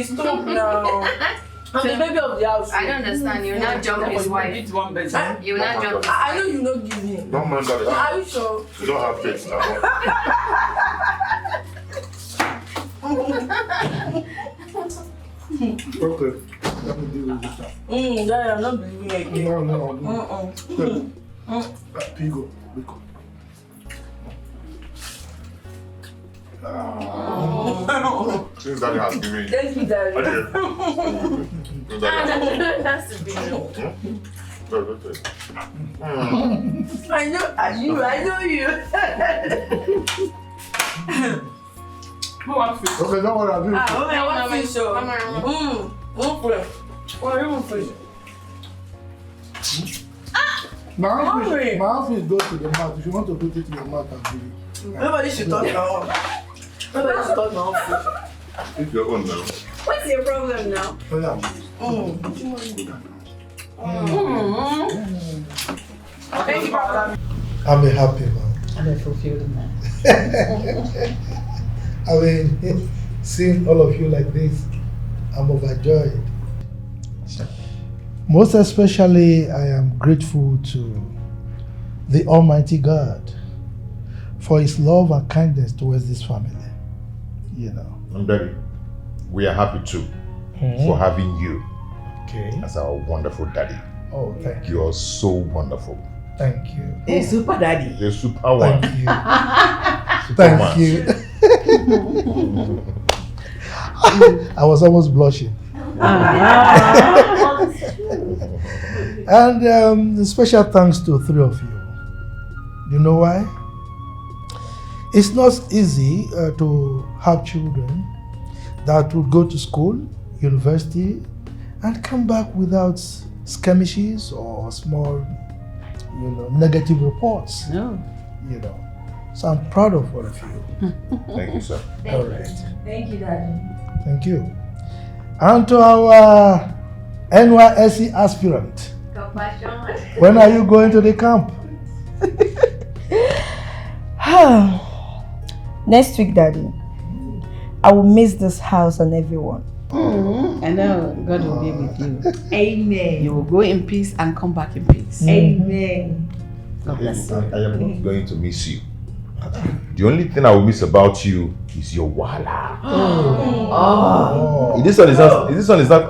Daddy, stop now. I'm the baby of the house. I don't understand. You will not jump his wife. It's one bedroom. You will not jump his wife. I know you not give me. Don't mind that. Are you sure? You don't have faith now. Okay. Let me deal with this now. Daddy, I'm not believing it again. No. Pigo. Since Daddy has given you. Thank you, Daddy. That's the big no. I know you. Who wants fish? Okay, don't worry, I'll do it. I want fish. My outfit goes to the mouth. If you want to put it in your mouth, I'll give you. Nobody should talk now. Nobody should talk now. It's your own now. What's your problem now? Oh, yeah. Thank you, brother. I'm a happy man. I'm a fulfilled man. I mean, seeing all of you like this, I'm overjoyed. Most especially, I am grateful to the Almighty God for His love and kindness towards this family. You know. And Daddy, we are happy too for having you as our wonderful daddy. Oh, thank you. You are so wonderful. Thank you. A super daddy. The super one. Thank you. Superman. Thank you. I was almost blushing. And special thanks to three of you. You know why? It's not easy to have children that would go to school, university, and come back without skirmishes or small, negative reports. No. So I'm proud of all of you. Thank you, sir. All right. Thank you, Daddy. Thank you. And to our NYSC aspirant, Compassion. when are you going to the camp? Next week, Daddy. I will miss this house and everyone. I know God will be with you. Amen. You will go in peace and come back in peace. Amen. God bless you. I am not going to miss you. The only thing I will miss about you is your wala. This one is not.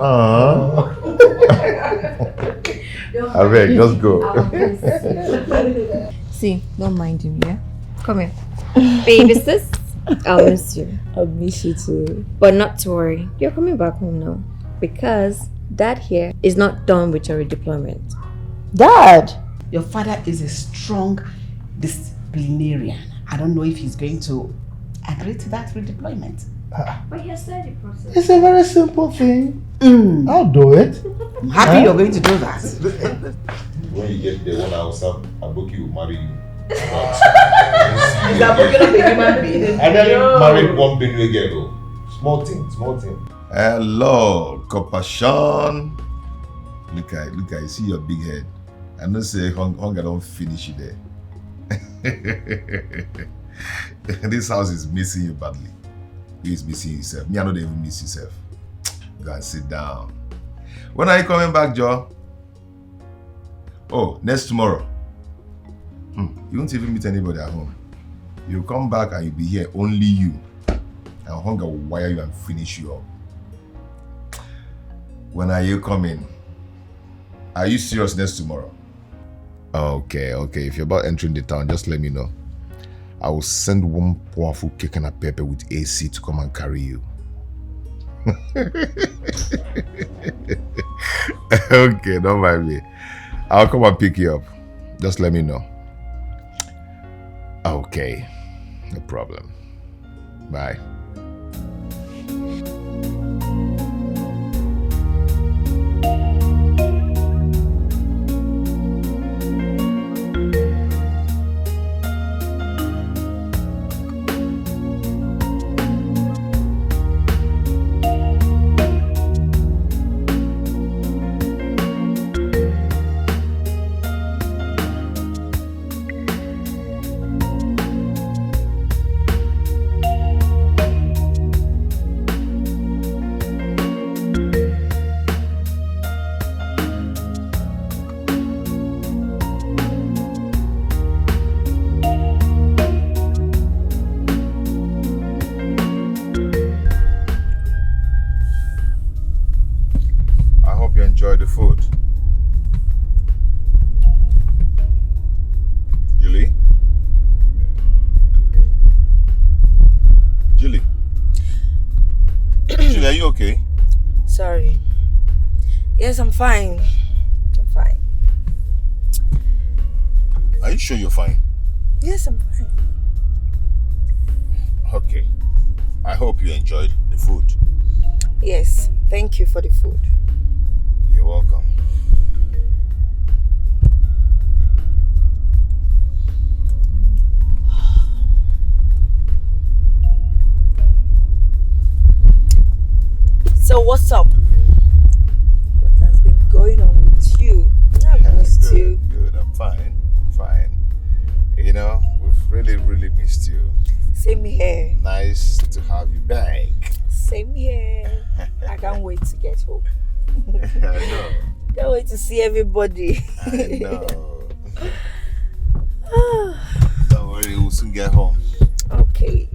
I beg, just go. See, don't mind him, yeah? Come here. Baby sis, I'll miss you. I'll miss you too. But not to worry, you're coming back home now. Because Dad here is not done with your redeployment. Dad! Your father is a strong disciplinarian. I don't know if he's going to agree to that redeployment. But he has started the process. It's a very simple thing. I'll do it. I'm happy you're going to do that. When you get there, when I was up, Aboki will marry you. Is Aboki not a human being? I nearly married one Benue girl. Small thing. Hello, Compassion. Look at you see your big head. I know say hunger don't finish you there. This house is missing you badly. Who is missing yourself? Me, I don't even miss yourself. Go and sit down. When are you coming back, Joe? Oh, next tomorrow. You won't even meet anybody at home. You'll come back and you'll be here, only you. And hunger will wire you and finish you up. When are you coming? Are you serious next tomorrow? Okay. If you're about entering the town, just let me know. I will send one powerful cake and a pepper with AC to come and carry you. Okay, don't mind me. I'll come and pick you up. Just let me know. Okay, no problem. Bye. hope you enjoy the food. Julie? Julie? Julie, are you okay? Sorry. Yes, I'm fine. I'm fine. Are you sure you're fine? Yes, I'm fine. Okay. I hope you enjoyed the food. Yes, thank you for the food. You're welcome. So what's up? What has been going on with you? I've missed you. Good. I'm fine. Fine. You know, we've really missed you. Same here. Nice to have you back. Same here. I can't wait to get home. I know. Can't wait to see everybody. I know. Don't worry, we'll soon get home. Okay.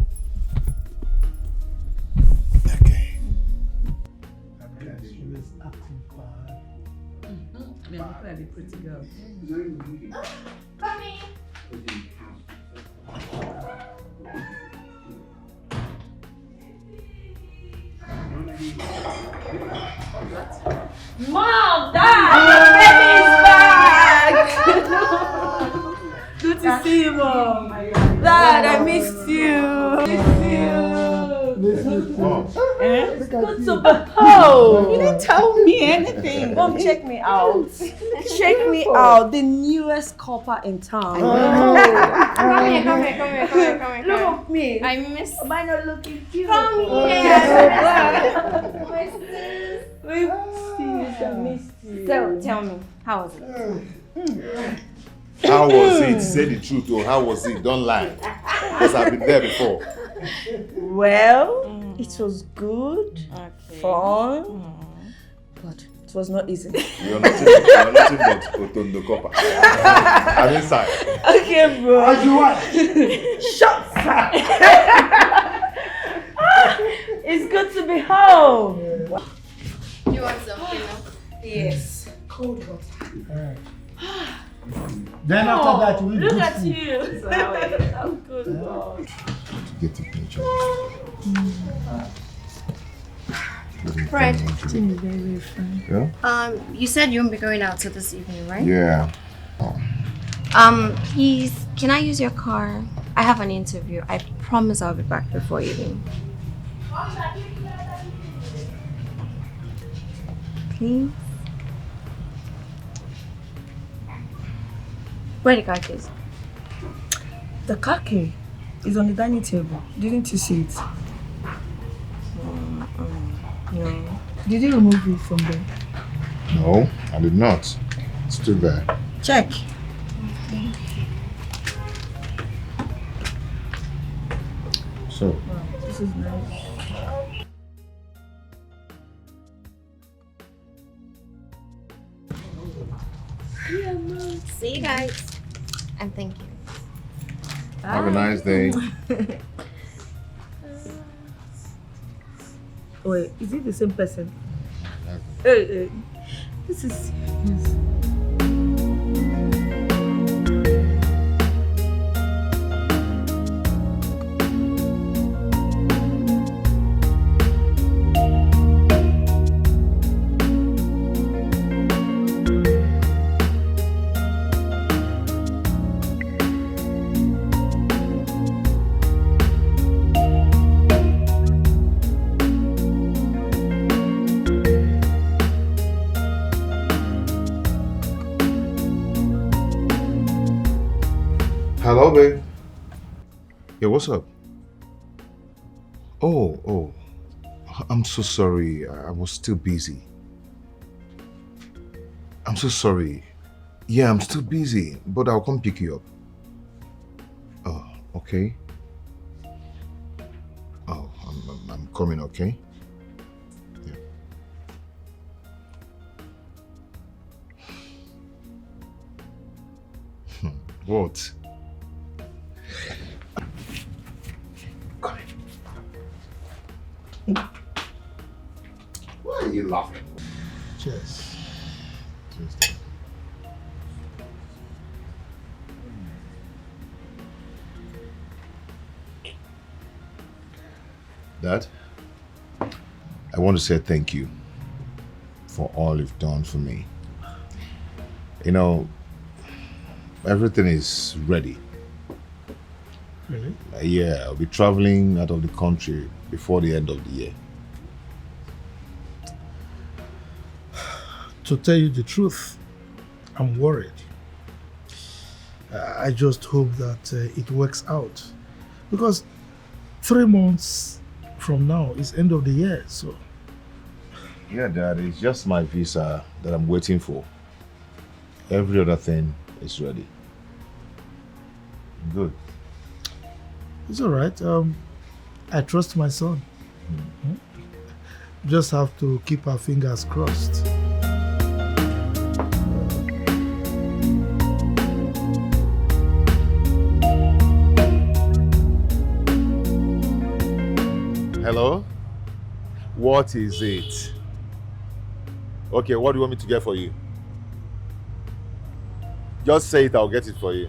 Okay. I mean, look at the pretty girl. Coming. Mom, Dad, baby is back. Good to see you, Mom. Dad, I missed you. It's Good to be home. You didn't tell me anything. Mom, check me out. Check me out. The newest copper in town. Come here. Look at me. I miss. Am I not looking cute? Come here. I missed you. So tell me, how was it? How was it? Say the truth, or how was it? Don't lie. Because I've been there before. Well, it was good, Okay. fun, but it was not easy. You're nothing but Otondo Copper. I'm inside. Okay, bro. As you want. Shut up. It's good to be home. You want something? Yes. Cold water. Then after that, we Look do at food. you. So I'm good, bro. Get the picture. Fred, Very fun. Yeah? you said you won't be going out till this evening, right? Yeah. Please, can I use your car? I have an interview. I promise I'll be back before evening. Please? Where the car keys? The car key is on the dining table. Didn't you see it? No. Did you remove it from there? No, I did not. It's still there. Check. So, Wow, this is nice. See you guys. And thank you. have a nice day. Wait, is it the same person? Hey, this is serious. Hello, babe. Yeah, what's up? Oh. I'm so sorry. I was still busy. I'm so sorry. Yeah, I'm still busy, but I'll come pick you up. Oh, okay. Oh, I'm coming, okay? Yeah. What? Come in. Why are you laughing? Cheers. Dad, I want to say thank you for all you've done for me. You know, everything is ready. Really? Yeah, I'll be traveling out of the country before the end of the year. To tell you the truth, I'm worried. I just hope that it works out. Because 3 months from now is end of the year, so... Yeah, Dad, it's just my visa that I'm waiting for. Every other thing is ready. Good. It's all right. I trust my son. Just have to keep our fingers crossed. Hello? What is it? Okay, what do you want me to get for you? Just say it, I'll get it for you.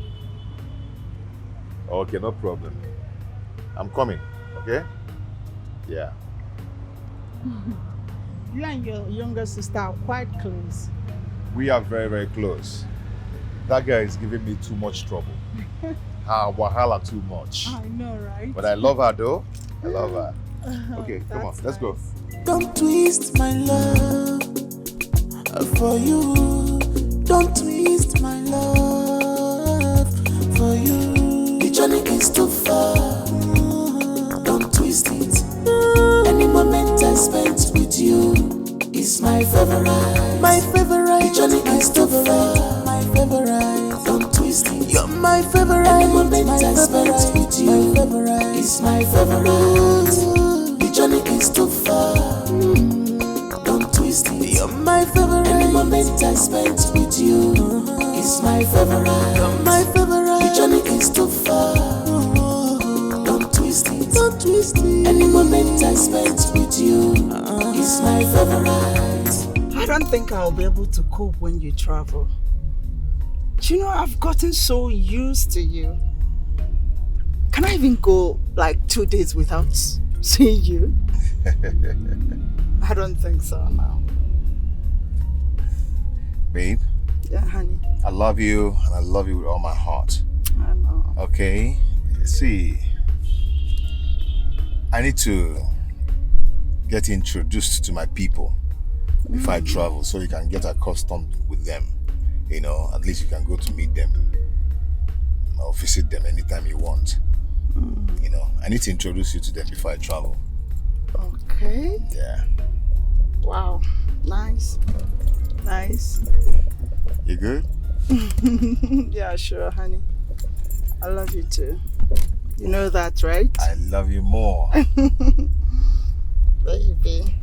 Okay, no problem. I'm coming, okay? Yeah. You and your younger sister are quite close. We are very, very close. That guy is giving me too much trouble. Wahala too much. I know, right? But I love her though. I love her. Okay, come on, let's go. Don't twist my love for you. Don't twist my love for you. The journey is too far. Don't twist it. Any moment I spent with you is my favorite. My favorite. The journey is too far. My favorite. Don't twist it. You're my favorite. Any moment I spent with you is my favorite. The journey is too far. Don't twist it. You're my favorite. Any moment I spent with you is my favorite. You're my favorite. The journey is too far. Don't twist it. Don't twist it. Any moment I spent with you is my favorite. I don't think I'll be able to cope when you travel. You know, I've gotten so used to you. Can I even go like 2 days without seeing you? I don't think so now. Babe, Yeah, honey. I love you and I love you with all my heart. I know. Okay? See, I need to get introduced to my people before I travel so you can get accustomed with them. You know, at least you can go to meet them or visit them anytime you want. You know, I need to introduce you to them before I travel. Okay. Yeah. Wow. Nice. Nice. You good? Yeah, sure, honey. I love you too. You know that, right? I love you more. Baby.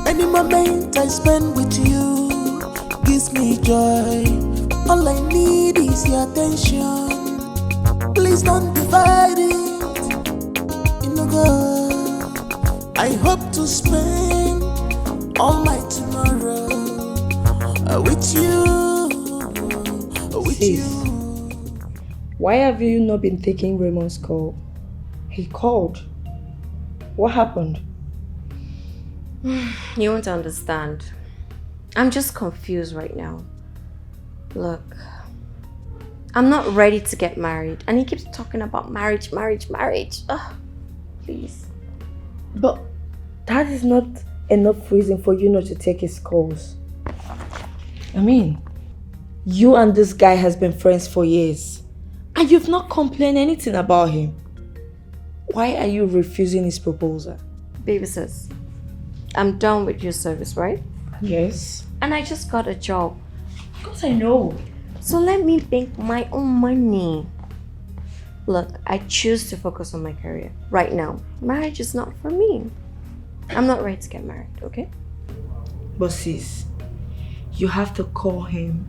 Any moment I spend with you gives me joy. All I need is your attention. Please don't divide it. You know, God, I hope to spend all my tomorrow with you. With Sis, you. why have you not been taking Raymond's call? He called. What happened? You won't understand. I'm just confused right now. Look, I'm not ready to get married, and he keeps talking about marriage. Ugh, please. But that is not enough reason for you not to take his calls. I mean, you and this guy has been friends for years, and you've not complained anything about him. Why are you refusing his proposal? Baby sis, I'm done with your service, right? Yes. And I just got a job. Of course I know. So let me make my own money. Look, I choose to focus on my career right now. Marriage is not for me. I'm not ready to get married, okay? But sis, you have to call him,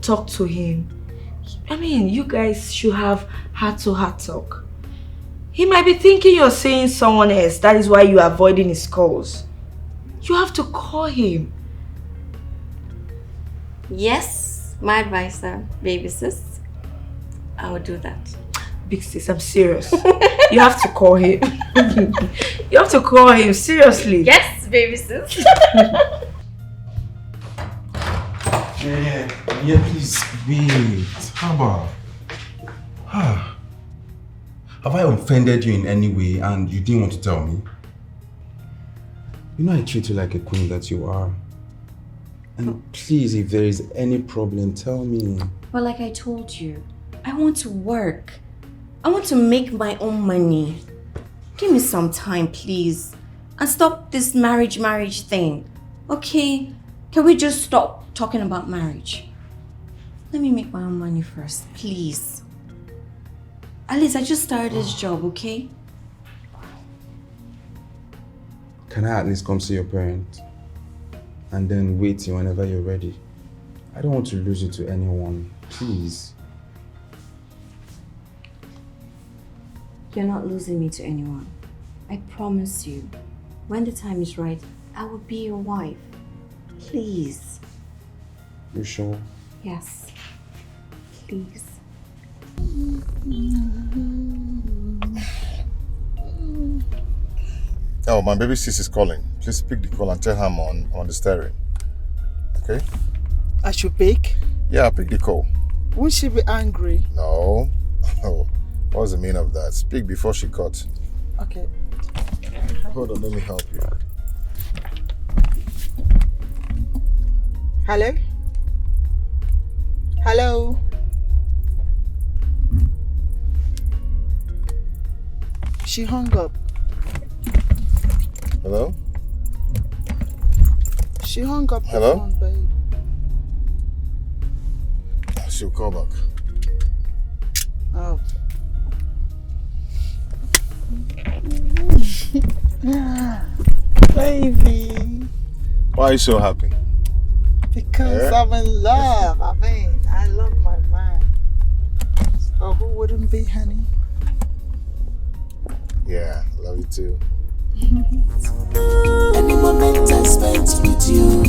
talk to him. I mean, you guys should have heart-to-heart talk. He might be thinking you're seeing someone else. That is why you're avoiding his calls. You have to call him. Yes, my advisor, baby sis. I will do that. Big sis, I'm serious. You have to call him. You have to call him, seriously. Yes, baby sis. Yeah, please wait. How about? Have I offended you in any way and you didn't want to tell me? You know I treat you like a queen that you are. And please, if there is any problem, tell me. But like I told you, I want to work. I want to make my own money. Give me some time, please. And stop this marriage thing. Okay? Can we just stop talking about marriage? Let me make my own money first, please. At least I just started this job, okay? Can I at least come see your parents? And then wait till whenever you're ready. I don't want to lose you to anyone. Please. You're not losing me to anyone. I promise you. When the time is right, I will be your wife. Please. You sure? Yes. Please. Oh, my baby sis is calling. Please pick the call and tell her I'm on the steering. Okay? I should pick? Yeah, pick the call. Won't she be angry? No. Oh, what's the meaning of that? Speak before she cuts. Okay. Hold on, let me help you. Hello? Hello? She hung up. Hello? She hung up the Hello? phone, babe. She'll call back. Oh. Baby. Why are you so happy? Because I'm in love. I mean, I love my man. So who wouldn't be, honey? Yeah, love you too. Any moment I spent with you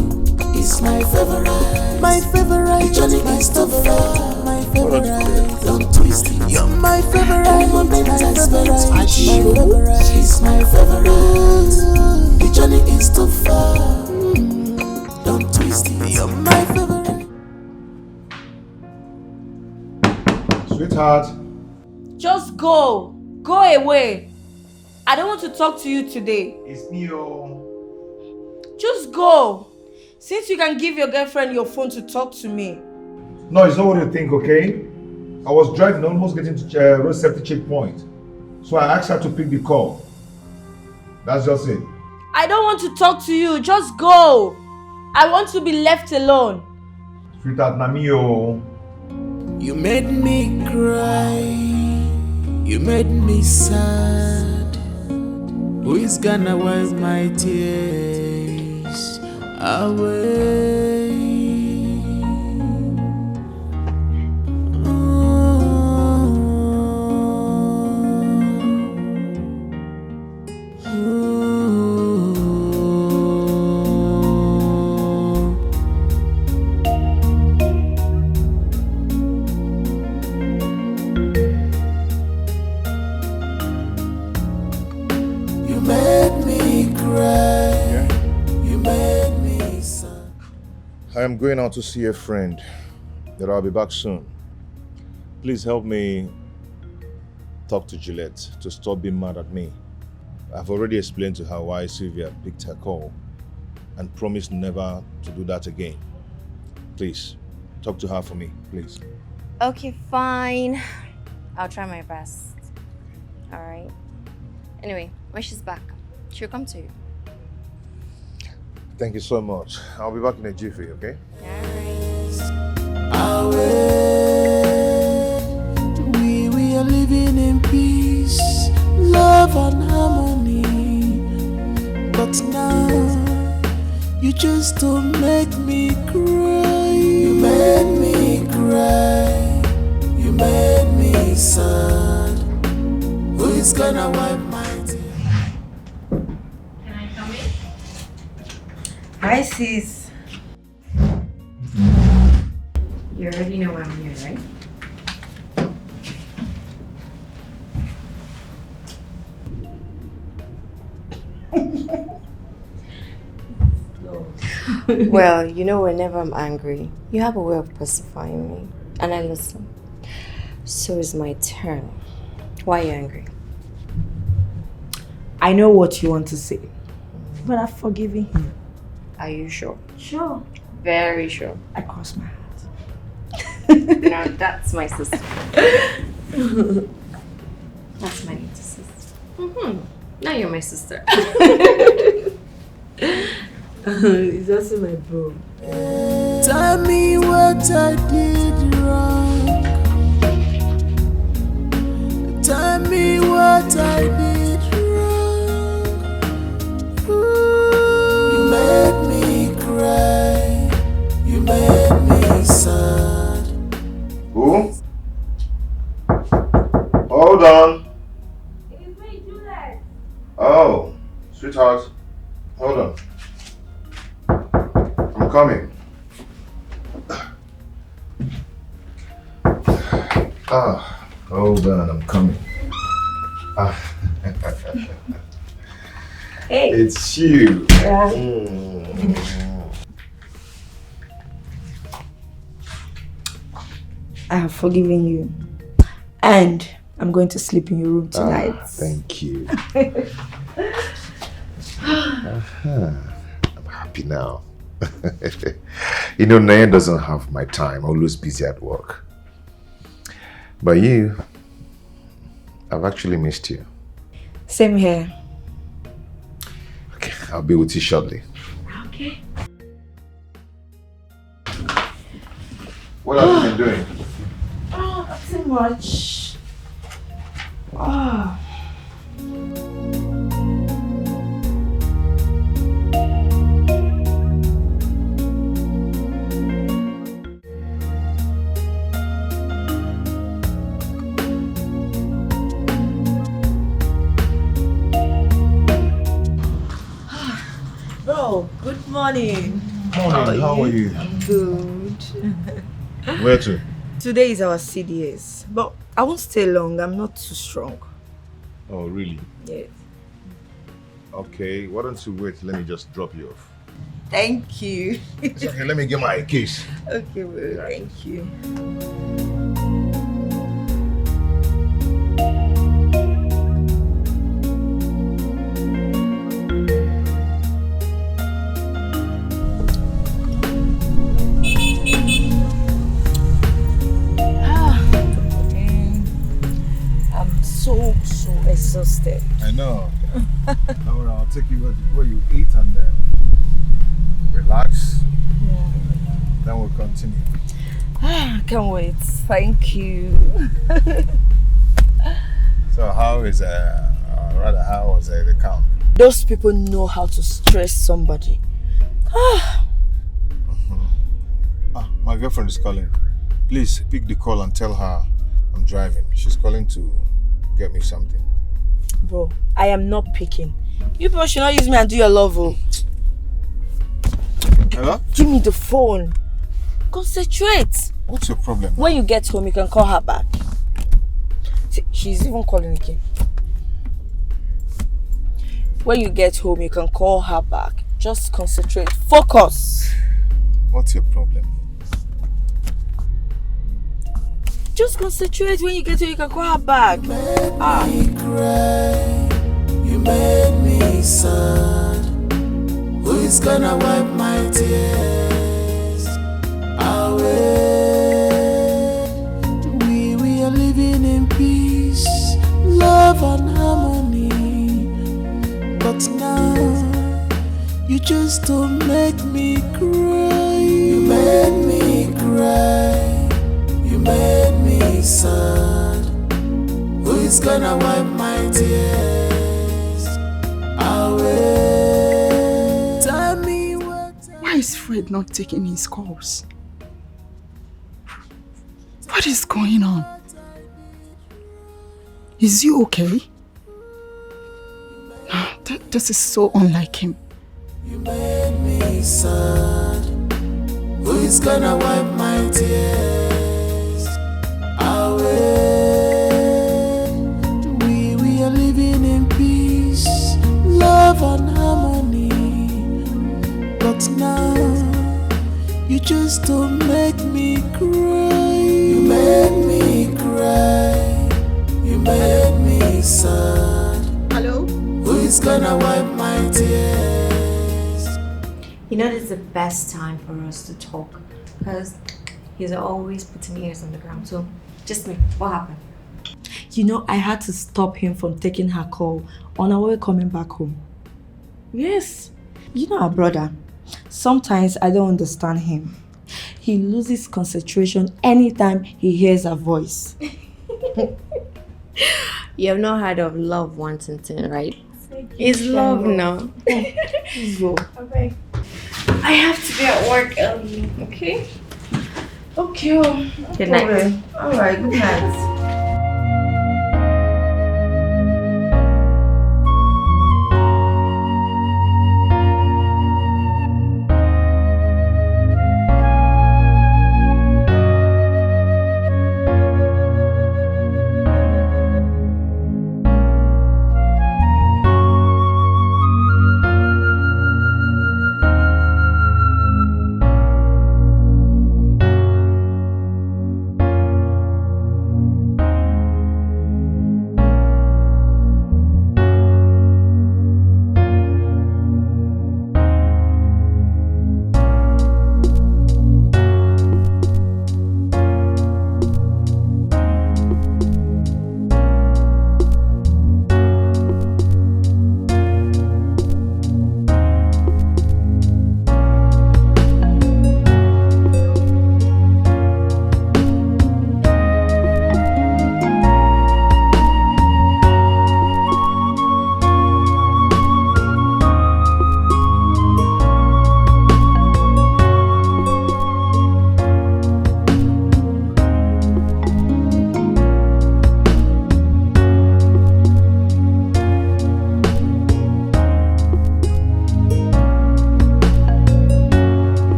is my favorite. My favorite. Johnny is the favorite. My favorite. Don't twist it. You're my favorite. Any moment I spent with you is my favorite. Johnny is too far. Don't twist it. You're my favorite. Sweetheart. Just go. Go away. I don't want to talk to you today. It's me, oh. Just go. Since you can give your girlfriend your phone to talk to me. No, it's not what you think, okay? I was driving, almost getting to road safety checkpoint. So I asked her to pick the call. That's just it. I don't want to talk to you. Just go. I want to be left alone. Sweetheart, Namio. You made me cry. You made me sad. Who is gonna wipe my tears away? I am going out to see a friend, that I'll be back soon. Please help me talk to Juliet to stop being mad at me. I've already explained to her why Sylvia picked her call and promised never to do that again. Please, talk to her for me, please. Okay, fine. I'll try my best. Alright. Anyway, when she's back, she'll come to you. Thank you so much. I'll be back in a jiffy, okay? We are living in peace, love and harmony. But now, you just don't make me cry. You made me cry. You made me sad. Who is gonna wipe my tears? Can I come in? Hi, sis. You already know I'm here, right? Well, you know, whenever I'm angry, you have a way of pacifying me, and I listen. So it's my turn. Why are you angry? I know what you want to say, but I've forgiven him. Are you sure? Sure. Very sure. I cross my heart. Now that's my sister. That's my little sister. Now you're my sister. He's also my bro. Tell me what I did wrong. Tell me what I did wrong. Ooh, you made me cry. You made me sad. Who? Hold on. It's me, Juliet. Oh, sweetheart. Hold on. I'm coming. Hold on, I'm coming. Hey. It's you. Yeah. I have forgiven you. And I'm going to sleep in your room tonight. Thank you. I'm happy now. You know, Naija doesn't have my time, always busy at work. But you, I've actually missed you. Same here. Okay, I'll be with you shortly. Okay. What have you been doing? Oh, not too much. Oh. Bro, good morning. Morning, how are you? I'm good. Where to? Today is our CDS, but I won't stay long. I'm not too strong. Oh, really? Yes. Okay, why don't you wait? Let me just drop you off. Thank you. It's okay, let me get my case. Okay, well, thank you. So exhausted. I know. Now I'll take you where you eat and then relax. Yeah. Then we'll continue. Can't wait. Thank you. So how was the camp? Those people know how to stress somebody. My girlfriend is calling. Please pick the call and tell her I'm driving. She's calling to get me something. Bro, I am not picking. You people should not use me and do your love. Oh. Hello? Give me the phone. Concentrate. What's your problem? When you get home, you can call her back. See, she's even calling again. When you get home, you can call her back. Just concentrate. Focus. What's your problem? Just concentrate. When you get home, you can call her back. You made me cry. You made me sad. Who is gonna wipe my tears away? We are living in peace, love and harmony. But now you just don't make me cry. You made me cry. You made me sad. Who is gonna wipe my tears away? Tell me what. Why is Fred not taking his calls? What is going on? Is he okay? This is so unlike him. You made me me sad? Who is gonna wipe my tears away? We are living in peace, love and harmony. But now you just don't make me cry. You made me cry. You made me sad. Hello? Who is gonna wipe my tears? You know, this is the best time for us to talk because he's always putting ears on the ground. So, just me. What happened? You know, I had to stop him from taking her call on our way coming back home. Yes. You know our brother. Sometimes I don't understand him. He loses concentration anytime he hears her voice. You have not heard of love wanting, right? It's love now. Okay. I have to be at work early, okay? Okay. Good night. Alright, good night.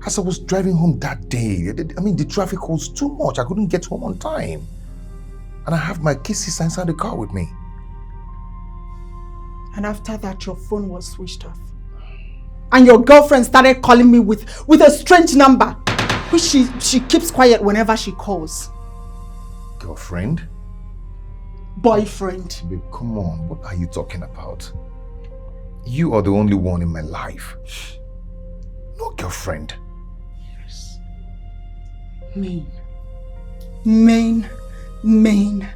As I was driving home that day, I mean, the traffic was too much. I couldn't get home on time. And I have my kisses inside the car with me. And after that, your phone was switched off. And your girlfriend started calling me with a strange number, which she keeps quiet whenever she calls. Girlfriend? Boyfriend. Babe, come on. What are you talking about? You are the only one in my life. No girlfriend. Yes. Main. Main. Main.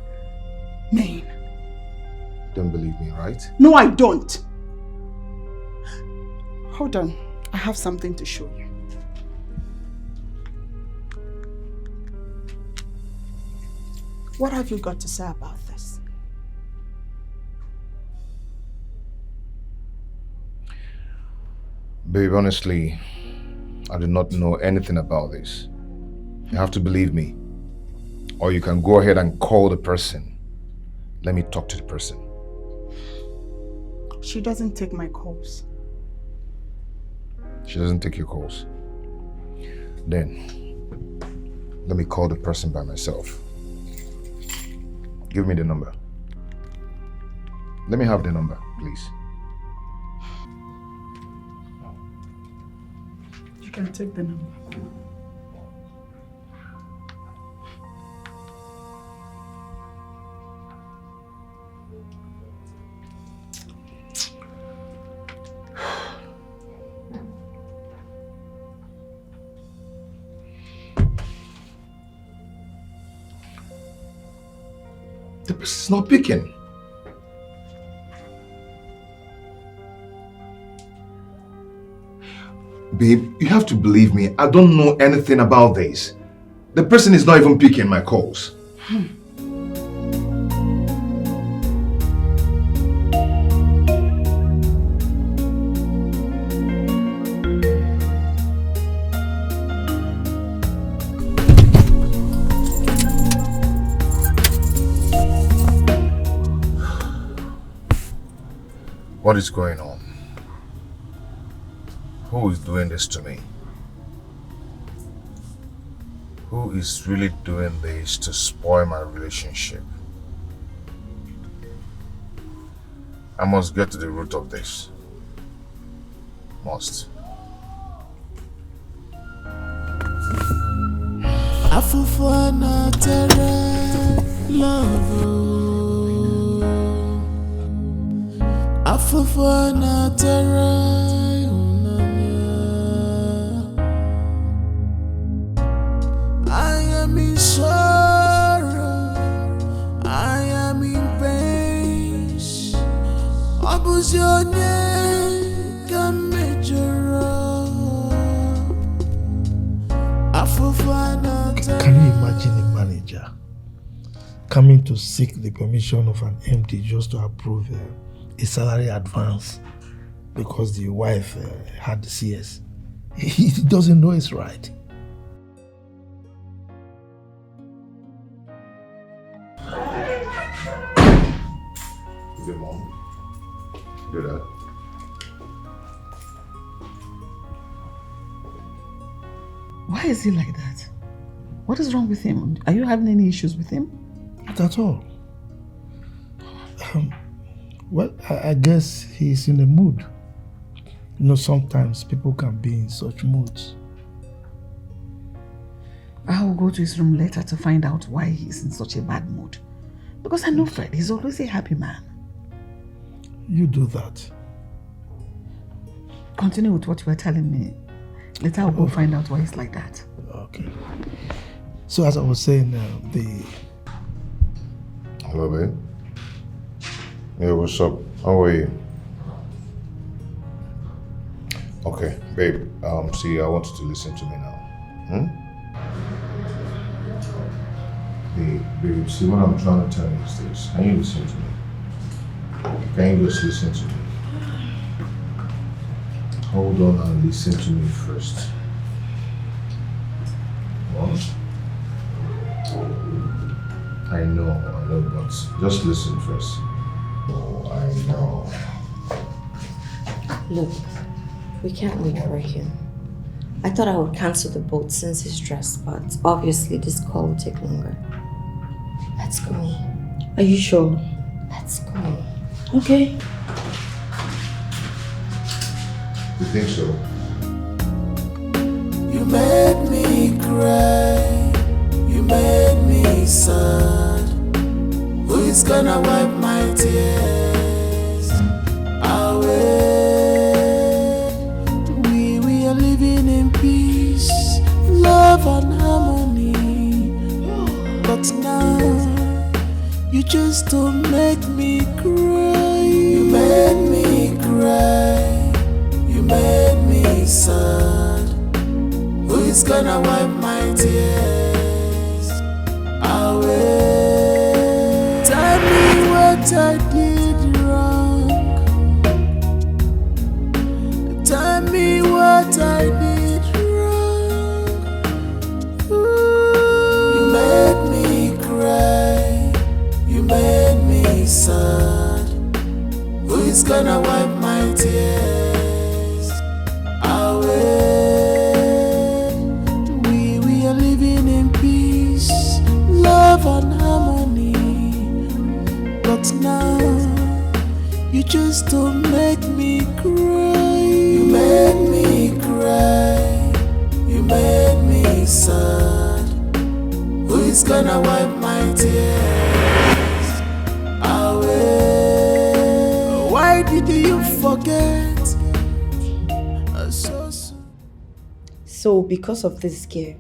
Main. Don't believe me, right? No, I don't. Hold on. I have something to show you. What have you got to say about this? Babe, honestly, I did not know anything about this. You have to believe me. Or you can go ahead and call the person. Let me talk to the person. She doesn't take my calls. She doesn't take your calls. Then, let me call the person by myself. Give me the number. Let me have the number, please. You can take the number. The person's not picking. Babe, you have to believe me. I don't know anything about this. The person is not even picking my calls. What is going on? Who is doing this to me? Who is really doing this to spoil my relationship? I must get to the root of this. Must. Afufana tere love. Afufana tere. I am in sorrow. I am in pain. Abuse your name, come make your Can you imagine a manager coming to seek the permission of an MD just to approve a salary advance because the wife had the CS? He doesn't know it's right. Good mom. Do that. Why is he like that? What is wrong with him? Are you having any issues with him? Not at all. Well, I guess he's in a mood. You know, sometimes people can be in such moods. I will go to his room later to find out why he's in such a bad mood. Because I know Fred, he's always a happy man. You do that. Continue with what you were telling me. Later I'll go find out why he's like that. Okay. So as I was saying, Hello, babe. Yeah, what's up? How are you? Okay, babe. See, I want you to listen to me now. Babe, see what I'm trying to tell you is this. Can you listen to me? Can you just listen to me? Hold on and listen to me first. What? I know, but just listen first. Oh, I know. Look, we can't wait for him. I thought I would cancel the boat since he's dressed, but obviously this call will take longer. Let's go. Are you sure? Let's go. Okay. You think so? You made me cry. You made me sad. Who is gonna wipe my tears away? We are living in peace, love and harmony. But now you just don't make me cry. You made me cry. You made me sad. Who is gonna wipe my tears away? Tell me what I did wrong. Tell me what I did wrong. Ooh, you made me sad? Who is gonna wipe my tears away? We are living in peace, love and harmony. But now you just don't make me cry. You make me cry. You make me sad. Who is gonna wipe my tears away? Why did you forget so soon? So because of this girl,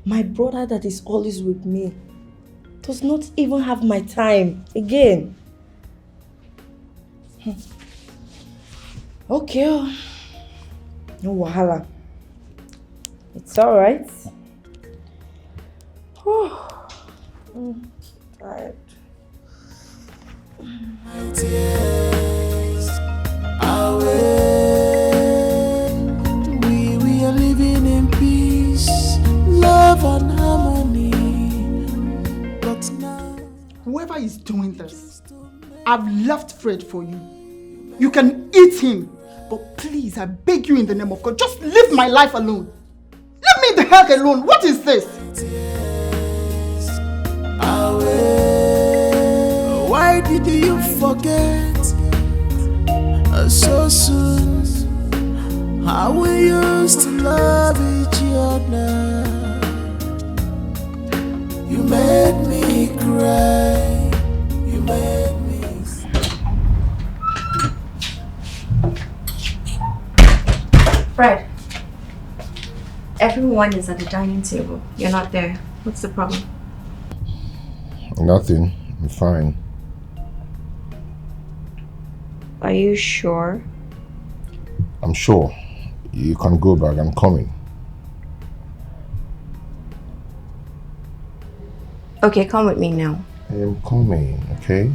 my brother that is always with me does not even have my time again. Okay. No wahala. It's alright. Tired. My tears away. We are living in peace, love and harmony. But now Whoever is doing this, I've left Fred for you. You can eat him. But please, I beg you in the name of God, just leave my life alone. Leave me the heck alone. What is this? away. Why did you forget so soon how we used to love each other? You made me cry. You made me. Fred, everyone is at the dining table. You're not there. What's the problem? Nothing. I'm fine. Are you sure? I'm sure. You can go back. I'm coming. Okay, come with me now. I am coming, okay?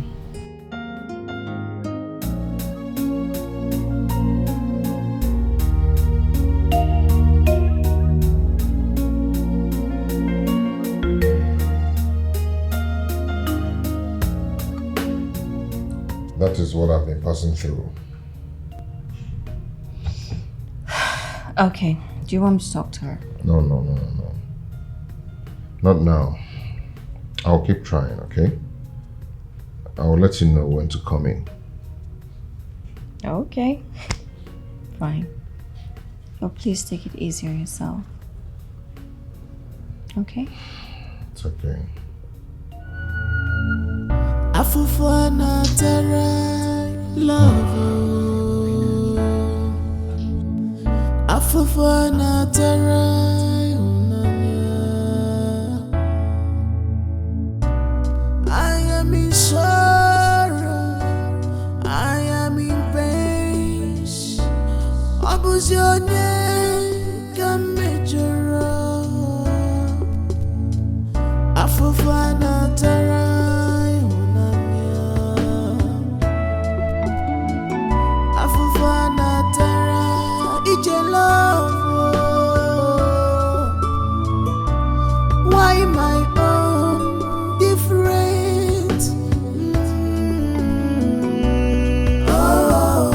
That is what I've been passing through. Okay, do you want me to talk to her? No. Not now. I'll keep trying, okay? I will let you know when to come in. Okay, fine. But please take it easy on yourself. Okay? It's okay. Afufana tara love. Afufana tara. I am in sorrow. I am in pain. Abuzionye kamejoro. Afufana tara. Why my own different? Oh.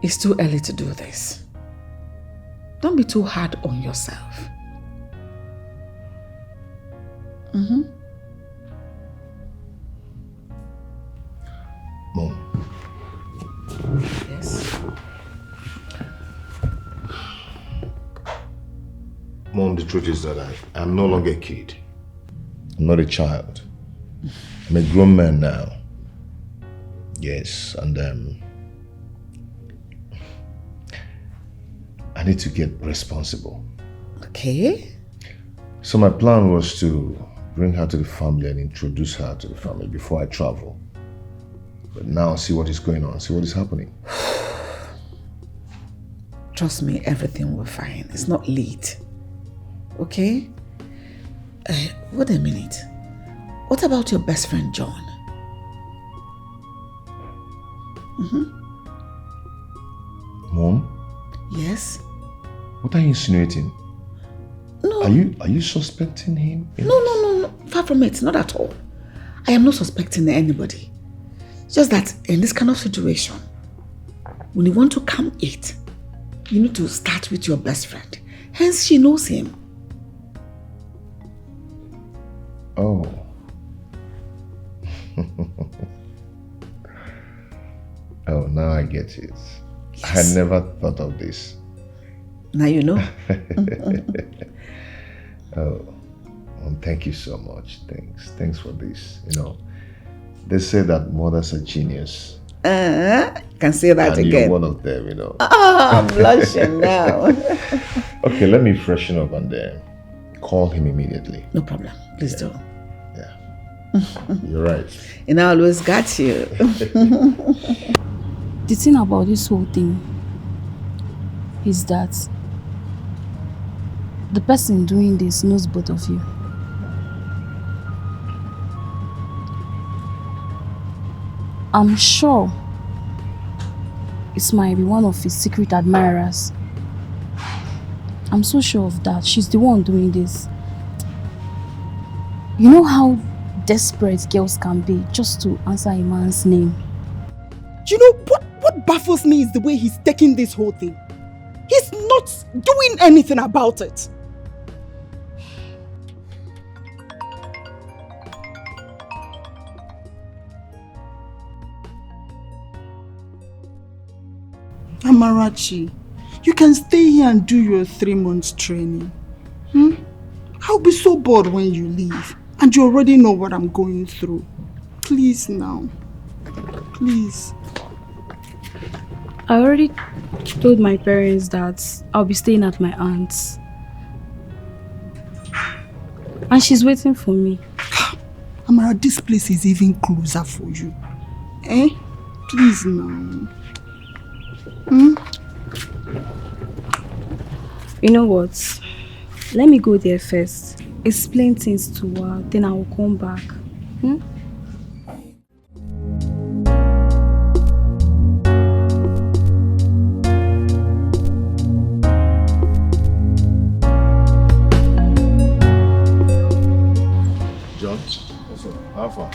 It's too early to do this. Don't be too hard on yourself. Mom. Yes. Mom, the truth is that I'm no longer a kid. I'm not a child. I'm a grown man now. Yes, and I need to get responsible. Okay. So my plan was to bring her to the family and introduce her to the family before I travel. But now see what is going on, see what is happening. Trust me, everything will be fine. It's not late. Okay? Wait a minute. What about your best friend, John? Mom? Yes? What are you insinuating? No. Are you suspecting him? No. Far from it. Not at all. I am not suspecting anybody. Just that in this kind of situation, when you want to come eat, you need to start with your best friend. Hence, she knows him. Oh. Oh, now I get it. Yes. I had never thought of this. Now you know. Oh, thank you so much. Thanks for this. You know, they say that mothers are genius. Can say that and again. You're one of them, you know. I'm blushing now. Okay, let me freshen up and call him immediately. No problem. Please do. Yeah. You're right. And I always got you. The thing about this whole thing is that the person doing this knows both of you. I'm sure it might be one of his secret admirers. I'm so sure of that. She's the one doing this. You know how desperate girls can be just to answer a man's name. You know, what baffles me is the way he's taking this whole thing. He's not doing anything about it. Amarachi, you can stay here and do your 3 months training. I'll be so bored when you leave. And you already know what I'm going through. Please now. Please. I already told my parents that I'll be staying at my aunt's. And she's waiting for me. Amara, this place is even closer for you. Eh? Please now. You know what? Let me go there first. Explain things to her, then I will come back. John? How far?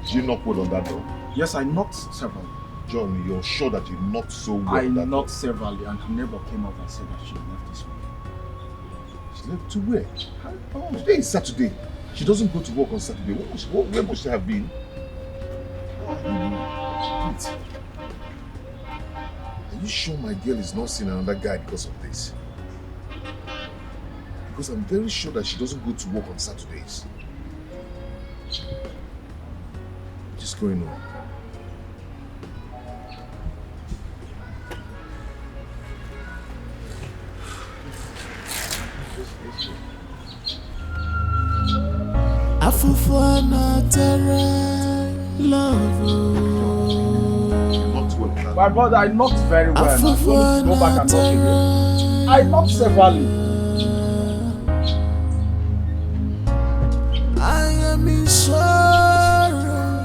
Did you knock wood on that door? Yes, I knocked several. John, you're sure that you knocked so well? I knocked severally, and her neighbor came out and said that she left this way. She left to where? Oh, today is Saturday. She doesn't go to work on Saturday. Where must she have been? Wait. Are you sure my girl is not seeing another guy because of this? Because I'm very sure that she doesn't go to work on Saturdays. What is going on? My brother, I knocked very well. I'm going to go back and knock again. I knocked severally. I am in sorrow,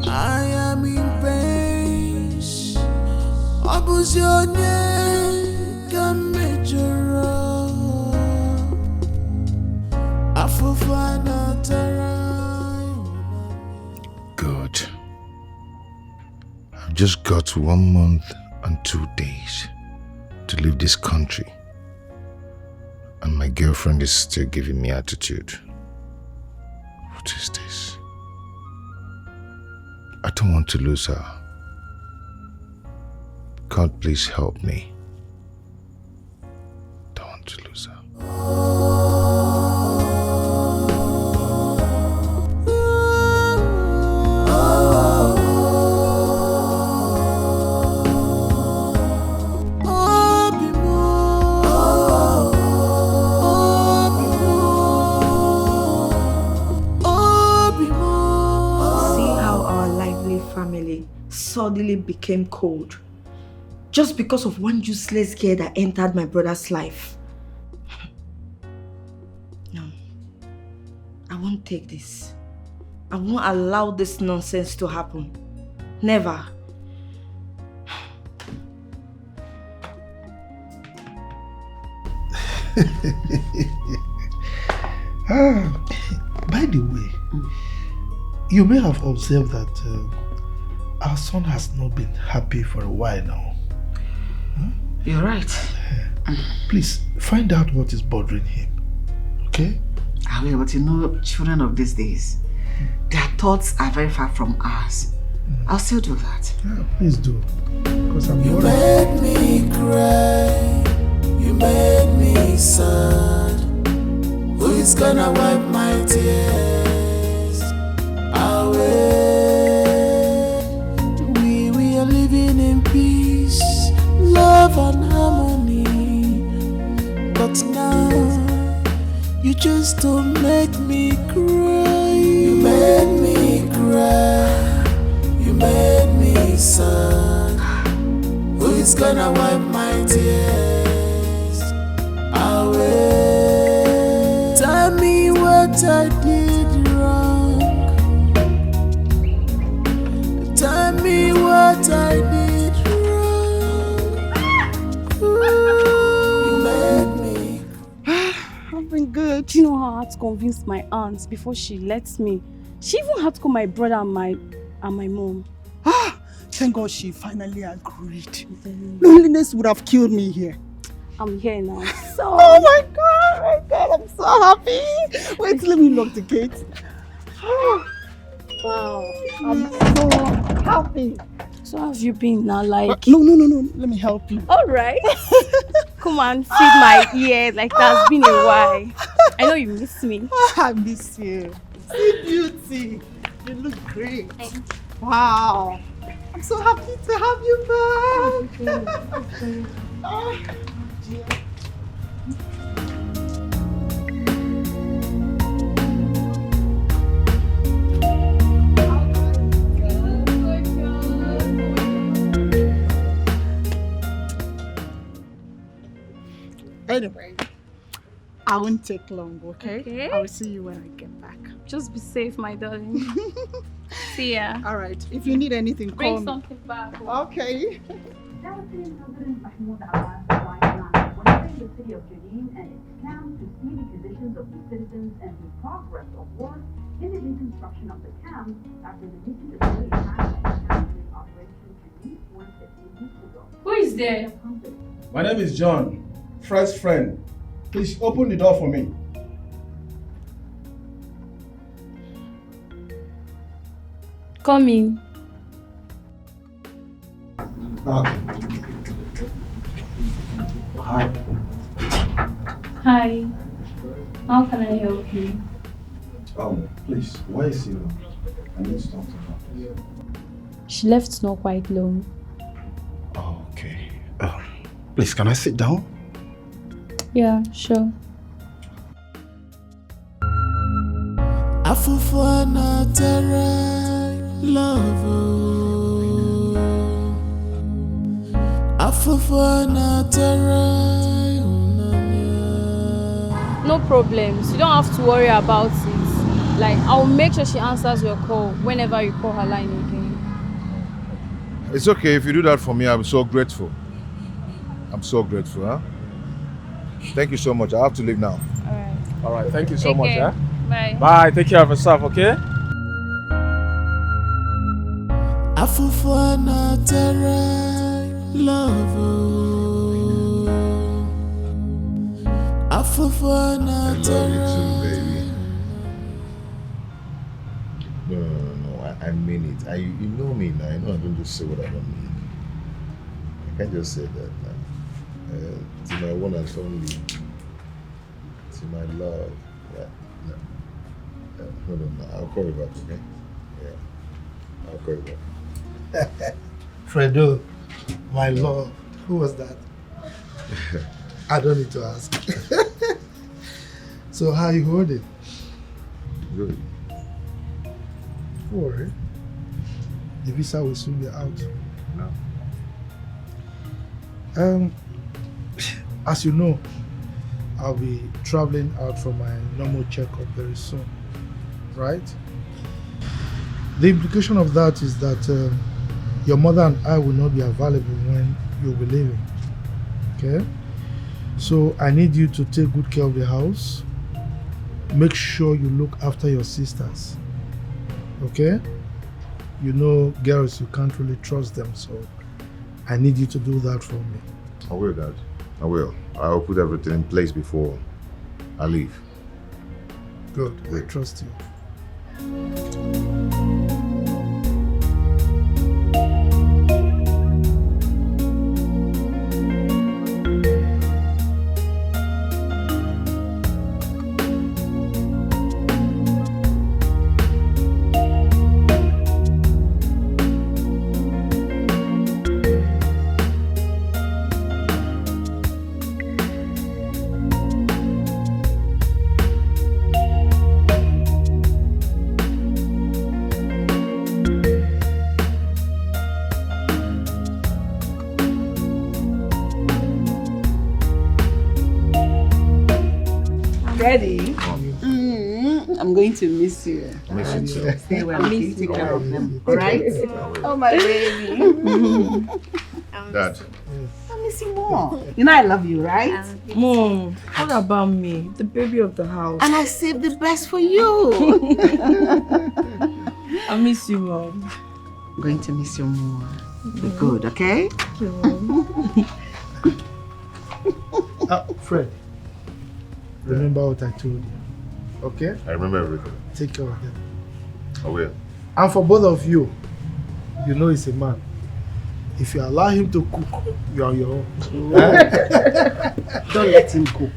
I am in pain. Abuzionye kamejoro, afufana tarai. Good. I'm just got 1 month and 2 days to leave this country. And my girlfriend is still giving me attitude. What is this? I don't want to lose her. God, please help me. Don't want to lose her. Suddenly became cold just because of one useless girl that entered my brother's life. No, I won't take this. I won't allow this nonsense to happen. Never. By the way, you may have observed that our son has not been happy for a while now. Huh? You're right. Please, find out what is bothering him. Okay? I will, but you know, children of these days, their thoughts are very far from ours. I'll still do that. Yeah, please do. Because I'm You worried. made me cry. You made me sad. Who is gonna wipe my tears away? We are living in peace, love and harmony. But now you just don't make me cry. You made me cry. You made me sad. Who is gonna wipe my tears away? Tell me what I did wrong. Tell me what I did wrong. You made me. I've been good. You know how I had to convince my aunt before she lets me. She even had to call my brother and my mom. Thank God she finally agreed. Loneliness would have killed me here. I'm here now. So Oh my God, I'm so happy. Wait, let me lock the gate. Wow, I'm so happy. So how have you been now? Like No, let me help you. all right. Come on, feed my ears. Like that's been a while. I know you miss me. I miss you. See beauty. You look great. Wow. I'm so happy to have you back. Oh, dear. Anyway, I won't take long, okay? Okay. I will see you when I get back. Just be safe, my darling. See ya. All right. If you need anything, call Bring me. something back. Okay. Palestinian President Mahmoud Abbas arrived last Wednesday in the city of Jenin and its camp to see the conditions of the citizens and the progress of work in the reconstruction of the camp after the recent Israeli attack on the camp during Operation Jenin 150 weeks ago. Who is there? My name is John, Fred's friend. Please open the door for me. Come in. Hi. Hi. How can I help you? Please, where is you? I need to talk to her. She left not quite long. Oh, okay. Please, can I sit down? Yeah, sure. Afufana Terra love. Afufana Terra. No problems. You don't have to worry about it. Like, I'll make sure she answers your call whenever you call her line again. It's okay if you do that for me. I'm so grateful. I'm so grateful, huh? Thank you so much. I have to leave now. Alright. All right, thank you so Take much. care. Yeah? Bye. Bye, take care of yourself, okay? Afufana terra love. Afufana terra. Baby. No. I mean it. You know me now. I know I don't just say what I don't mean. I can't just say that now. To my one and only, to my love. Yeah. No. Hold on. I'll call you back, okay? Yeah. I'll call you back. Fredo, my love. Who was that? I don't need to ask. So how you holding? Good. Don't worry. The visa will soon be out. No. As you know, I'll be traveling out for my normal checkup very soon, right? The implication of that is that your mother and I will not be available when you'll be leaving, okay? So I need you to take good care of the house. Make sure you look after your sisters, okay? You know, girls, you can't really trust them, so I need you to do that for me. I will, Dad. I will. I'll put everything in place before I leave. Good. I trust you. I'm going to miss you. Miss you too. Stay well. I miss you. Take care of them. All right? Oh, my baby. Dad. I miss you more. You know I love you, right? Mom, what about me? The baby of the house. And I saved the best for you. I miss you, Mom. I'm going to miss you more. Be good, okay? Thank you, Mom. Fred, remember what I told you, okay? I remember everything. Take care of them. I will. And for both of you, you know he's a man. If you allow him to cook, you are your own. Don't let him cook.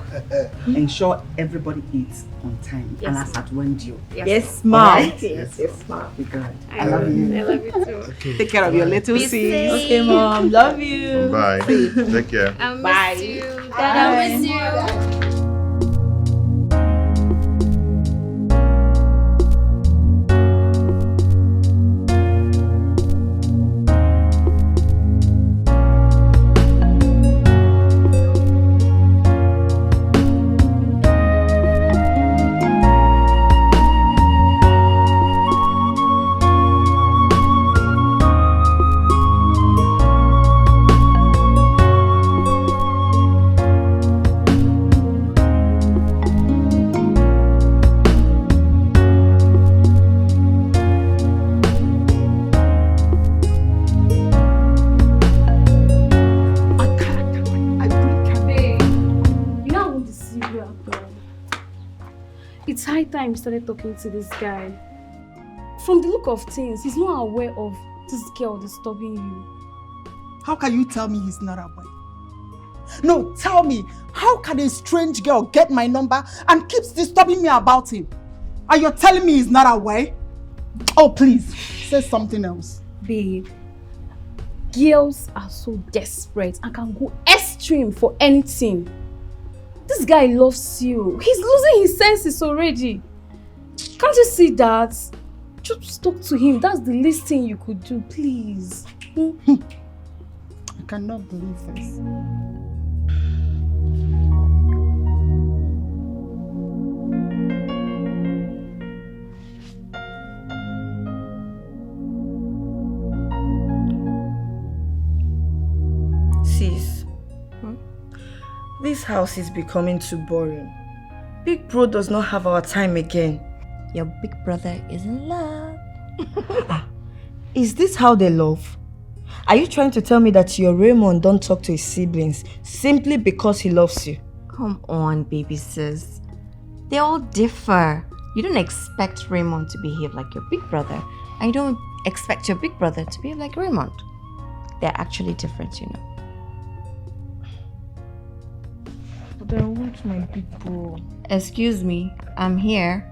Ensure everybody eats on time and as at when due. Yes, Mom. Right? Yes, Mom. Be good. I love you. I love you too. Okay. Take care of your little Be sis. safe. Okay, Mom. Love you. Bye. Take care. I miss Bye. you. Dad, I miss you. It's high time you started talking to this guy. From the look of things, he's not aware of this girl disturbing you. How can you tell me he's not aware? No, tell me, how can a strange girl get my number and keeps disturbing me about him? And you're telling me he's not aware? Oh, please, say something else. Babe, girls are so desperate and can go extreme for anything. This guy loves you. He's losing his senses already. Can't you see that? Just talk to him. That's the least thing you could do, please. I cannot believe this. Sis, this house is becoming too boring. Big bro does not have our time again. Your big brother is in love. Is this how they love? Are you trying to tell me that your Raymond don't talk to his siblings simply because he loves you? Come on, baby sis. They all differ. You don't expect Raymond to behave like your big brother. And you don't expect your big brother to behave like Raymond. They're actually different, you know. But I want my big bro. Excuse me, I'm here.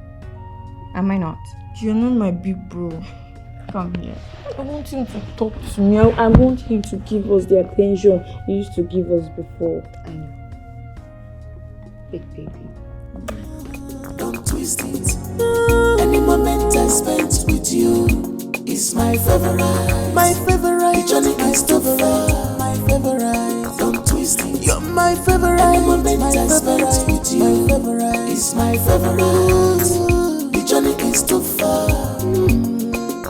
Am I not? You're not my big bro. Come here. I want him to talk to me. I want him to give us the attention he used to give us before. I know. Big baby. Don't twist it. Any moment I spent with you is my favorite. My favorite. The journey is too far. My favorite. Don't twist it. You're my favorite. Any moment I spent with you is my favorite. The journey is too far.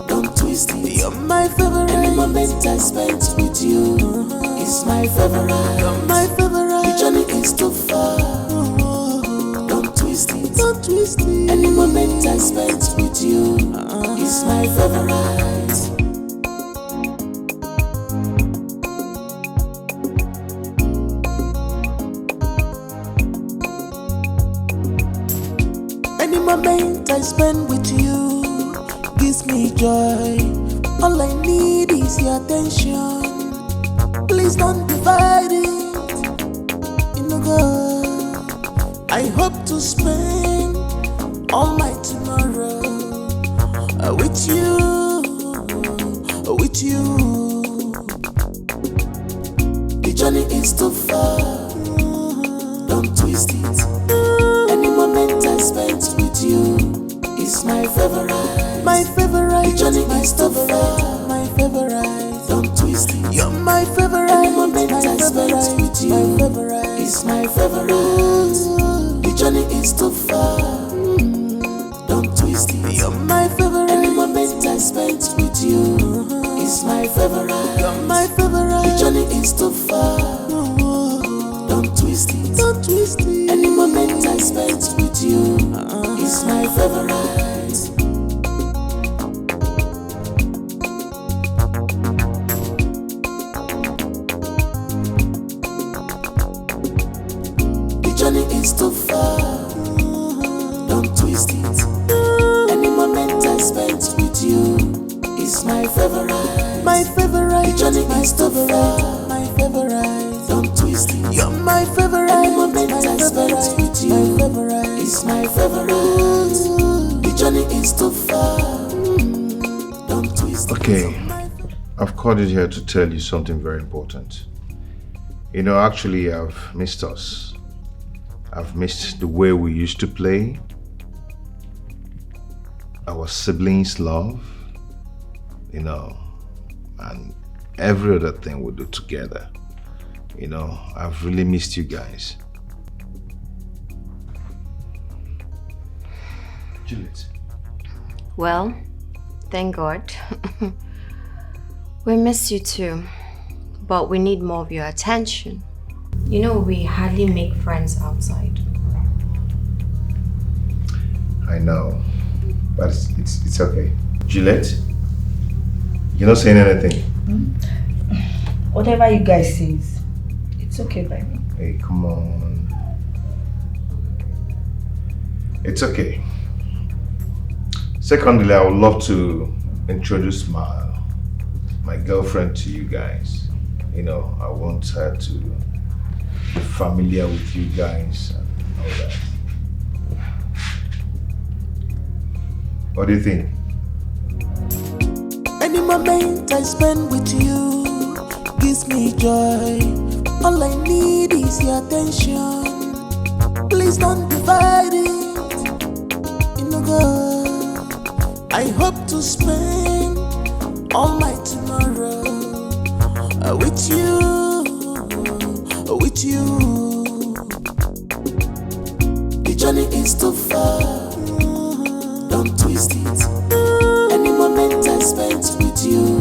Don't twist it. You're my favorite. Any moment I spent with you is my favorite. You're my favorite. The journey is too far. Don't twist it. Don't twist it. Any moment I spent with you is my favorite. Any moment I spend with you gives me joy. All I need is your attention. Please don't divide it. I hope to spend all my tomorrow with you, with you. The journey is too far. Don't twist it. Any moment I spent with you is my favorite. My favorite. The journey is too far. My favorite. Don't twist it. You're my favorite. Any moment I spent with you is my favorite. The journey is too far. Don't twist it. You're my favorite. Any moment I spent with you is my favorite. You're my favorite. The journey is too far. Don't twist it. Don't twist it. Any moment I spent with you is my favorite. Too far, don't twist it. Any moment I spent with you is my favorite. My favorite. The journey is too far. My favorite. Don't twist it. You're my favorite. Any moment I spent with you is my favorite. The journey is too far. Don't twist it. Okay, I've called you here to tell you something very important. You know, actually, I've missed us. I've missed the way we used to play, our siblings' love, you know, and every other thing we do together. You know, I've really missed you guys. Juliet. Well, thank God. We miss you too, but we need more of your attention. You know, we hardly make friends outside. I know, but it's okay. Juliet, you're not saying anything. Whatever you guys say, it's okay by me. Hey, come on. It's okay. Secondly, I would love to introduce my girlfriend to you guys. You know, I want her to be familiar with you guys and all that. What do you think? Any moment I spend with you gives me joy. All I need is your attention. Please don't divide it. I hope to spend all my tomorrow with you, with you. The journey is too far. Don't twist it. Any moment I spent with you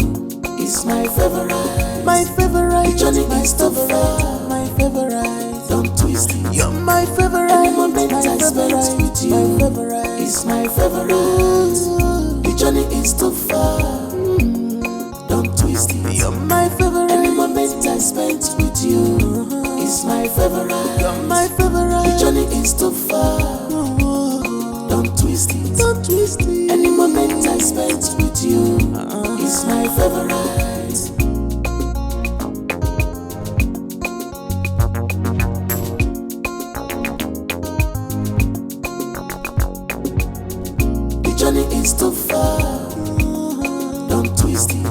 is my favorite. My favorite. The journey is too far. My favorite. Don't twist it. You're my favorite. Any moment I spent with you is my favorite. The journey is too far. my favorite. You're my favorite. The journey is too far. Don't twist it. Don't twist it. Any moment I spent with you is my favorite. The journey is too far. Don't twist it.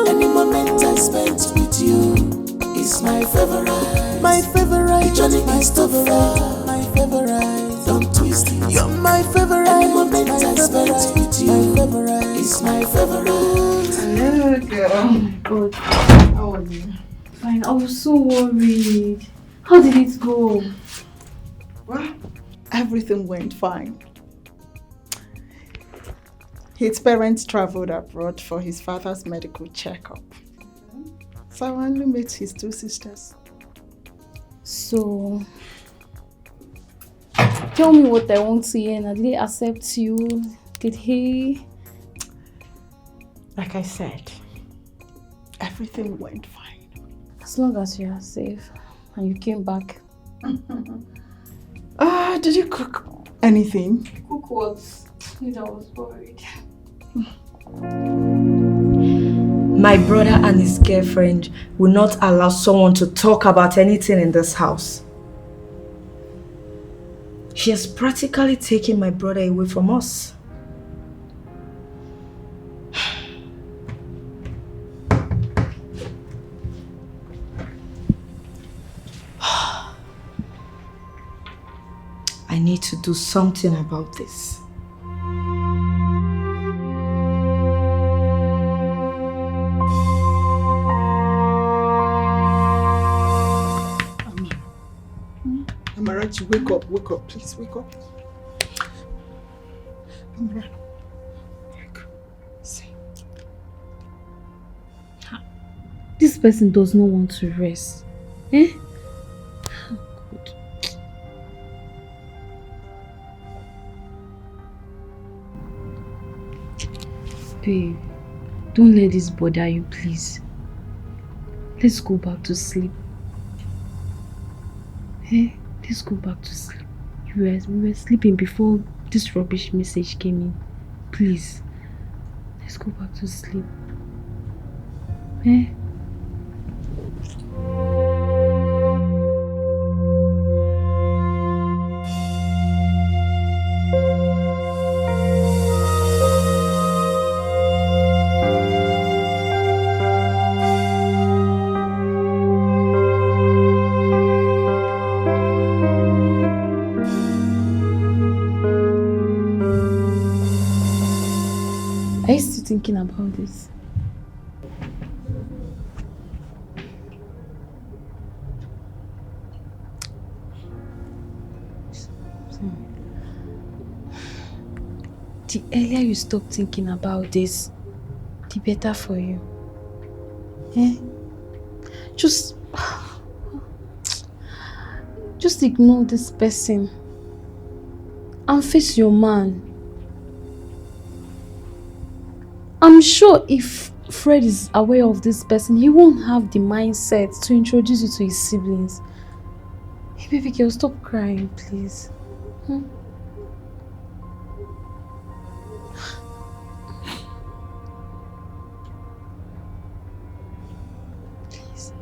Any moment I spent with you is my favorite. My favorite. The journey is too far. My favorite. Don't twist it. You're my favorite. Any moment I spent with you is my favorite. Hello, girl. Oh my god. How are you? Fine. I was so worried. How did it go? Well, everything went fine. His parents traveled abroad for his father's medical checkup. So I only met his two sisters. So, tell me what I want to hear. Now, did he accept you? Did he? Like I said, everything went fine. As long as you are safe and you came back. Did you cook anything? Cook what? I was worried. My brother and his girlfriend will not allow someone to talk about anything in this house. She has practically taken my brother away from us. I need to do something about this. Amarachi, wake up, please, wake up. Amara, see. This person does not want to rest. Eh? Good. Babe, don't let this bother you, please. Let's go back to sleep. Eh? Let's go back to sleep. We were sleeping before this rubbish message came in. Please. Let's go back to sleep. Eh? Are you still thinking about this? The earlier you stop thinking about this, the better for you. Eh? Just ignore this person and face your man. I'm sure if Fred is aware of this person, he won't have the mindset to introduce you to his siblings. Hey baby girl, stop crying, please. Please.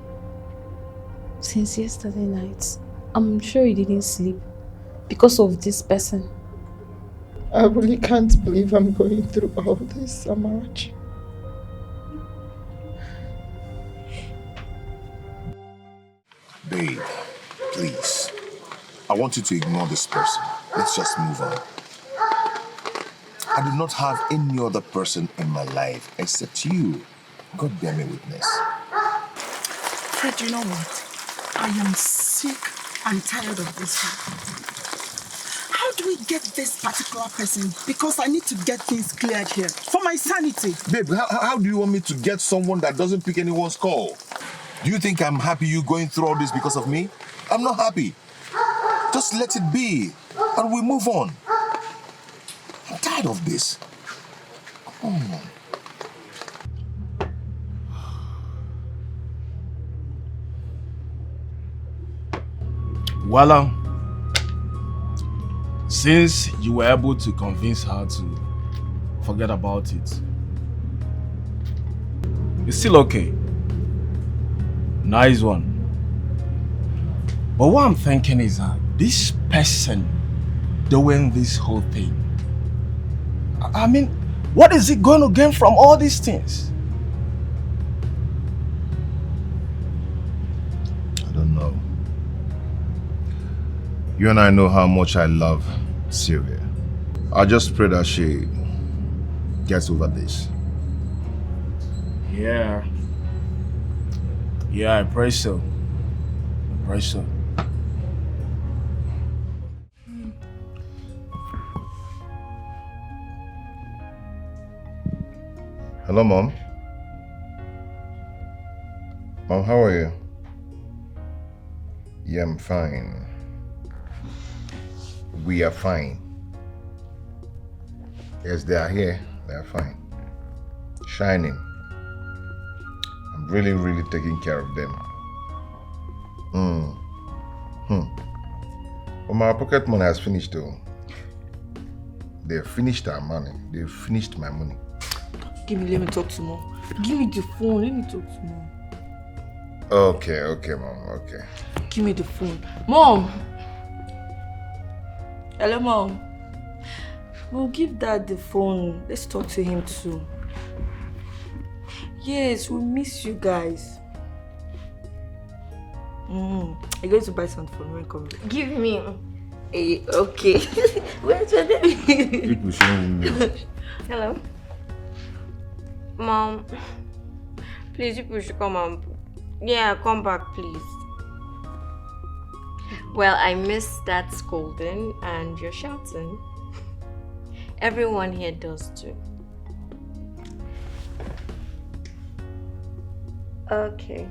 Since yesterday night, I'm sure you didn't sleep because of this person. I really can't believe I'm going through all this, Amarachi. Babe, please. I want you to ignore this person. Let's just move on. I do not have any other person in my life except you. God bear me witness. Fred, you know what? I am sick and tired of this one. How do we get this particular person? Because I need to get things cleared here. For my sanity. Babe, how do you want me to get someone that doesn't pick anyone's call? Do you think I'm happy you going through all this because of me? I'm not happy. Just let it be. And we move on. I'm tired of this. Come on. Well, since you were able to convince her to forget about it, it's still okay. Nice one. But what I'm thinking is that this person doing this whole thing, I mean, what is he going to gain from all these things? I don't know. You and I know how much I love Sylvia. I just pray that she gets over this. Yeah, I pray so. I pray so. Hello, Mom. Mom, how are you? Yeah, I'm fine. We are fine. Yes, they are here. They are fine. Shining. I'm really, really taking care of them. But my pocket money has finished though. They finished our money. They finished my money. Let me talk to Mom. Give me the phone, let me talk to Mom. Okay, Mom, okay. Give me the phone. Mom! Hello, Mom. We'll give Dad the phone. Let's talk to him too. Yes, we miss you guys. I'm going to buy something for me when come. Give me. Hey, okay. Where's your name? Hello. Mom, please, you should come and... Yeah, come back, please. Well, I missed that scolding and you're shouting. Everyone here does too. Okay.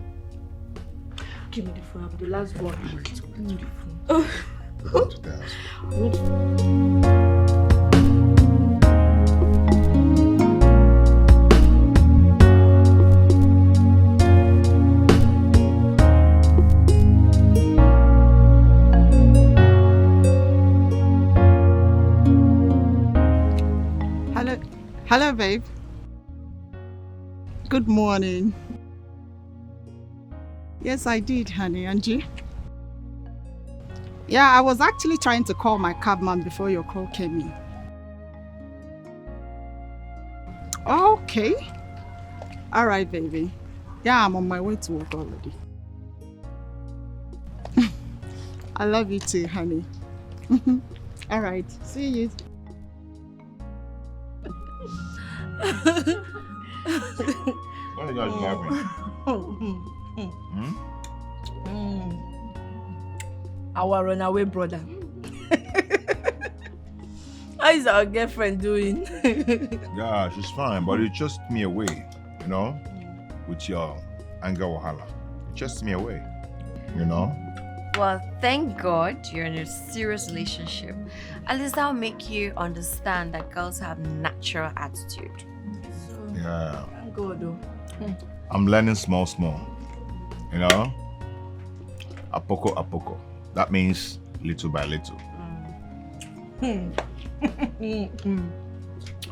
Give me the phone. I'm the last one. Give me the phone. Go to the house. Hello, babe. Good morning. Yes, I did, honey. And you? Yeah, I was actually trying to call my cabman before your call came in. Okay. All right, baby. Yeah, I'm on my way to work already. I love you too, honey. All right. See you. What are you guys laughing? Our runaway brother. How is our girlfriend doing? Yeah, she's fine, but it chased me away, you know, with your anger wahala. It chased me away, you know. Well, thank God you're in a serious relationship. At least that'll make you understand that girls have natural attitude. Yeah. Thank God, though. I'm learning small, you know. A poco. That means little by little.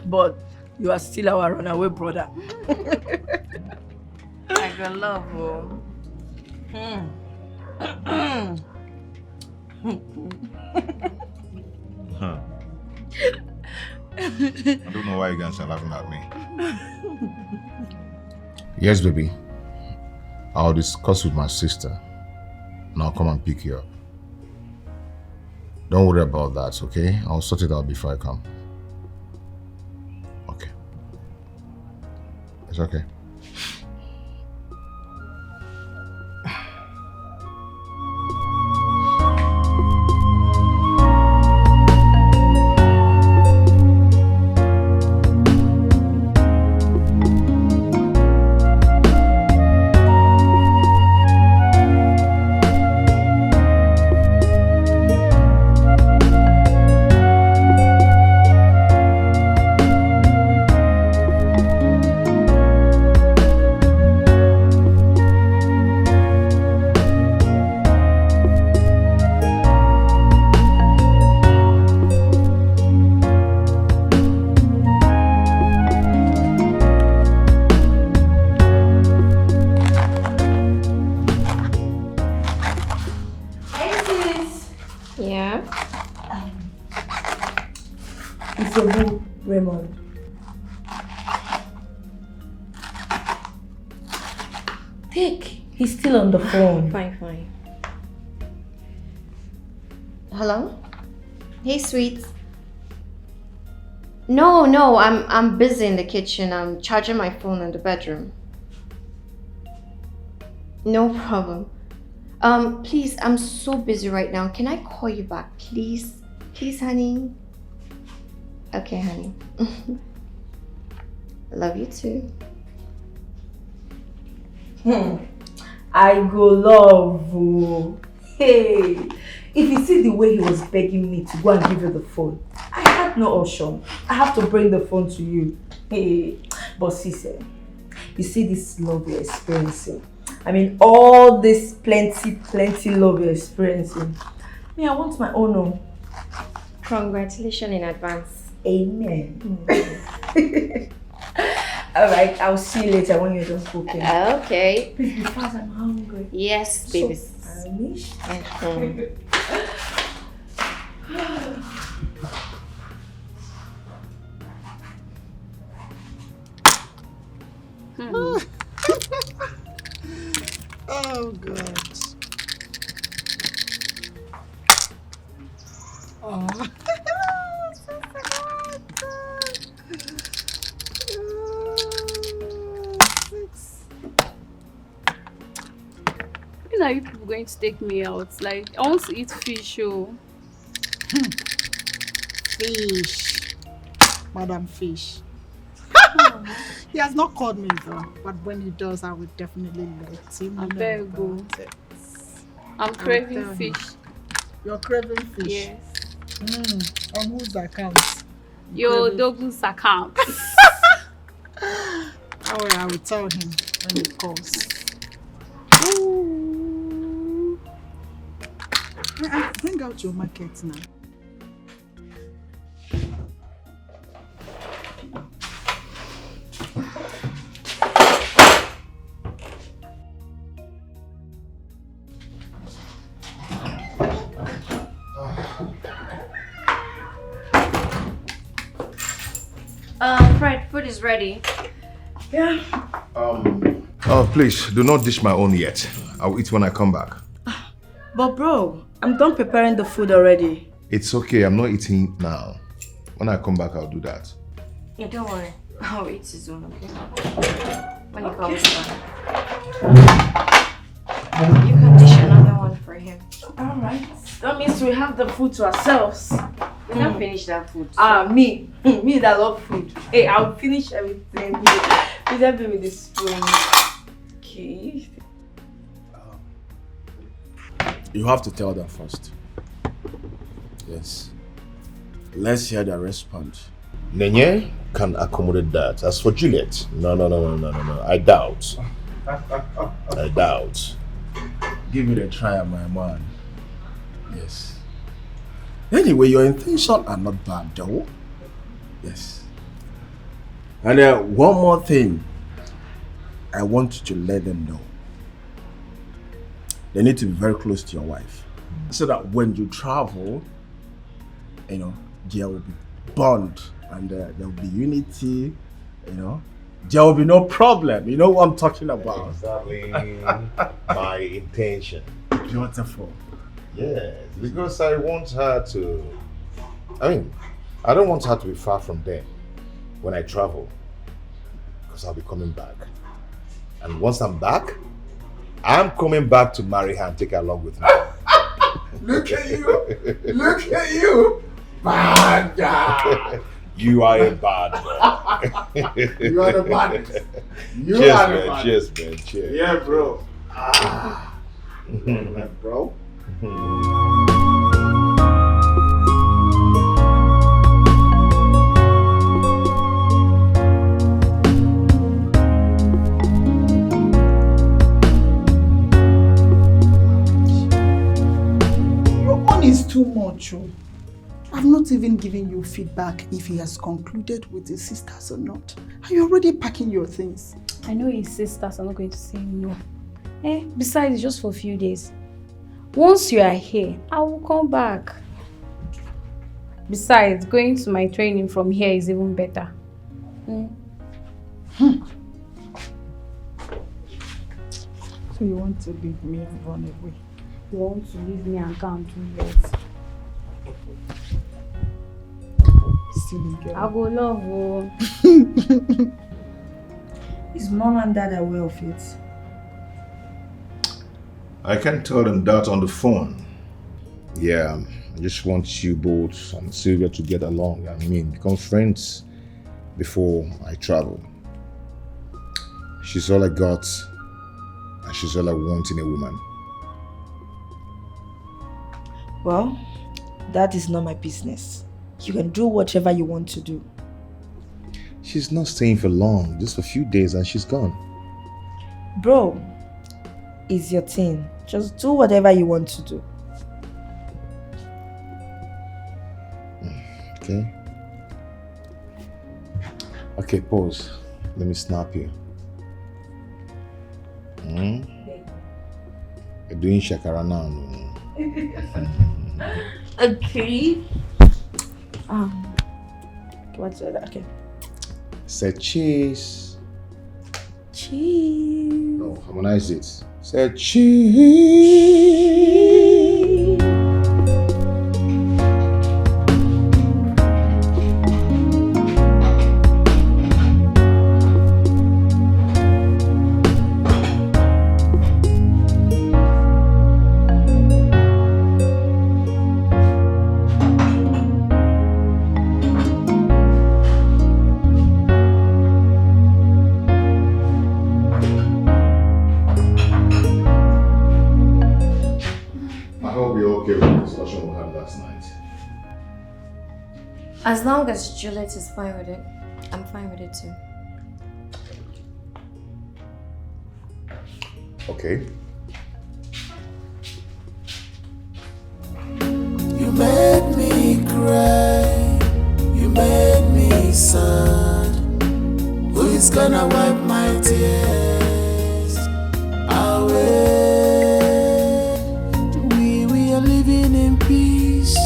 But you are still our runaway brother. I got love, oh. I don't know why you guys are laughing at me. Yes, baby. I'll discuss with my sister and I'll come and pick you up. Don't worry about that, okay? I'll sort it out before I come. Okay. It's okay. Yeah? It's a who, Raymond? Take. He's still on the phone. Fine. Hello? Hey, sweet. No, I'm busy in the kitchen. I'm charging my phone in the bedroom. No problem. Please, I'm so busy right now. Can I call you back, please? Please, honey. Okay, honey. Love you too. I go love you. Hey, if you see the way he was begging me to go and give you the phone, I had no option. I have to bring the phone to you. Hey, but sister, you see this love you're experiencing. I mean, all this plenty love you're experiencing. Me, I want my own. Oh. Congratulations in advance. Amen. Alright, I'll see you later when you're done cooking. Okay. Please be fast, I'm hungry. Yes, babies. Oh, God. Oh. When are you people going to take me out? Like, I want to eat fish, oh. Fish. Madam Fish. He has not called me though, but when he does, I will definitely let him know. I better go. about it. I'm craving fish. You're craving fish? Yes. On whose account? Your Douglas account. I will tell him when he calls. Bring out your market now. Fred, food is ready. Yeah. Oh, please, do not dish my own yet. I'll eat when I come back. But bro, I'm done preparing the food already. It's okay, I'm not eating now. When I come back, I'll do that. Yeah, don't worry. I'll eat his own, okay? When he comes back. You can dish another one for him. Alright. That means we have the food to ourselves. We don't finish that food. Me. Me that love food. Hey, I'll finish everything. Please help me with the spoon. Okay. You have to tell them first. Yes. Let's hear the response. Nenye can accommodate that. As for Juliet, no. I doubt. I doubt. Give it a try, my man. Yes. Anyway, your intentions are not bad, though. Yes. And one more thing. I want you to let them know. They need to be very close to your wife. So that when you travel, there will be bond and there will be unity, There will be no problem. You know what I'm talking about. Exactly my intention. Beautiful. Yes, because I want her to... I don't want her to be far from them when I travel. Because I'll be coming back. And once I'm back, I'm coming back to marry her and take her along with me. Look at you! Look at you! Bad guy! You are a bad boy. You are the baddest. Cheers, man. Cheers. Yeah, bro. Bro. Is too much. I've not even given you feedback if he has concluded with his sisters or not. Are you already packing your things? I know his sisters are not going to say no. Besides, it's just for a few days. Once you are here, I will come back. Besides, going to my training from here is even better. So you want to leave me and run away? You want to leave me and go and do what? Silly girl. I go love you. Is mom and dad aware of it? I can tell them that on the phone. Yeah, I just want you both and Sylvia to get along. I mean, become friends before I travel. She's all I got, and she's all I want in a woman. Well, that is not my business. You can do whatever you want to do. She's not staying for long, just a few days and she's gone. Bro, it's your thing. Just do whatever you want to do. Okay. Okay, pause. Let me snap you. You're doing shakara now. Okay. What's that? Okay. Say cheese. Cheese. No, harmonize it. Say cheese. As long as Juliet is fine with it, I'm fine with it too. Okay. You made me cry, you made me sad. Who is gonna wipe my tears away? We are living in peace,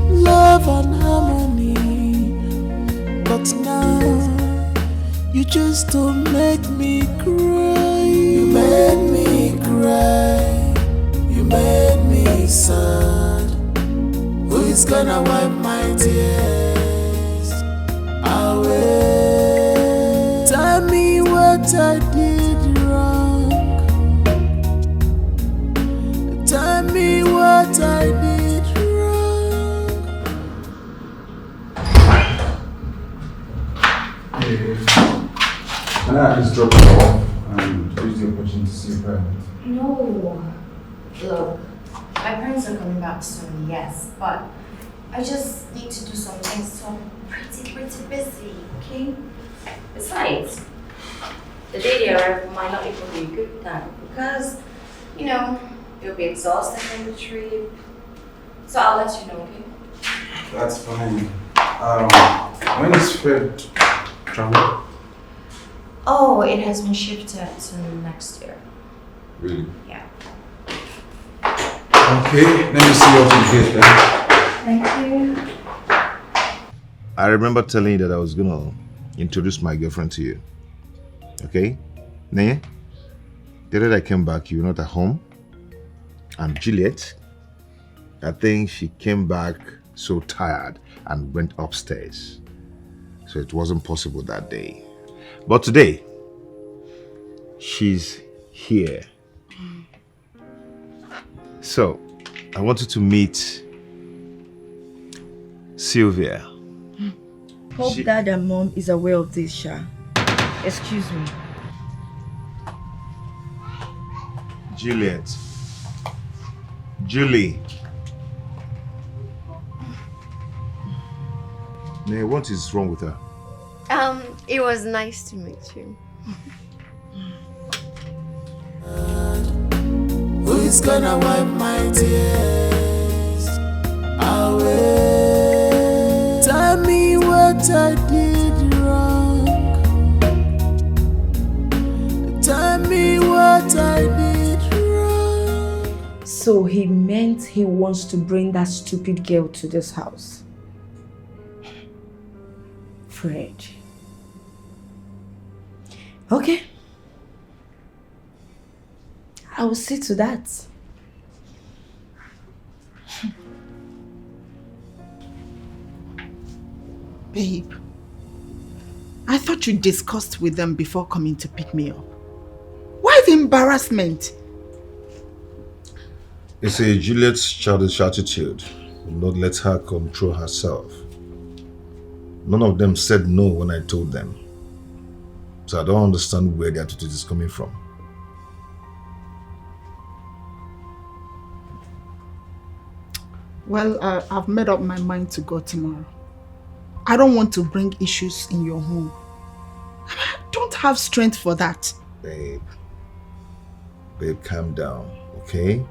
love and harmony. But now, you just don't make me cry. You made me cry, you made me sad. Who is gonna wipe my tears away? Tell me what I did wrong. Tell me what I did wrong. Can I just drop you off and use the opportunity to see your parents? No. Look, my parents are coming back soon, yes, but I just need to do some things, so I'm pretty busy, okay? Besides, the day they arrive might not even be a good time because, you know, you'll be exhausted from the trip. So I'll let you know, okay? That's fine. When is Fred travel? Oh, it has been shifted to next year. Really? Yeah. Okay, let me see what you get then. Thank you. I remember telling you that I was gonna introduce my girlfriend to you. Okay? Naya? The day I came back, you were not at home. And Juliet, I think she came back so tired and went upstairs. So it wasn't possible that day. But today, she's here. So, I wanted to meet Sylvia. Hope dad and mom is aware of this, Sha. Excuse me. Juliet. Julie. Nay, what is wrong with her? It was nice to meet you. Who is gonna wipe my tears away? Tell me what I did wrong. Tell me what I did wrong. So he meant he wants to bring that stupid girl to this house. Fred. Okay. I will see to that. Babe, I thought you discussed with them before coming to pick me up. Why the embarrassment? It's a Juliet's childish attitude. Will not let her control herself. None of them said no when I told them. So I don't understand where the attitude is coming from. Well, I've made up my mind to go tomorrow. I don't want to bring issues in your home. I don't have strength for that. Babe, calm down, okay?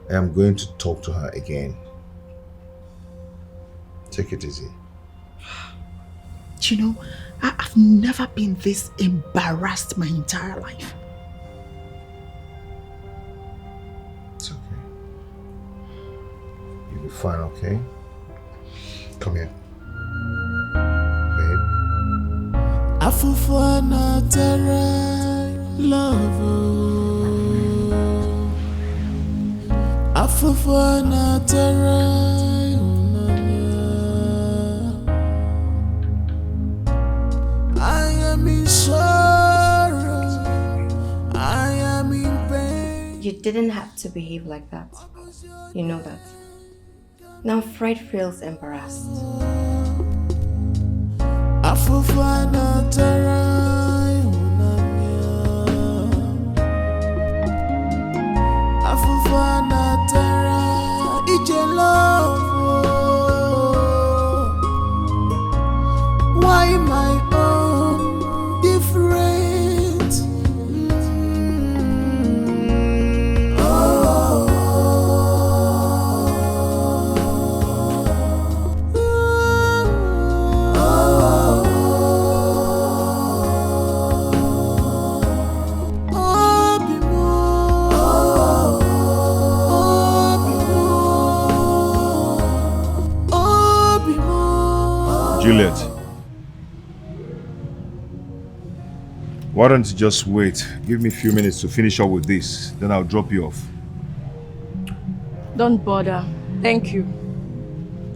I am going to talk to her again. Take it easy. You know, I've never been this embarrassed my entire life. It's okay. You'll be fine, okay? Come here. Babe. Afufana tere love. Afufana tere. I am in sorrow. I am in pain. You didn't have to behave like that. You know that. Now Fred feels embarrassed. Afufana tere. Afufana tere. Ije love. Why my own different? Juliet, why don't you just wait? Give me a few minutes to finish up with this, then I'll drop you off. Don't bother. Thank you.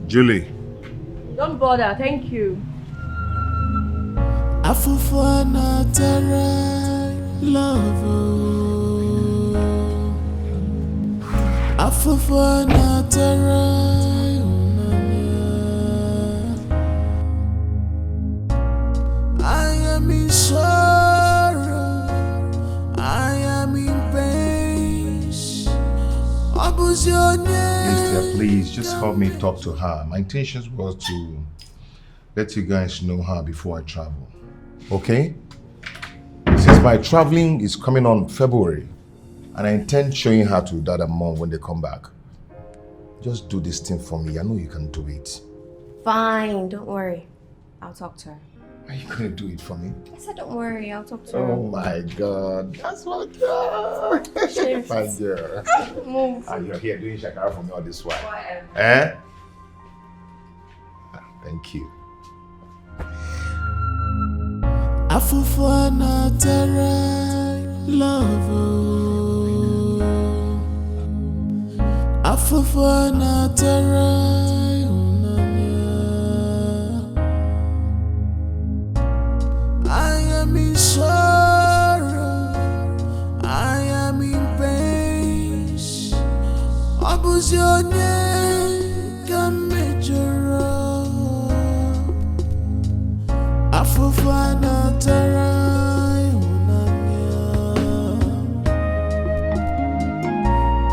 Julie. Don't bother. Thank you. Afufana tere love. Afufana tere. I am in sorrow. I am in pain. What was your name? Yes, dear, please, just help me talk to her. My intention was to let you guys know her before I travel. Okay? Since my traveling is coming on February, and I intend showing her to Dad and Mom when they come back. Just do this thing for me. I know you can do it. Fine, don't worry. I'll talk to her. Are you gonna do it for me? I said don't worry, I'll talk to her. Oh my God, that's my girl. Cheers. My girl. Move. And you're here doing shakara for me all this while. Whatever. Eh? Thank you. Afufana tere love. Afufana tere. I am in sorrow. I am in pain. What was your name? Come major. Afufana tere.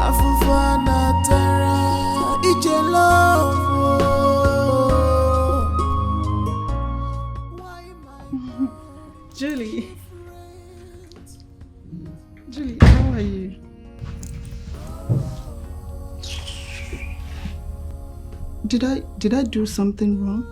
Afufana tere. Ije love. Julie. Julie, how are you? Did I do something wrong?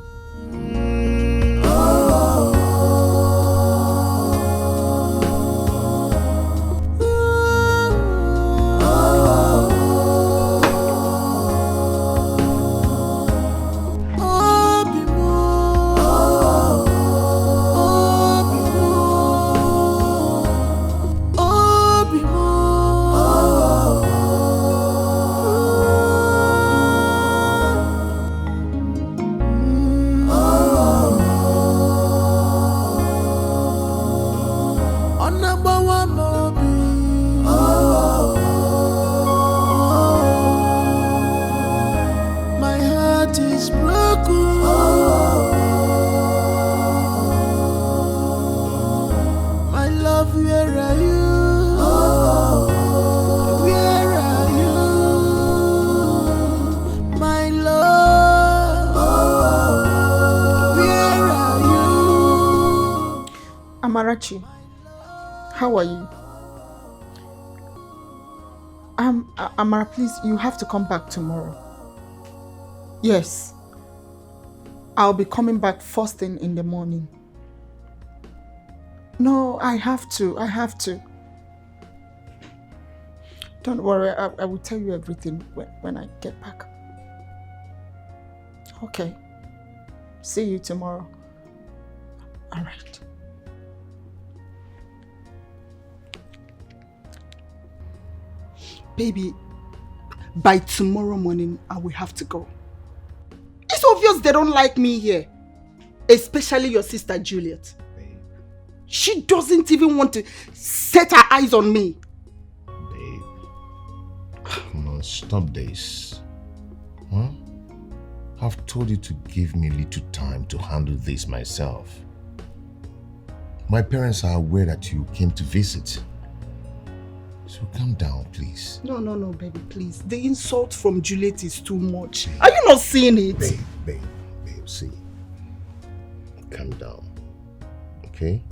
Archie, how are you? Amara, please, you have to come back tomorrow. Yes. I'll be coming back first thing in the morning. No, I have to. Don't worry, I will tell you everything when I get back. Okay. See you tomorrow. All right. Baby, by tomorrow morning, I will have to go. It's obvious they don't like me here. Especially your sister Juliet. Babe. She doesn't even want to set her eyes on me. Babe. Come on, stop this. Huh? I've told you to give me a little time to handle this myself. My parents are aware that you came to visit. So calm down, please. No, baby, please. The insult from Juliet is too much. Are you not seeing it? Babe, see. Calm down. Okay?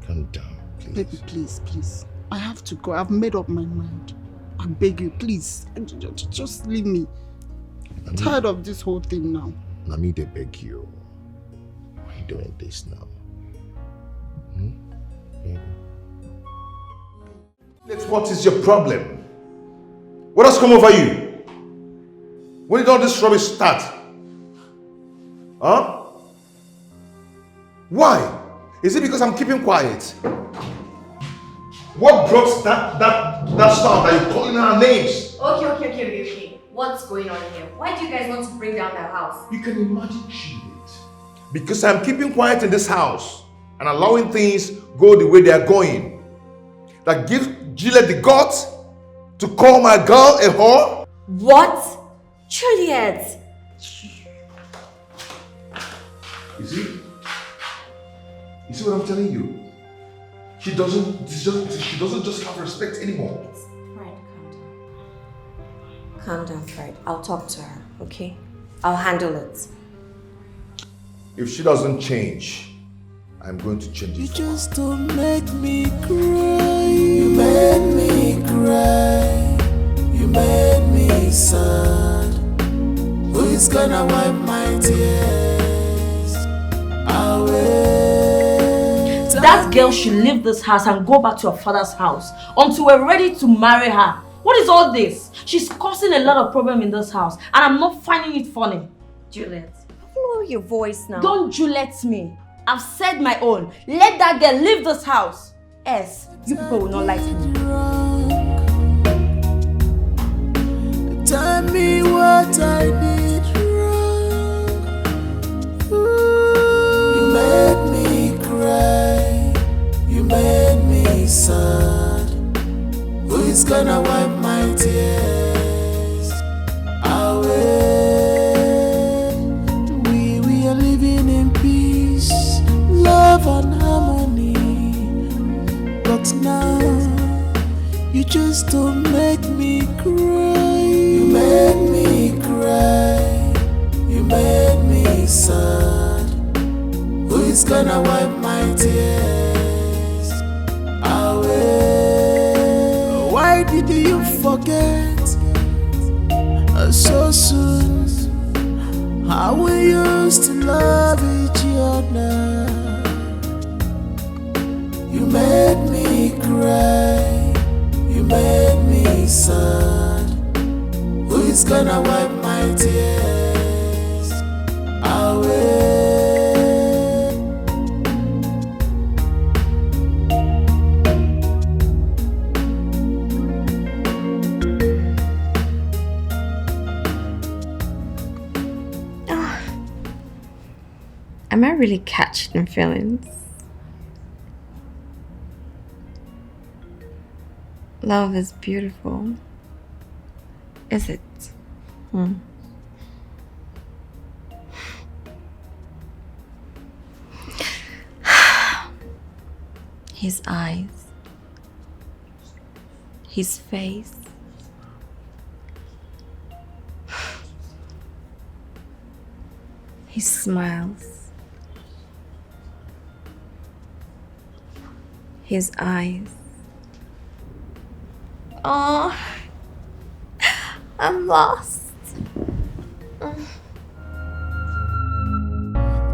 Calm down, please. Baby, please. I have to go. I've made up my mind. I beg you, please. Just leave me. I'm tired of this whole thing now. Nami, they beg you. Why are you doing this now? Baby. What is your problem? What has come over you? When did all this rubbish start? Huh? Why? Is it because I'm keeping quiet? What brought that sound that you're calling our names? Okay. What's going on here? Why do you guys want to bring down their house? You can imagine Juliet. Because I'm keeping quiet in this house and allowing things go the way they are going. That gives Juliet the guts to call my girl a whore? What? Juliet! You see what I'm telling you? She doesn't just have respect anymore. Fred, calm down, Fred. I'll talk to her, okay? I'll handle it. If she doesn't change, I'm going to change it. You just don't make me cry. You made me cry. You made me sad. Who is gonna wipe my tears away? That girl should leave this house and go back to her father's house until we're ready to marry her. What is all this? She's causing a lot of problem in this house and I'm not finding it funny. Juliet, lower your voice now. Don't Juliet me. I've said my own. Let that girl leave this house. Else, you people will not like me. Tell me what I did wrong. You made me cry. You made me sad. Who is gonna wipe my tears away? We are living in peace, love and harmony. But now you just don't make me cry. You made me cry. You made me sad. Who is gonna wipe my tears away? Why did you forget so soon how we used to love each other? You made me cry. You made me sad. Who is gonna wipe my tears away? Am I really catching feelings? Love is beautiful. Is it? His eyes, his face, his smiles, His eyes. Oh, I'm lost.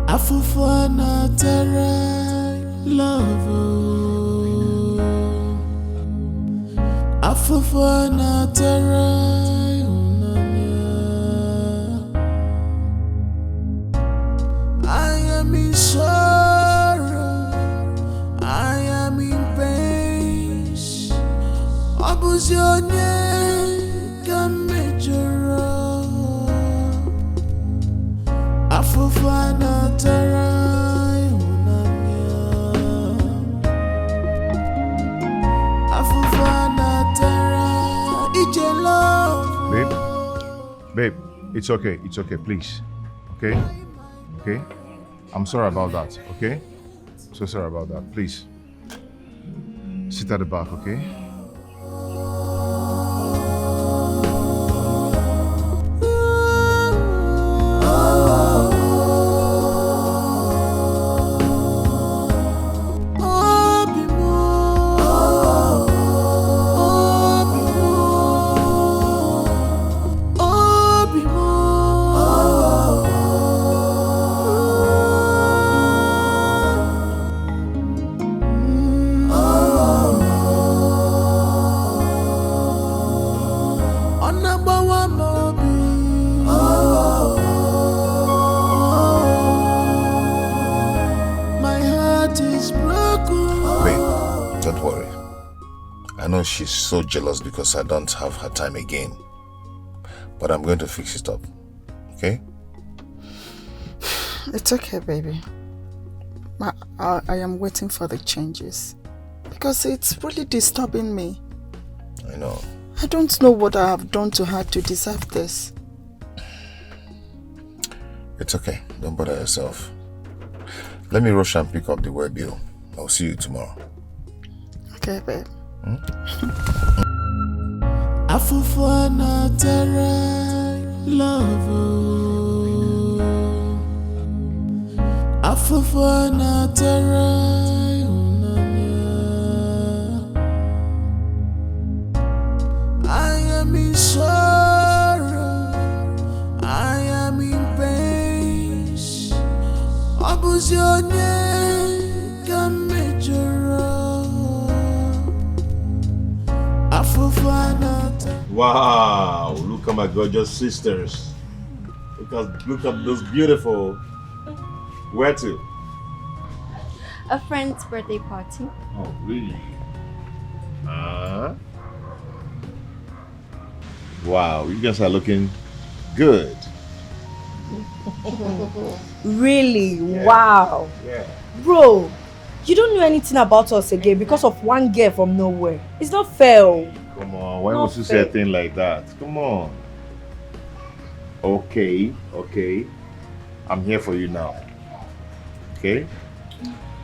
Afufana tera love. Afufana tera. I am in sorrow. I am in pain. Abuzionye kamejoro. Afufana tarai unamia. Afufana tarai ije love. Babe, it's okay, please. Okay? Okay? I'm sorry about that, okay? So sorry about that, please. Sit at the back, okay? She's so jealous because I don't have her time again. But I'm going to fix it up. Okay? It's okay, baby. I am waiting for the changes. Because it's really disturbing me. I know. I don't know what I have done to her to deserve this. It's okay. Don't bother yourself. Let me rush and pick up the web bill. I'll see you tomorrow. Okay, babe. Afufana tera love. Afufana tera unamia. I am in sorrow. I am in pain. Abuzionye kamejoro. Wow, look at my gorgeous sisters. Look at those beautiful. Where to? A friend's birthday party. Oh, really? Wow, you guys are looking good. Really? Yeah. Wow. Yeah. Bro, you don't know anything about us again because of one girl from nowhere. It's not fair. Come on, why must you say a thing like that? Come on. Okay. I'm here for you now. Okay?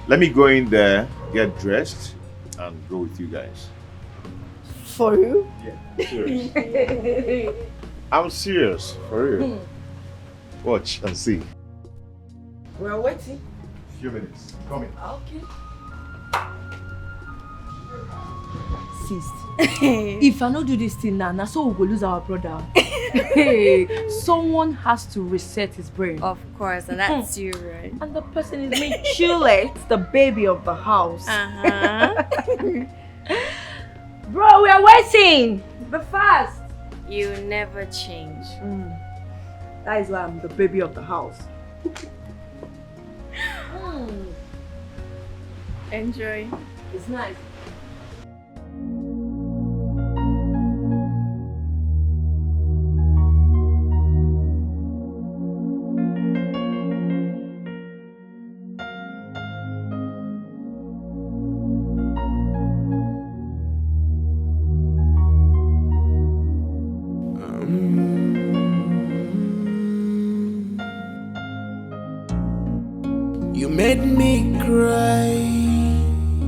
Let me go in there, get dressed, and go with you guys. For you? Yeah, serious. I'm serious, for real. Watch and see. We're waiting. Few minutes. Coming. Okay. Sis, if I don't do this thing now, so we will lose our brother. Someone has to reset his brain. Of course, and that's you, right? And the person is me, Chile, the baby of the house. Bro, we are waiting. Be fast. You never change. That is why I'm the baby of the house. Enjoy. It's nice. You made me cry,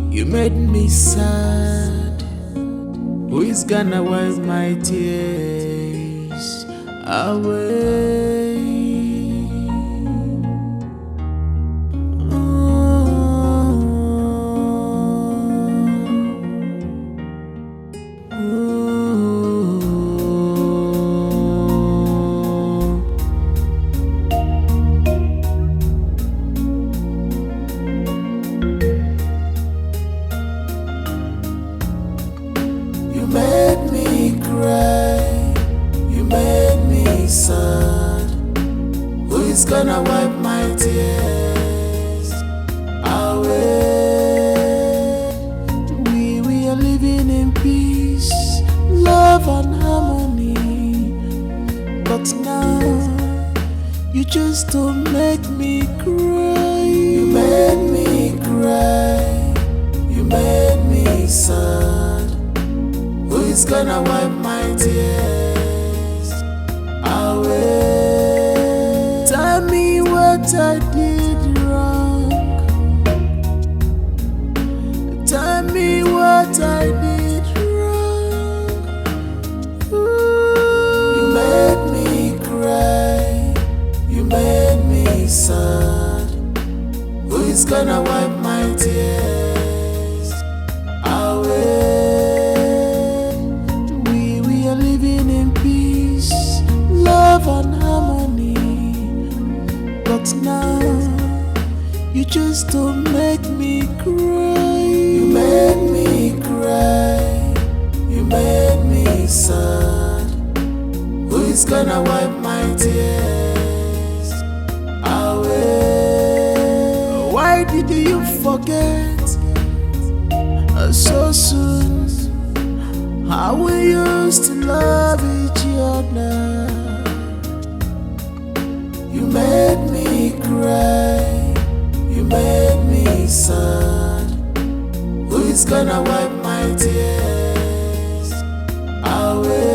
you made me sad. Who is gonna wipe my tears away? me sad? Who is gonna wipe my tears away? We are living in peace, love and harmony. But now you just don't make me cry. You made me cry. You made me sad. Who is gonna wipe my tears away? Tell me what I did wrong. Tell me what I did wrong. Ooh. You made me cry. You made me sad. Who is gonna wipe my tears away? We are living in peace, love and harmony. But now you just don't make me cry. You made me cry. You made me sad. Who is gonna wipe my tears away? Why did you forget so soon how we used to love each other? You made me cry. You made me sad. Who is gonna wipe my tears away?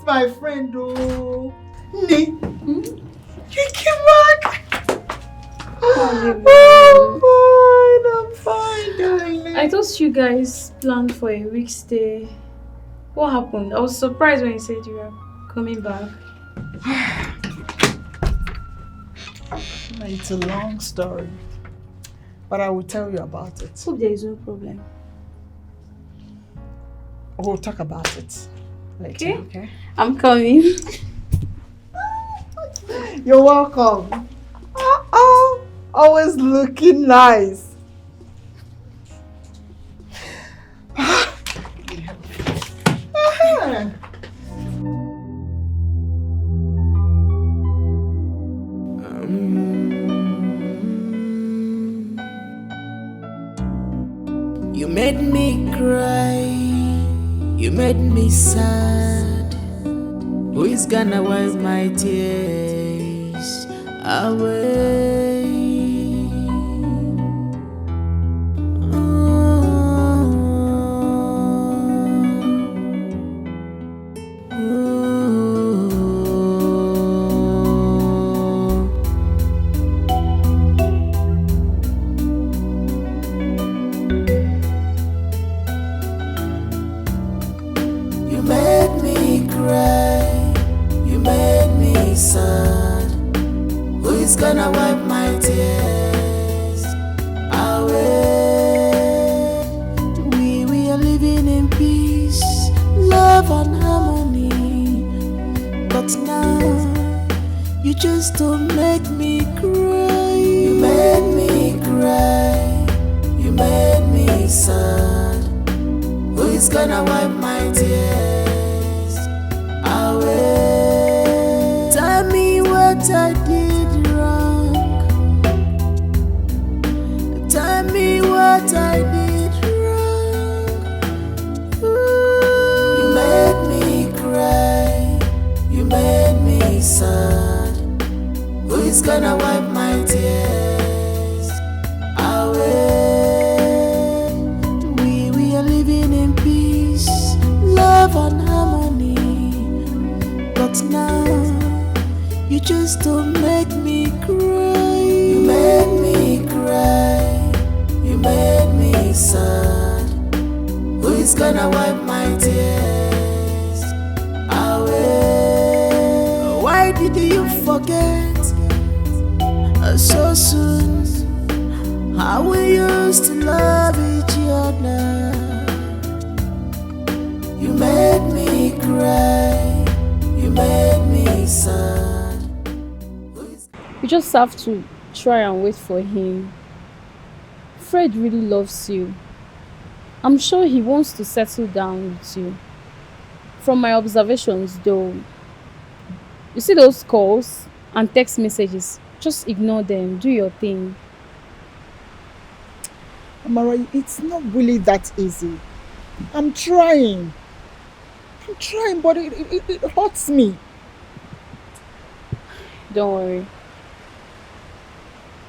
My friend, oh, Ni, you came back. I'm fine, darling. I thought you guys planned for a week stay. What happened? I was surprised when you said you were coming back. It's a long story, but I will tell you about it. Hope there is no problem. We'll talk about it later, okay? I'm coming. You're welcome. Always looking nice. You made me cry. You made me sad. Who is gonna wipe my tears away? You made me cry. You made me sad. Who is gonna wipe my tears away? We are living in peace, love and harmony. But now you just don't make me cry. You made me cry. You made me sad. Who is gonna wipe my tears away? what I did wrong. Tell me what I did wrong. Ooh. You made me cry. You made me sad. Who is gonna wipe my tears away? We are living in peace, love and harmony. But now you just don't make me cry. You made me cry. You made me sad. Who is gonna wipe my tears away? Why did you forget so soon how we used to love each other? You made me cry. You made me sad. You just have to try and wait for him. Fred really loves you. I'm sure he wants to settle down with you. From my observations though, you see those calls and text messages, just ignore them, do your thing. Amara, it's not really that easy. I'm trying, but it hurts me. Don't worry.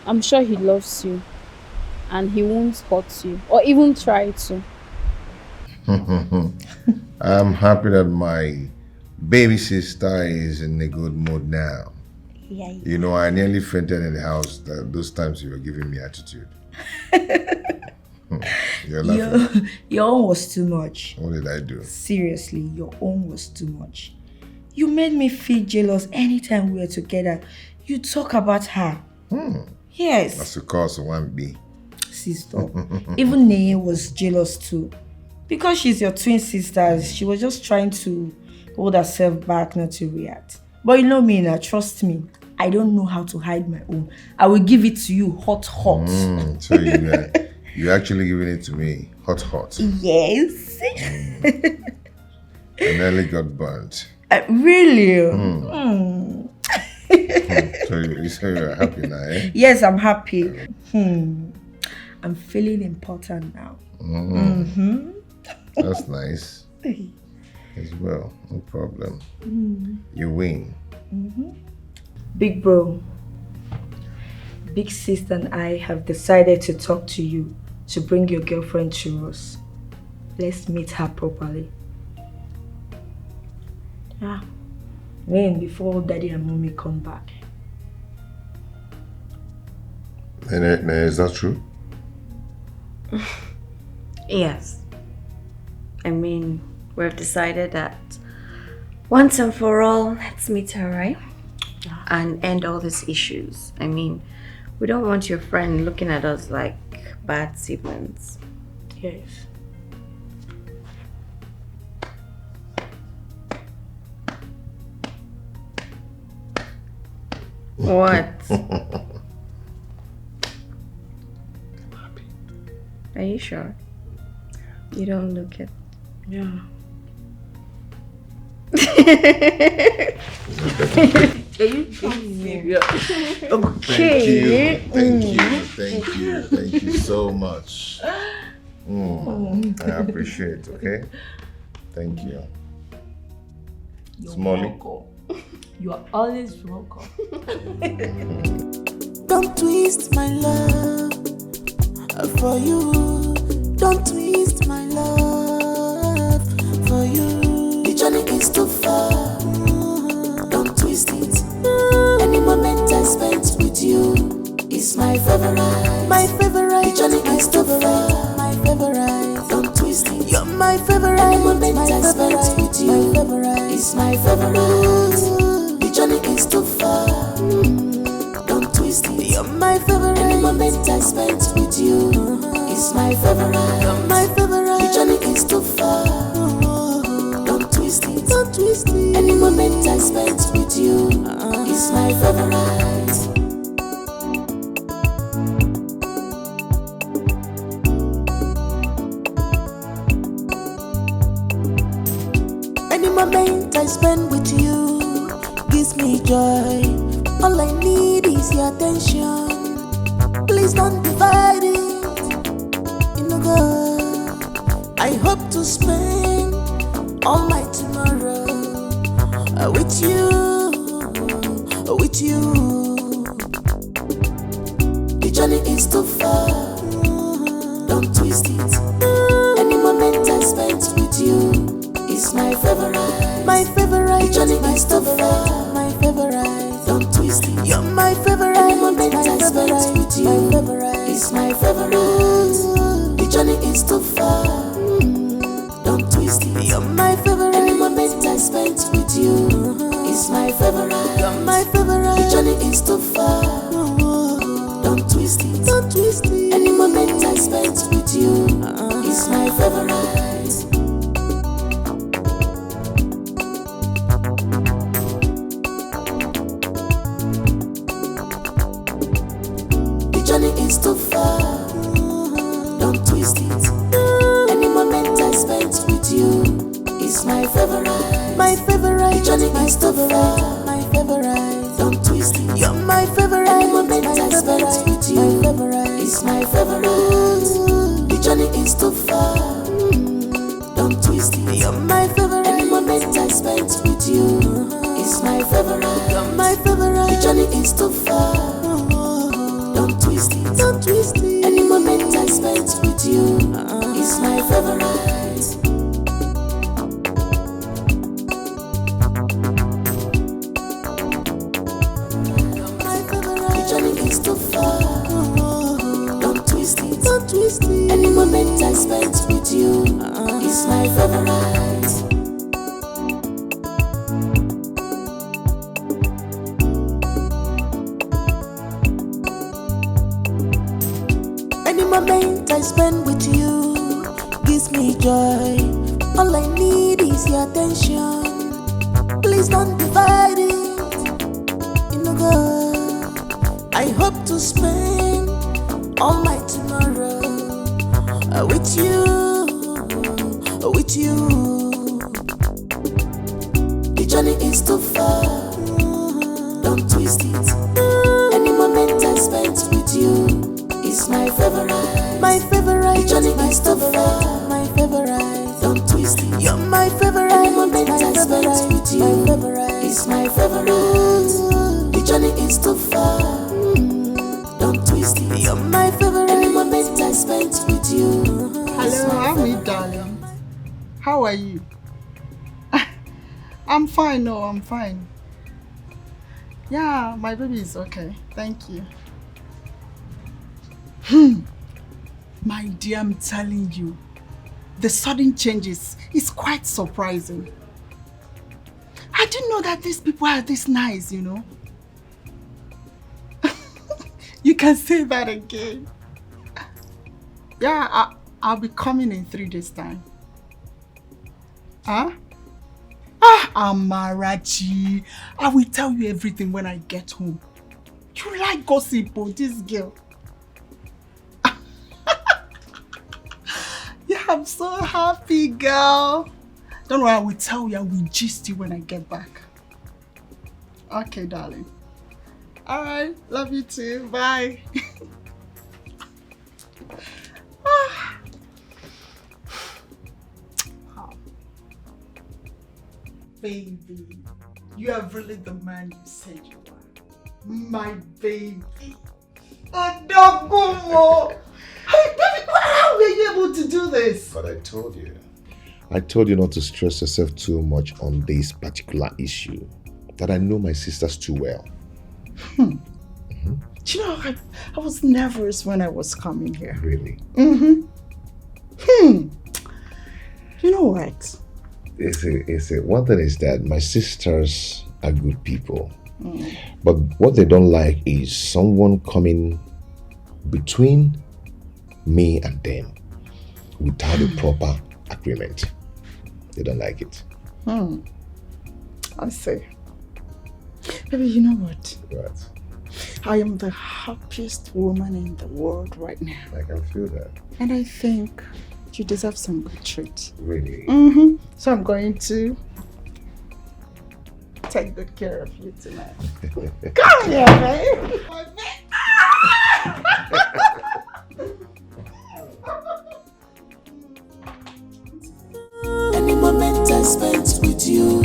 I'm sure he loves you and he won't hurt you or even try to. I'm happy that my baby sister is in a good mood now. Yeah. You know, I nearly fainted in the house those times you were giving me attitude. You're laughing. Your own was too much. What did I do? Seriously, your own was too much. You made me feel jealous anytime we were together. You talk about her. Yes. That's the cause of 1B. Sister. Even Neye was jealous too. Because she's your twin sister, she was just trying to hold herself back not to react. But you know me now, trust me. I don't know how to hide my own. I will give it to you hot. So you're actually giving it to me hot. Yes. I nearly got burnt. Really? So you're happy now, eh? Yes, I'm happy. I'm feeling important now. That's nice. As well, no problem. You win. Big bro, big sister and I have decided to talk to you to bring your girlfriend to us. Let's meet her properly. Yeah. Before daddy and mommy come back. And is that true? Yes. I mean, we've decided that once and for all, let's meet her, right? And end all these issues. I mean, we don't want your friend looking at us like bad siblings. Yes. What? Are you sure? You don't look it. Yeah. Are you serious? Okay. Thank you so much. I appreciate it, okay? Thank you. You're Smalley. welcome. You are always welcome. Don't twist my love for you. Don't twist my love for you. The journey is too far. Don't twist it. Any moment I spent with you is my favorite. My favorite. The journey is too far. My favorite. Don't twist it. You're my favorite. Any moment I spent with you is my favorite. The journey is too far. Don't twist it. You're my favorite. Any moment I spent with you is my favorite. You're my favorite. The journey is too far. Don't twist it. Don't twist it. Any moment I spent with you is my favorite. Any moment I spend with you gives me joy. All I need is your attention. Please don't divide it. You know, girl, I hope to spend all my tomorrow with you, with you. The journey is too far, don't twist it. Any moment I spent with you is my favorite. My favorite. The journey is too far, my favorite. Don't twist it. You're my favorite. Any moment I spent with you is my favorite. The journey is too far, don't twist it. You're my favorite. Any moment I spent with you is my favorite. You're my favorite. The journey is too far, don't twist it. Don't twist it. Any moment I spent with you is my favorite. The journey is too far, don't twist it. Any moment I spent with you is my favorite. My favorite. The journey is too far, my favorite. Don't twist it. You're my favorite. Any moment I spent with you is my favorite. The journey is too far, don't twist it. You're my favorite. Any moment I spent with you is my favorite. You're my favorite. The journey is too far, don't twist it. Don't twist it. Any moment I spent with you is my favorite. The journey is too far, don't twist it. Don't twist it. Any moment I spent with you is my favorite. Any moment I spend with you gives me joy. All I need is your attention. Please don't divide it. You know, girl, I hope to spend all my tomorrow with you, with you. The journey is too far, don't twist it. Any moment I spent with you is my favorite. My favorite. The journey is too far, my favorite. Don't twist it. You're my favorite. Any moment I spent with you is my favorite. The journey is too far, don't twist it. You're my favorite. Any moment I spent with you. Hello, how are you, darling? How are you? I'm fine, no, I'm fine. Yeah, my baby is okay. Thank you. My dear, I'm telling you, the sudden changes is quite surprising. I didn't know that these people are this nice, you know. You can say that again. Yeah, I'll be coming in 3 days' time. Huh? Amarachi, I will tell you everything when I get home. You like gossip, oh, this girl. Yeah, I'm so happy, girl. Don't worry, I will tell you, I will gist you when I get back. Okay, darling. Alright, love you too. Bye. Baby, you are really the man you said you are. My baby. Adogumo! Hey, baby, how were you able to do this? But I told you. I told you not to stress yourself too much on this particular issue. That I know my sisters too well. You know, I was nervous when I was coming here. Really? You know what? One thing is that my sisters are good people. But what they don't like is someone coming between me and them without a proper agreement. They don't like it. I see. Baby, you know what? What? I am the happiest woman in the world right now. I can feel that. And I think you deserve some good treat. Really? So I'm going to take good care of you tonight. Come here, babe. Any moment I spent with you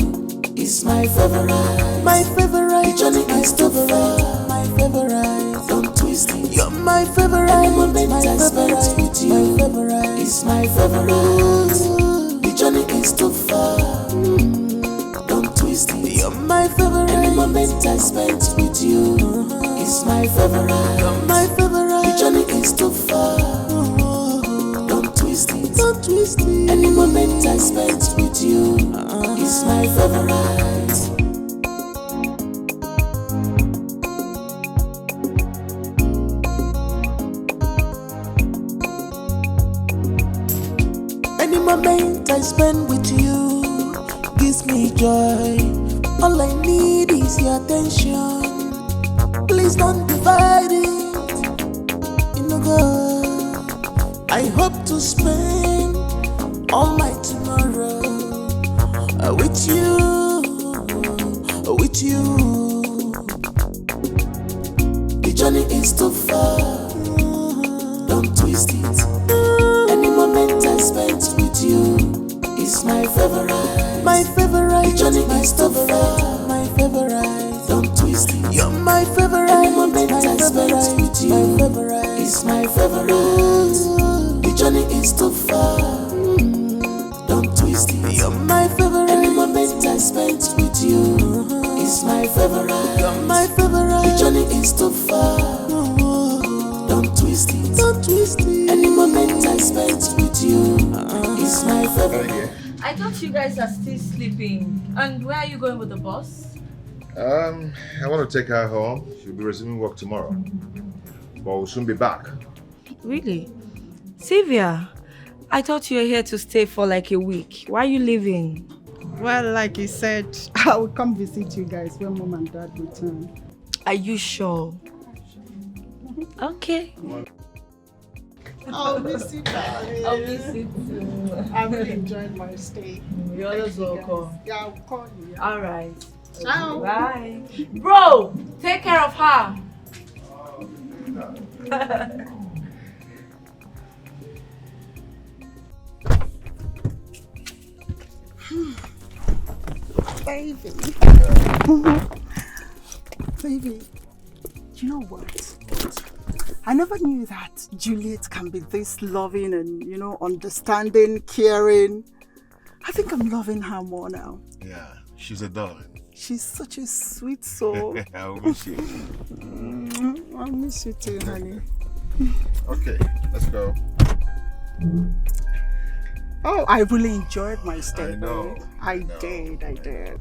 is my favorite. My favorite. The journey is too far. My favorite. Don't twist it. You're my favorite. Any moment I spent with you is my favorite. The journey is too far. Don't twist it. You're my favorite. Any moment I spent with you is my favorite. You're my favorite. The journey is too far. Don't twist it. Don't twist it. Any moment I spent with you is my favorite. Any moment I spend with you gives me joy. All I need is your attention. Please don't divide it. You know, God, I hope to spend all my tomorrow with you, with you. The journey is too far. Don't twist it. Any moment I spent with you is my favorite. My favorite. The journey is too far. My favorite. Don't twist it. You're my favorite. Any moment I spent with you is my favorite. The journey is too far. Don't twist it. You're my favorite. Any moment I spent with you is my favorite. You're my favorite. The journey is too far. Don't twist it. Don't twist it. Any moment I spent with you is my favorite. I thought you guys are still sleeping. And where are you going with the boss? I want to take her home. She'll be resuming work tomorrow. But we'll soon be back. Really? Sylvia, I thought you were here to stay for like a week. Why are you leaving? Well, like you said, I will come visit you guys when Mom and Dad return. Are you sure? Okay. I'll miss you, darling. I'll miss you too. I'm really enjoying my stay. You're always welcome. Yeah, I'll call you. Yeah. All right. Ciao. Bye. Bro, take care of her. Baby. Baby, you know what? I never knew that Juliet can be this loving and, understanding, caring. I think I'm loving her more now. Yeah, she's a darling. She's such a sweet soul. I'll miss you. I'll miss you too, honey. Okay, let's go. Oh, I really enjoyed my stay. I know. Babe. I did.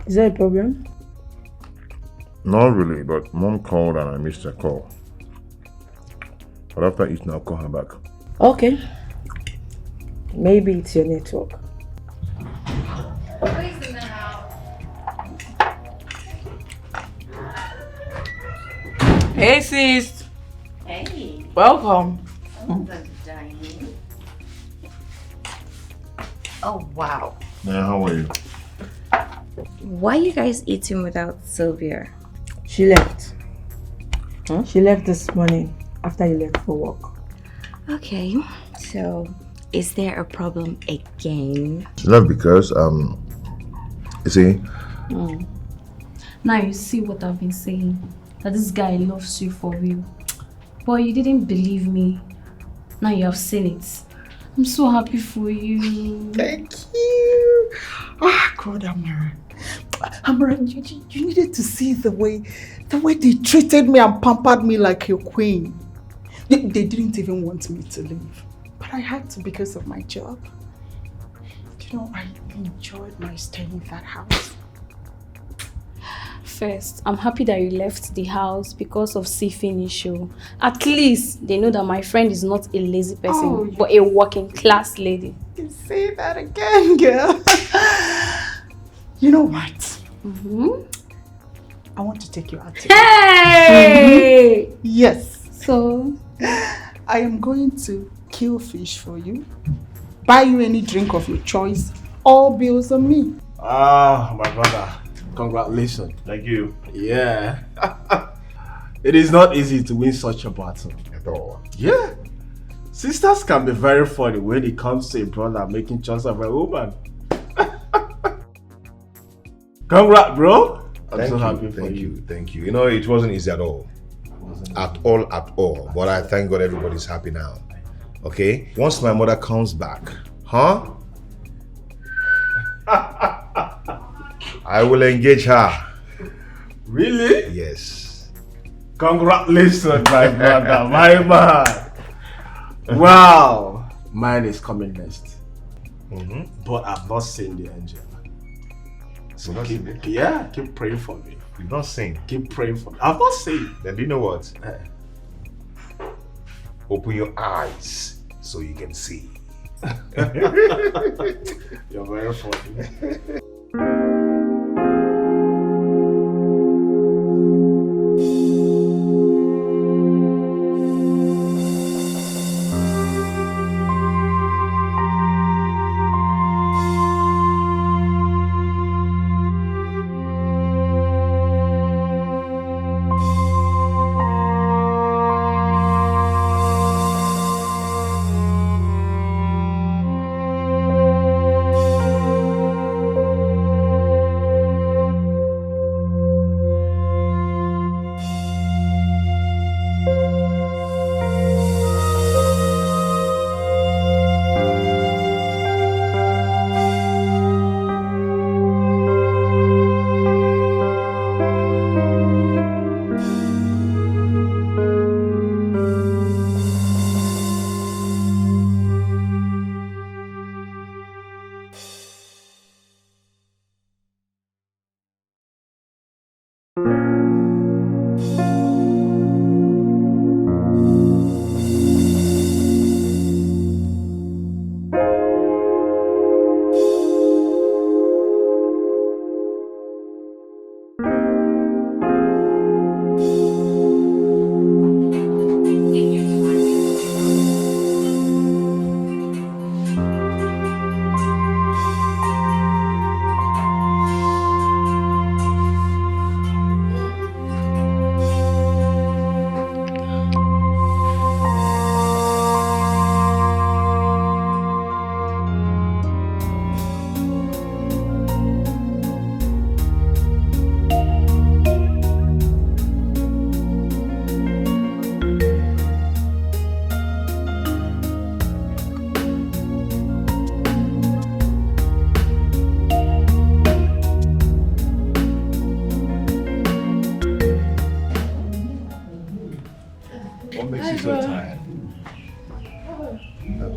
Is there a problem? Not really, but Mom called and I missed her call. But after eating, I'll call her back. Okay. Maybe it's your network. Hey sis. Hey. Welcome. Oh, wow. Yeah, how are you? Why are you guys eating without Sylvia? She left. Huh? She left this morning after you left for work. Okay, so is there a problem again? It's not because, you see, Now you see what I've been saying. That this guy loves you for real. But you didn't believe me. Now you have seen it. I'm so happy for you. Thank you. Oh, God, Amara. Amara, you needed to see the way they treated me and pampered me like a queen. They didn't even want me to leave. But I had to because of my job. I enjoyed my stay in that house. First, I'm happy that you left the house because of Sifin issue. At least they know that my friend is not a lazy person, but a working class lady. You say that again, girl. You know what? I want to take you out. Hey! Yes. So? I am going to kill fish for you, buy you any drink of your choice, all bills on me. Ah, my brother. Congratulations. Thank you. Yeah. It is not easy to win such a battle. At all. Yeah. Sisters can be very funny when it comes to a brother making choice of a woman. Congrats, bro. I'm so happy for you. Thank you. You know, it wasn't easy at all. At all. But I thank God everybody's happy now. Okay? Once my mother comes back, huh? I will engage her. Really? Yes. Congratulations, my brother, my man. Wow. Mine is coming next. But I've not seen the angel. So keep praying for me. You've not seen? Keep praying for me. I've not seen. Then do you know what? Open your eyes so you can see. You're very funny.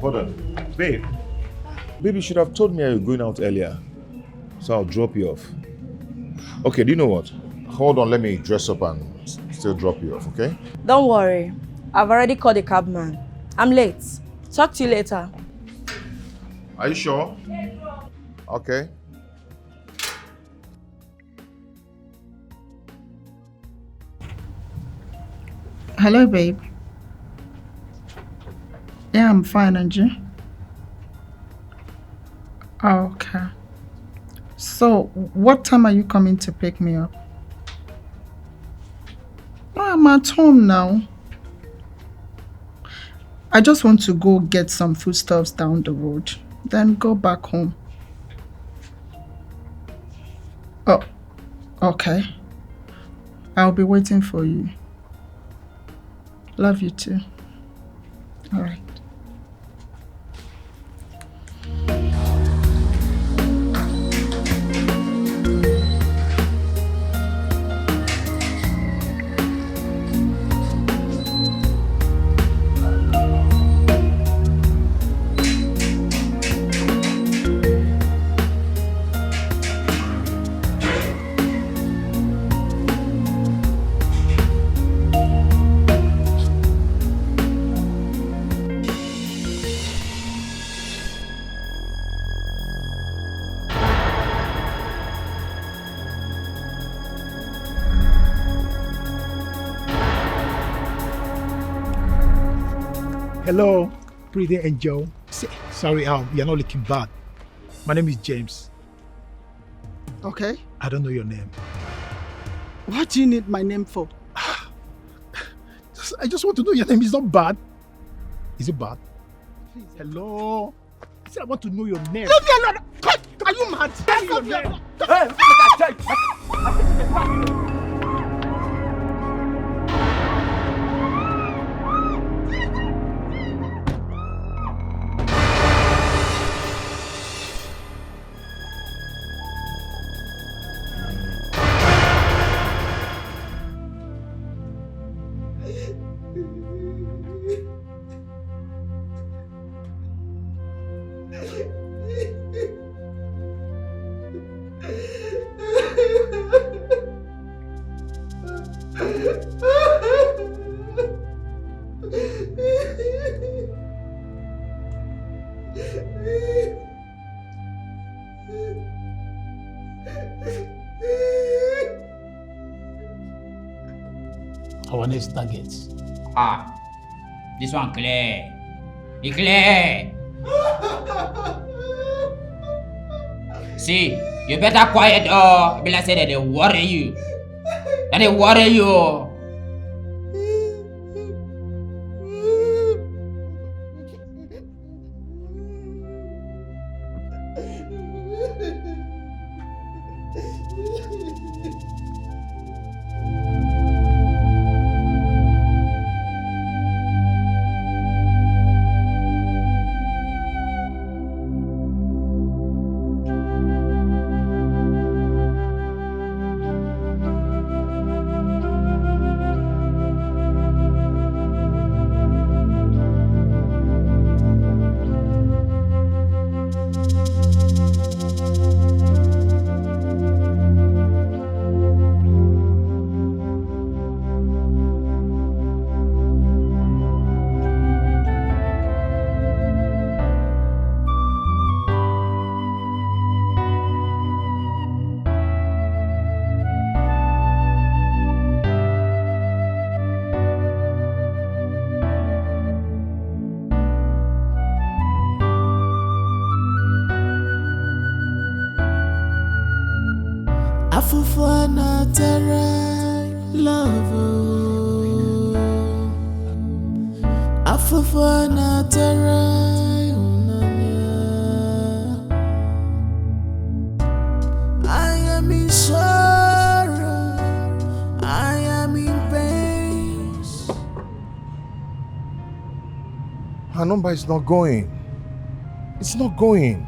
Hold on. Babe, you should have told me you were going out earlier. So I'll drop you off. Okay, do you know what? Hold on, let me dress up and still drop you off, okay? Don't worry. I've already called the cabman. I'm late. Talk to you later. Are you sure? Okay. Hello, babe. Yeah, I'm fine, and you? Okay. So, what time are you coming to pick me up? I'm at home now. I just want to go get some foodstuffs down the road, then go back home. Oh, okay. I'll be waiting for you. Love you too. All right. Hello, pretty angel. Sorry, you're not looking bad. My name is James. Okay. I don't know your name. What do you need my name for? I just want to know your name. It's not bad. Is it bad? Please. Hello. I said I want to know your name. No. Are you mad? Tell me your name. Our next target. This one clear. It's clear. See, you better quiet or be like say that they worry you. That they worry you. Afufana Terra love. Afufana Terra. I am in sorrow. I am in pain. Her number is not going. It's not going.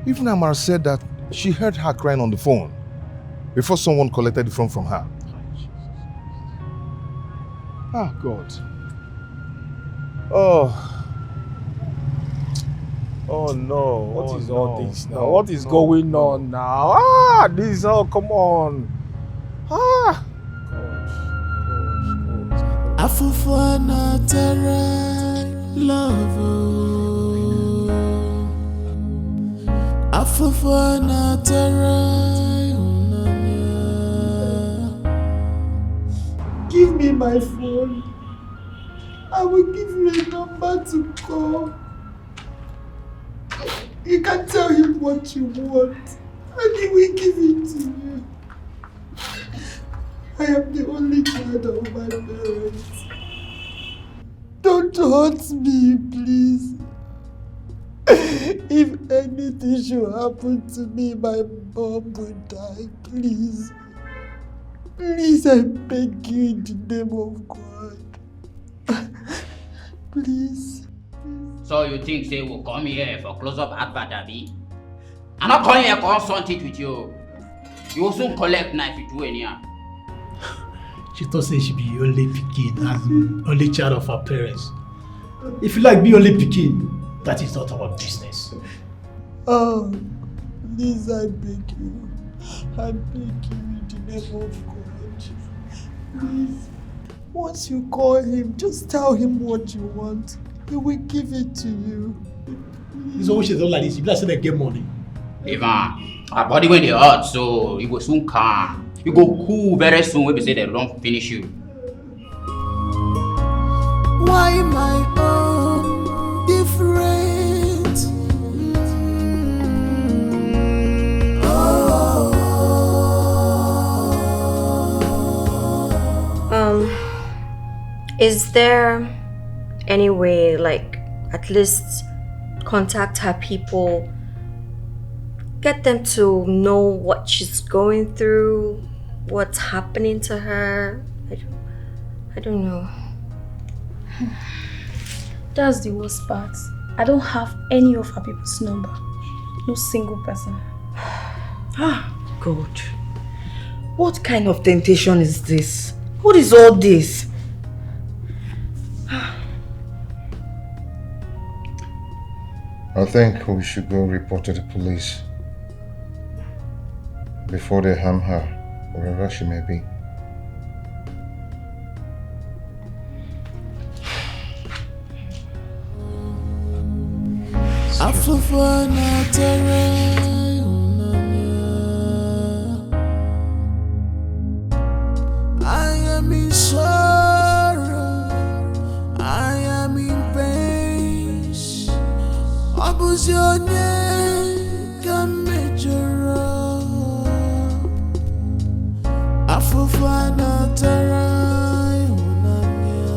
Even Amara said that she heard her crying on the phone before someone collected the phone from her. Ah, God. Oh no. What is all this now? What is going on now? This, come on. Afufana Terra love. Afufana Terra. Give me my phone. I will give you a number to call. You can tell him what you want, and he will give it to you. I am the only child of my parents. Don't hurt me, please. If anything should happen to me, my mom will die. Please. Please, I beg you in the name of God. Please. So you think they will come here for close-up advert, Abby? I'm not calling here to consult it with you. You will soon collect knife if you do any. She thought say she be only pikin as only child of her parents. If you like be only pikin, that is not our business. Oh, please, I beg you. I beg you in the name of God. Please, once you call him, just tell him what you want. He will give it to you. It's always she don't like this. You better say they get money. Even our body when they hurt, so it will soon calm. You go cool very soon when they say they don't finish you. Why my Is there any way, like, at least contact her people, get them to know what she's going through, what's happening to her? I don't know. That's the worst part. I don't have any of her people's number. No single person. Ah, God. What kind of temptation is this? What is all this? I think we should go report to the police before they harm her, wherever she may be. I am in sorrow, I am in pain. Abuse your name, come major. Afufana tarai unanya.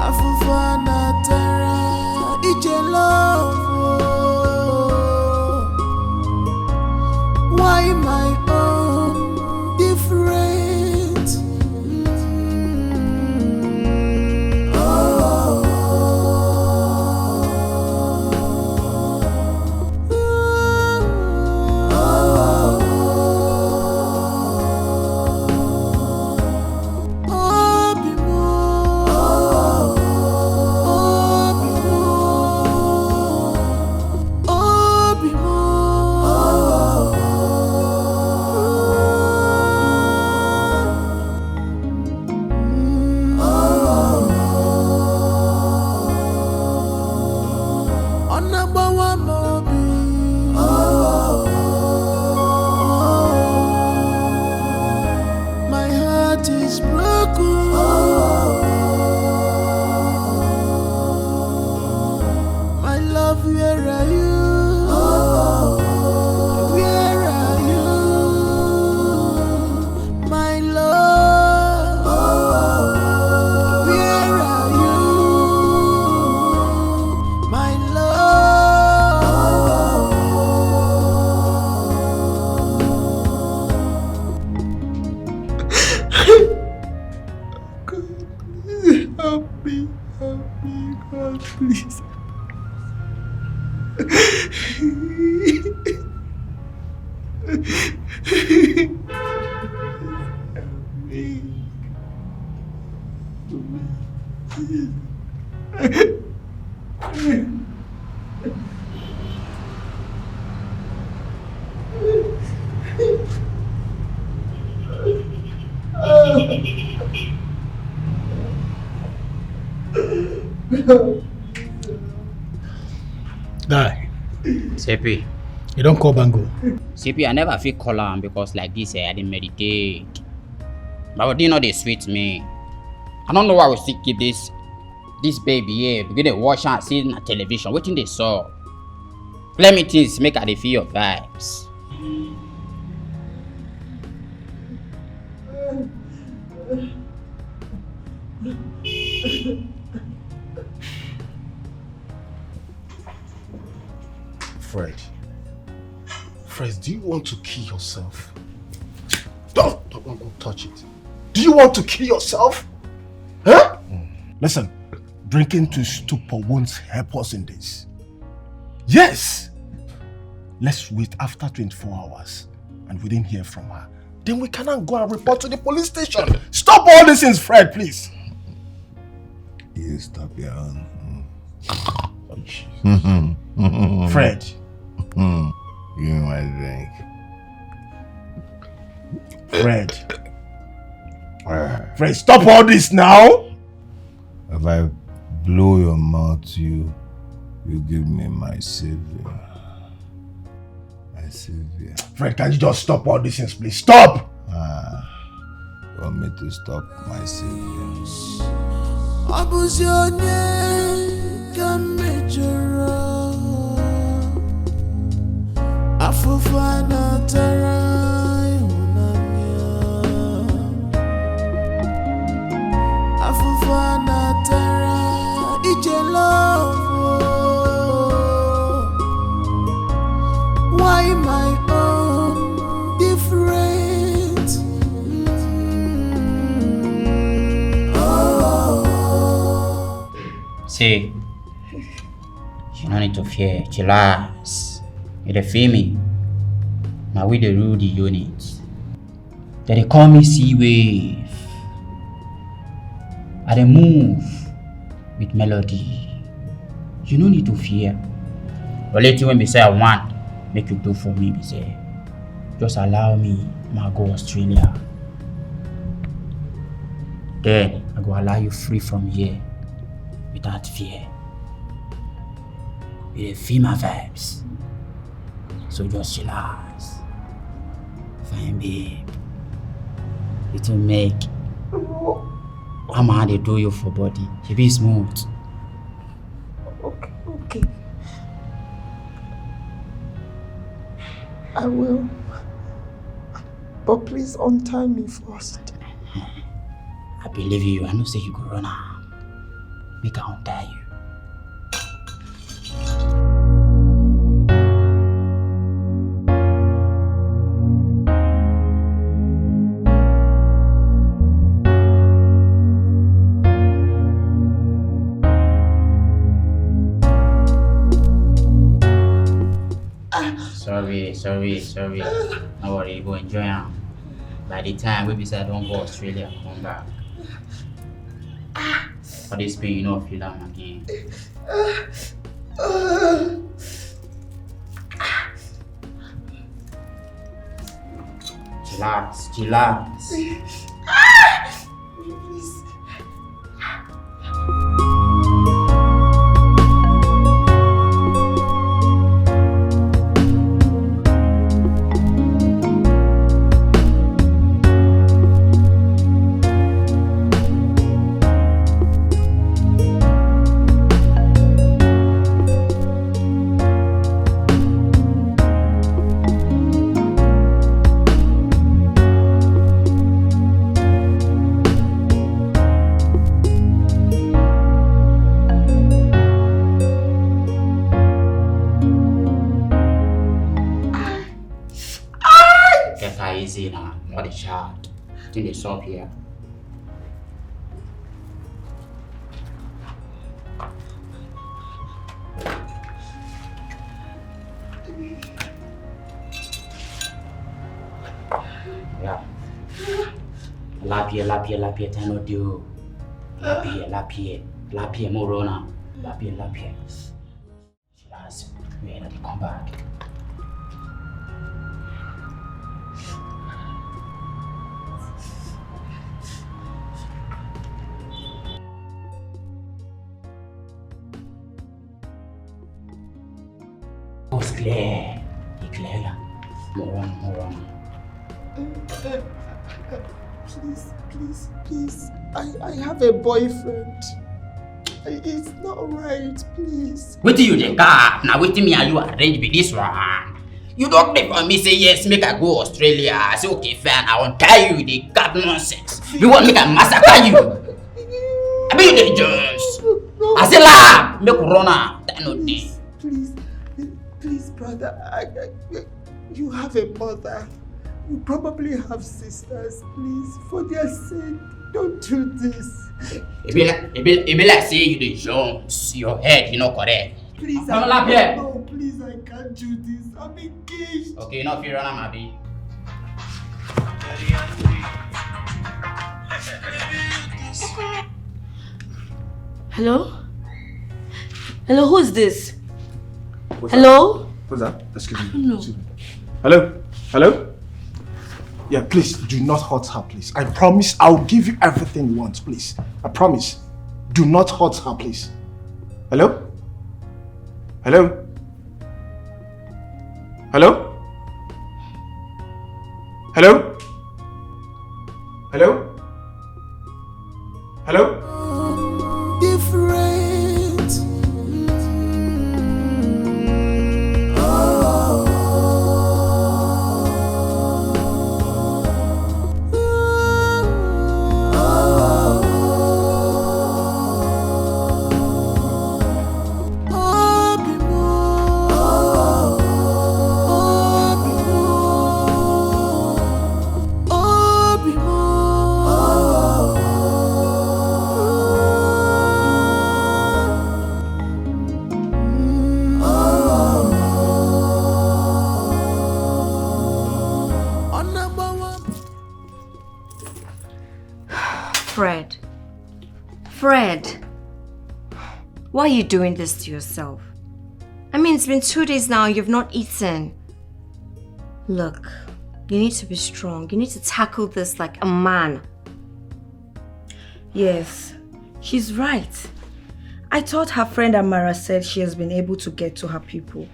Afufana tarai ije love. Why my own different? My heart is broken. My love, where are you? Where are you? My love, where are you? My Help me, God, please. Guy, CP. you don't call Bango. CP, I never feel call am because like this, I didn't meditate. But you know they sweet me. I don't know why we still keep this baby here. Begin to watch and see on television. What thing they saw? Let me things make her dey feel your vibes. Fred, do you want to kill yourself? Don't touch it. Do you want to kill yourself? Huh? Listen, drinking to stupor won't help us in this. Yes! Let's wait after 24 hours and we didn't hear from her. Then we cannot go and report to the police station. Stop all these things, Fred, please. You stop your own. Fred. Give me my drink. Fred. Fred, stop all this now. If I blow your mouth, you give me my savior. My savior. Fred, can you just stop all these things, please? Stop! You want me to stop my savior? Abuse your name, come major. Afufana tarai unanya. See, you don't need to fear. Chillax. You dey feel me? Now we the rule the unit. They call me Sea Wave. I dey move with melody. You no need to fear. But later when me say I want, make you do for me, me say, just allow me, I go Australia. Then I go allow you free from here without fear. You dey feel my vibes. So just chillax. Fine babe. It will make I'm how they do you for body. You be smooth. Okay. I will. But please untie me first. I believe you. I know say you go run out. Make I untie you. Sorry. No worry, you go enjoy them. By the time we decide don't go Australia, come back. For this pain, you know, feel them again. Chillax. Easy now, not a child. I think they saw here. Yeah. Lapie, tano dio. Lapie, morona. Lapie. Last, we had to come back. Clear. More on. Please. I have a boyfriend. It's not right, please. Wait till you the car. Now wait till me and you arrange with this one. You don't take for me say yes, make I go Australia. I say okay, fine. I won't tell you the cat nonsense. You want me to massacre you? I mean you the Jones. No. I say la, make corona. Please, brother. You have a mother. You probably have sisters. Please, for their sake, don't do this. It be like say you the Jones. Your head, you know correct. Please, no, please, I can't do this. I'm engaged. Okay, you know if you run, I'm happy. Hello, who is this? Hello? Who's that? Excuse me. No. Hello? Yeah, please do not hurt her, please. I promise I'll give you everything you want, please. I promise. Do not hurt her, please. Hello? Hello? Different. Fred. Fred. Why are you doing this to yourself? I mean, it's been 2 days now, you've not eaten. Look, you need to be strong. You need to tackle this like a man. Yes, she's right. I thought her friend Amara said she has been able to get to her people.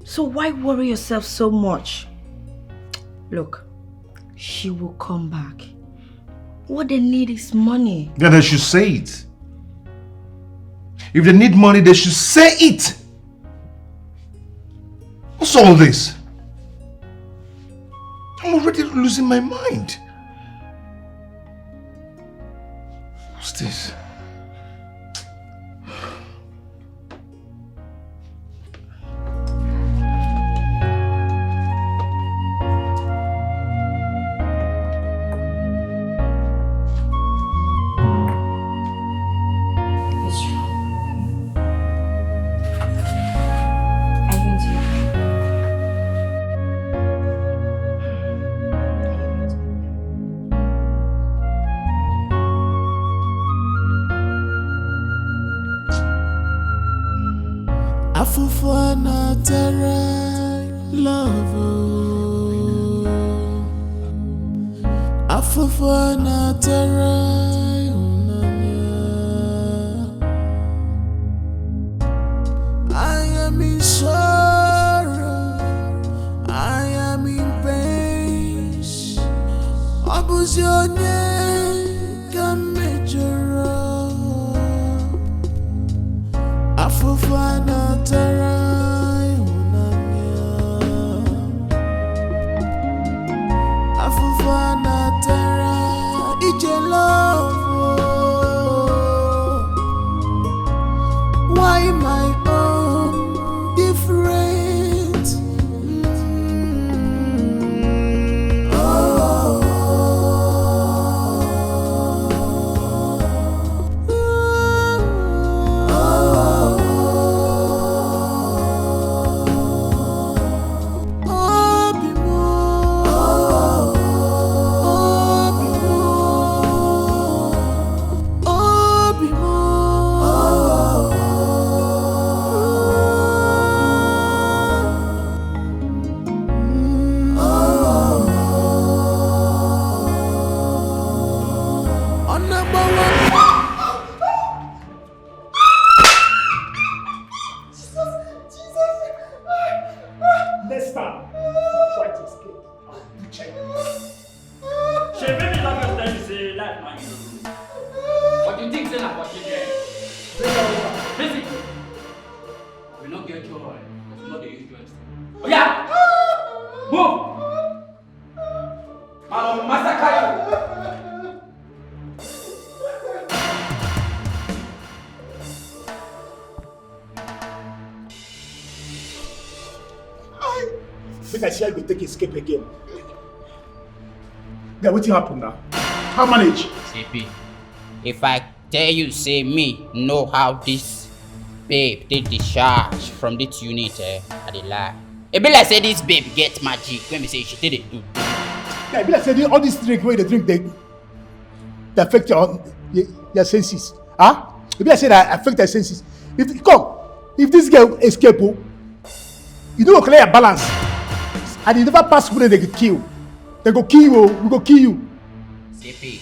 So why worry yourself so much? Look, she will come back. What they need is money. Then they should say it. If they need money, they should say it. What's all this? I'm already losing my mind. What's this? Afufana terra love. Afufana terra. I am in sorrow. I am in pain. Abuse your name, come Afufana tarai unanya. Afufana tarai ije love. Why my own different? I see I go take escape again. Then what happen now? How manage? CP, if I tell you, say me know how this babe take discharge from this unit, I dey lie. It be like say this babe get magic when we say she did it do. Yeah, it be like say all this drink where they drink they affect your senses. Huh? It be like say that affect your senses. If this girl escape, you don't clear your balance. And you never pass through, they go kill. They go kill you, we go kill you. CP,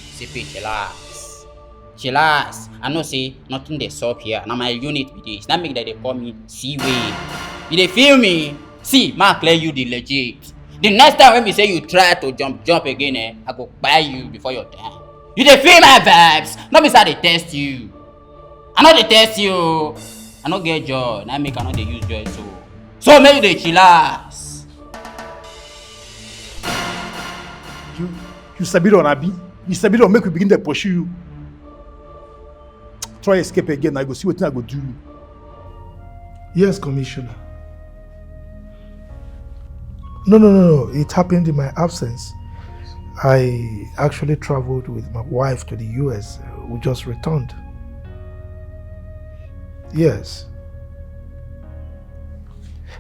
chillax. I know say nothing they solve here. Now my unit be this. That make that they call me C-Way. You they feel me? See, man clear you the legit. The next time when we say you try to jump again, I go buy you before your time. You they feel my vibes. Not be say they test you. I know they test you. I no get joy. That make I know they use joy so maybe they chillax. You sabi on Abi. You sabi on make we begin to pursue you. Try escape again. I go see what I go do. Yes, Commissioner. No. It happened in my absence. I actually traveled with my wife to the US. We just returned. Yes.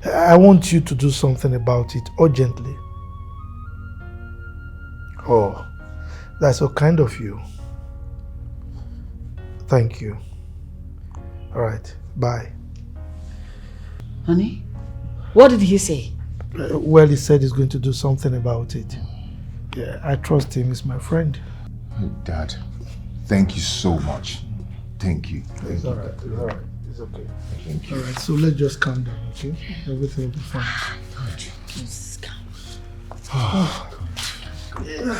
I want you to do something about it urgently. Oh, that's so kind of you. Thank you. All right, bye. Honey, what did he say? Well, he said he's going to do something about it. Yeah, I trust him. He's my friend. Dad, thank you so much. Thank you. It's all right. It's all right. It's okay. Thank you. All right, so let's just calm down, okay? Everything will be fine. Just calm. Oh, God.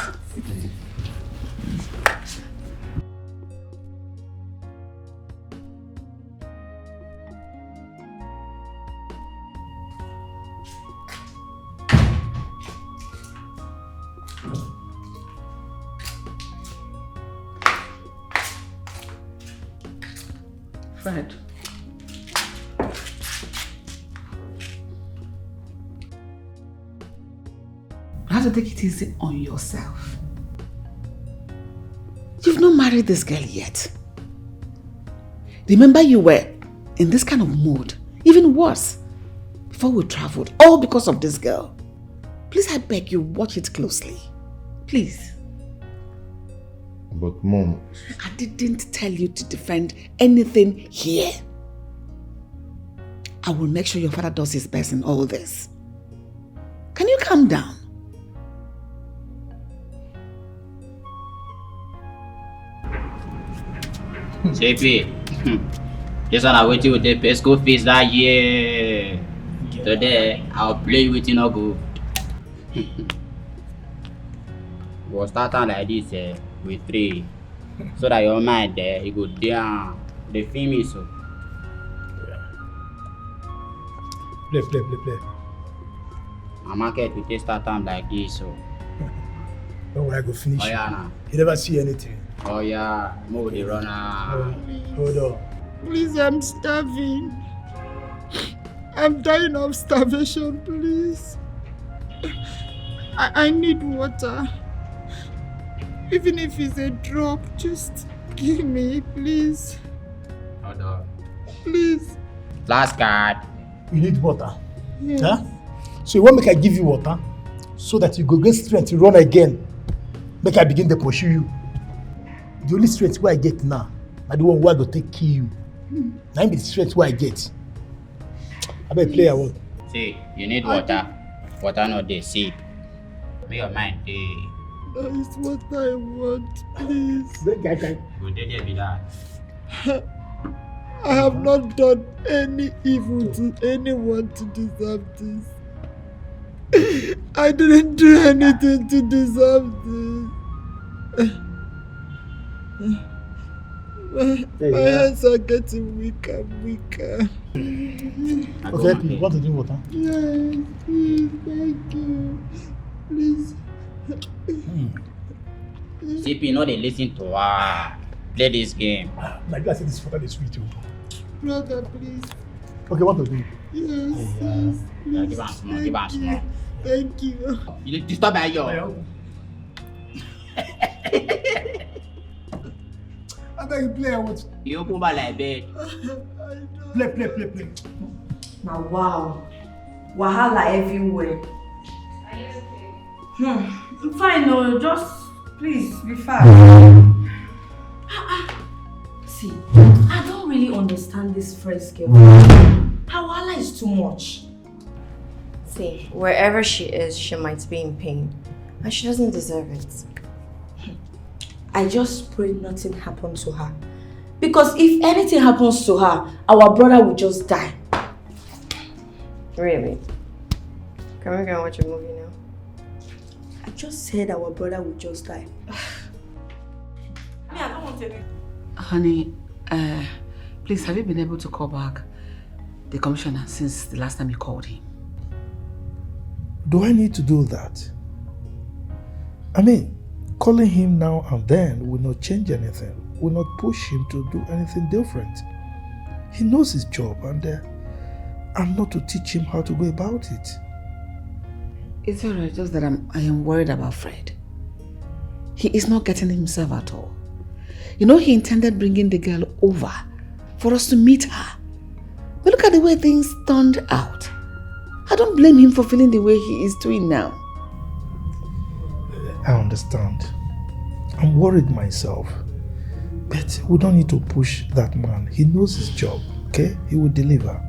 Fred. You have to take it easy on yourself. You've not married this girl yet. Remember, you were in this kind of mood, even worse, before we traveled, all because of this girl. Please, I beg you, watch it closely. Please. But Mom... I didn't tell you to defend anything here. I will make sure your father does his best in all this. Can you calm down? JP, this one I wait you with the best school fees that year. Today, I'll play with you no good. We'll start on like this with 3. So that your mind there, you go down. The film is so. Play. My market will take start time like this so. Don't worry, I go finish. Oh yeah, nah. You never see anything. Oh yeah, move the runner. Hold on. Please, I'm starving. I'm dying of starvation, please. I need water. Even if it's a drop, just give me, please. Hold on. Please. Last card. You need water? Yes. Huh? So you want make I give you water? So that you go get strength to run again. Make I begin to pursue you. The only strength where I get now, I the one who I go take kill you. Now be the strength where I get. I better play a word. See, you need water. Water not dey sip. Make your mind dey. That is what I want, please. Go dey there be that. I have not done any evil to anyone to deserve this. I didn't do anything to deserve this. My hands are getting weaker and weaker. Okay, please, you want to drink water? Yes, please, thank you. Please. CP, no dey listen to her. Play this game. Like I said, this water is sweet too. Brother, please. Okay, what to do? Yes, Yeah, please. give am small, give am small. Thank you. You disturb by your. I beg you play, I want. You open by like bed. Play. Now wow. Wahala everywhere. Are you okay? I'm fine, no, just please be fast. See, I don't really understand this first girl. Her wahala is too much. See, wherever she is, she might be in pain. And she doesn't deserve it. I just pray nothing happens to her. Because if anything happens to her, our brother will just die. Really? Can we go and watch a movie now? I just said our brother will just die. I don't want to. Honey, please, have you been able to call back the commissioner since the last time you called him? Do I need to do that? I mean, calling him now and then will not change anything, will not push him to do anything different. He knows his job and I'm not to teach him how to go about it. It's alright, just that I am worried about Fred. He is not getting himself at all. You know, he intended bringing the girl over for us to meet her. But look at the way things turned out. I don't blame him for feeling the way he is doing now. I understand. I'm worried myself. But we don't need to push that man. He knows his job, okay? He will deliver.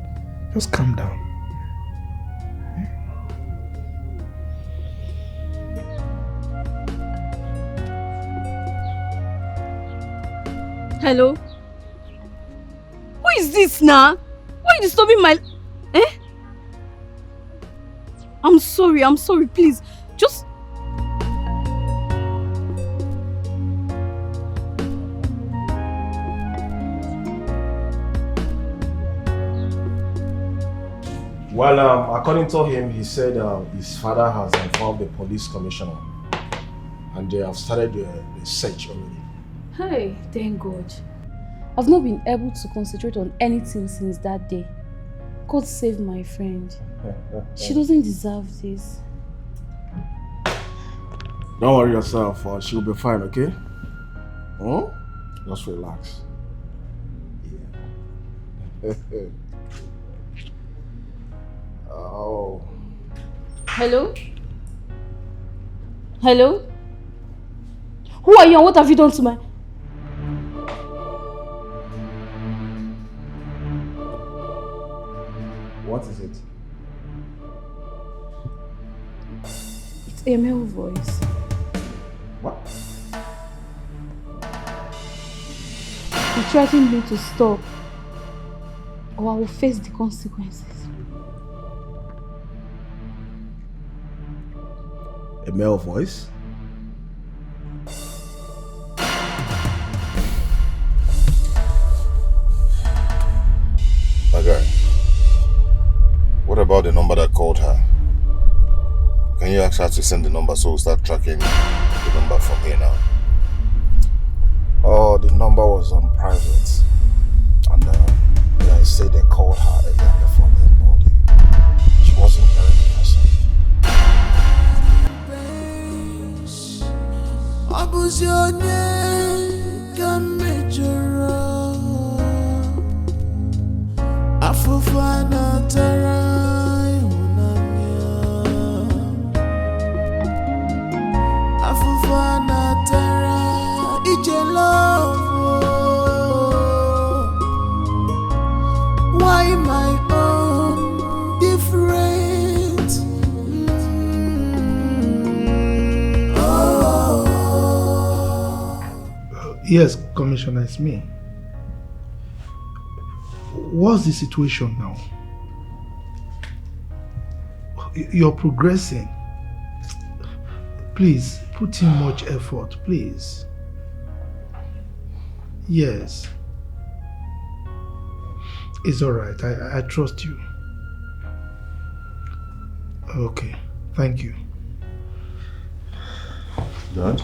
Just calm down. Hello? Who is this now? Why are you disturbing my... Eh? I'm sorry, please. Just... Well, according to him, he said his father has informed the police commissioner and they have started the search already. Hey, thank God. I've not been able to concentrate on anything since that day. God save my friend. She doesn't deserve this. Don't worry yourself, she'll be fine, okay? Just relax. Yeah. Oh. Hello? Hello? Who are you and what have you done to my... What is it? It's a male voice. What? He threatened me to stop or I will face the consequences. A male voice? My guy, what about the number that called her? Can you ask her to send the number so we'll start tracking the number from here now? Oh, the number was on private. And they said they called her earlier before then, but she wasn't hearing the person. Afufana tarai unanya, afufana tarai ije love. Why my own different? Yes, Commissioner, it's me. What's the situation now? You're progressing. Please, put in much effort, please. Yes. It's alright. I trust you. Okay. Thank you. Dad?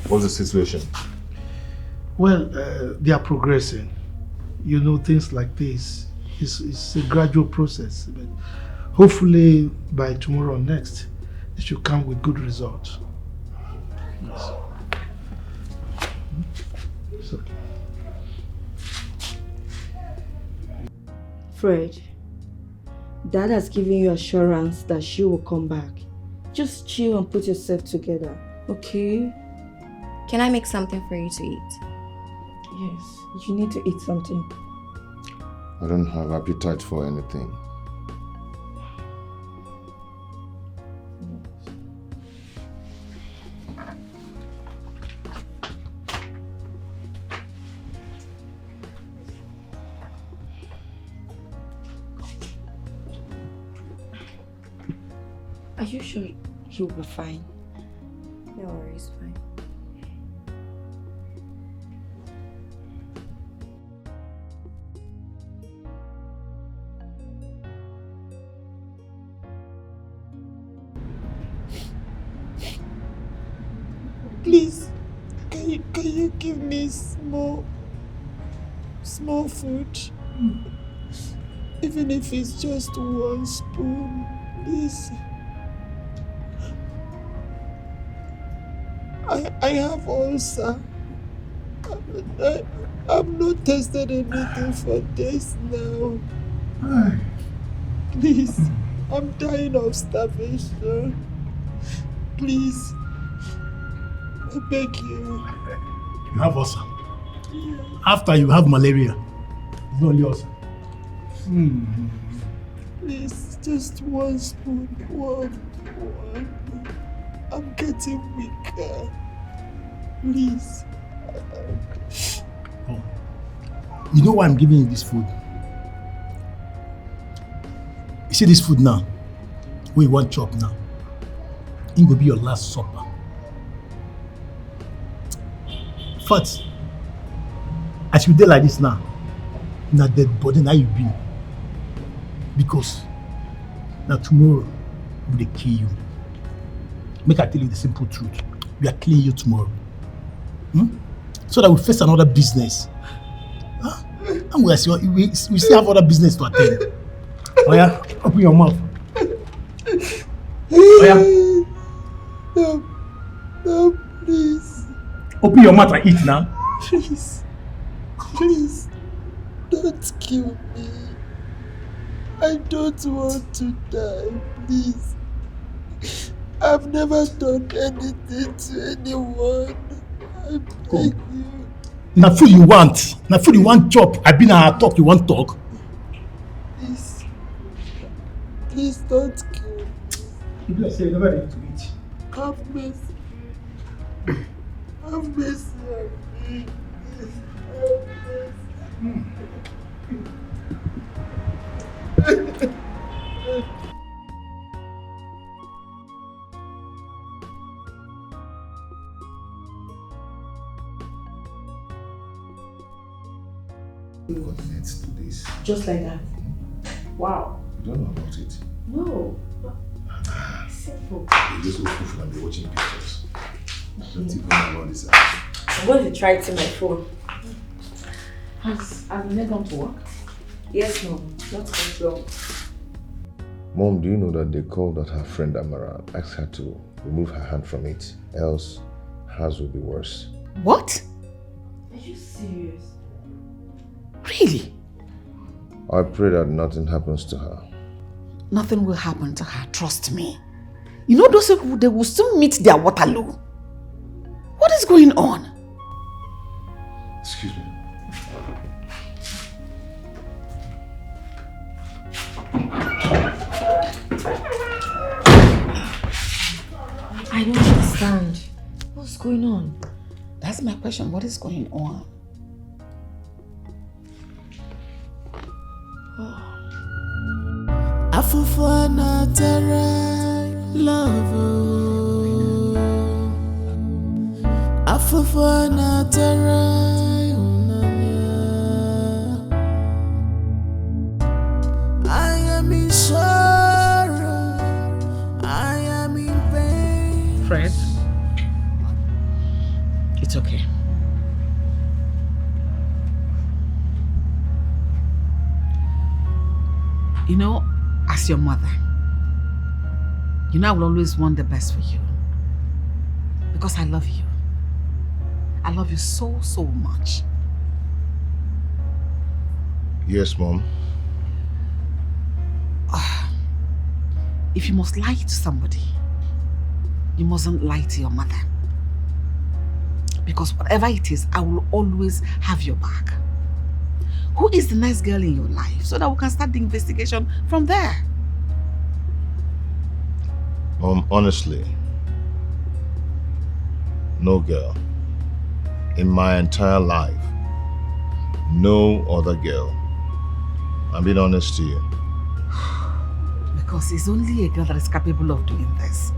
What's the situation? Well, they are progressing. You know, things like this, it's a gradual process. But hopefully, by tomorrow or next, they should come with good results. Yes. It's okay. Fred, Dad has given you assurance that she will come back. Just chill and put yourself together, okay? Can I make something for you to eat? Yes, you need to eat something. I don't have appetite for anything. Are you sure he'll be fine? No worries, fine. Please, can you give me small food? Even if it's just 1 spoon, please. I have ulcer. I've not tested anything for days now. Please, I'm dying of starvation. Please, I beg you. You have ulcer. After you have malaria. It's not only ulcer. Please, just one spoon. One. I'm getting weaker. Please. Oh. You know why I'm giving you this food? You see this food now? Where you want chop now? It will be your last supper. First, as you dey like this now, na dead body now you be. Because now tomorrow we dey kill you. Make I tell you the simple truth. We are killing you tomorrow. So that we face another business. Huh? And we still have other business to attend. Oh yeah, open your mouth. Oh yeah. No, please. Open your mouth and eat now. Please, don't kill me. I don't want to die, please. I've never done anything to anyone. I beg you. Now food you want. Now food you want chop. I been a talk you want talk. Please. Please don't kill me. People are saying never need to eat. Have mercy. Have mercy on me. Please. Have mercy. Coordinates to this. Just like that. Wow. You don't know about it. No. Simple. You just open phone and be watching pictures. Don't even know about this. I'm going to try it in my phone. Has Amina gone to work? Yes, no. Not quite long. Mom, do you know that they called that her friend Amara asked her to remove her hand from it, else hers will be worse. What? Are you serious? Really? I pray that nothing happens to her. Nothing will happen to her, trust me. You know those people, they will soon meet their Waterloo. What is going on? Excuse me. I don't understand. What's going on? That's my question. What is going on? Afufana tara love. Afufana tara. I am in sorrow. I am in pain. Fred, it's okay. You know, as your mother, you know I will always want the best for you. Because I love you. I love you so, so much. Yes, Mom. If you must lie to somebody, you mustn't lie to your mother. Because whatever it is, I will always have your back. Who is the nice girl in your life so that we can start the investigation from there? Honestly, no girl. In my entire life, no other girl. I'm being honest to you. Because it's only a girl that is capable of doing this.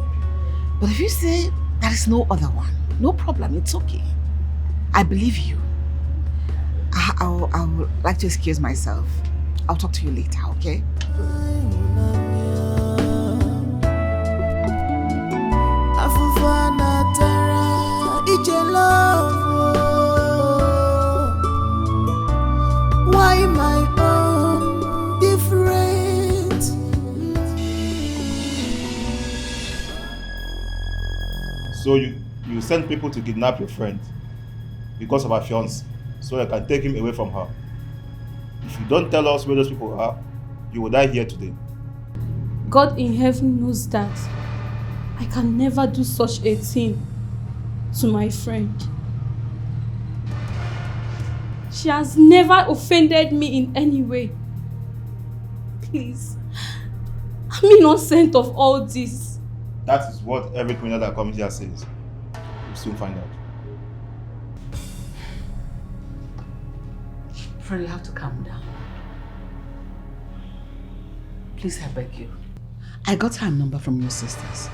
But if you say there is no other one, no problem, it's okay. I believe you. I would like to excuse myself. I'll talk to you later, okay? Why my own different? So you send people to kidnap your friend because of her fiancé, so I can take him away from her. If you don't tell us where those people are, you will die here today. God in heaven knows that I can never do such a thing to my friend. She has never offended me in any way. Please. I'm innocent of all this. That is what every criminal that comes here says. We'll soon find out. Fred, you have to calm down. Please, I beg you. I got her number from your sisters.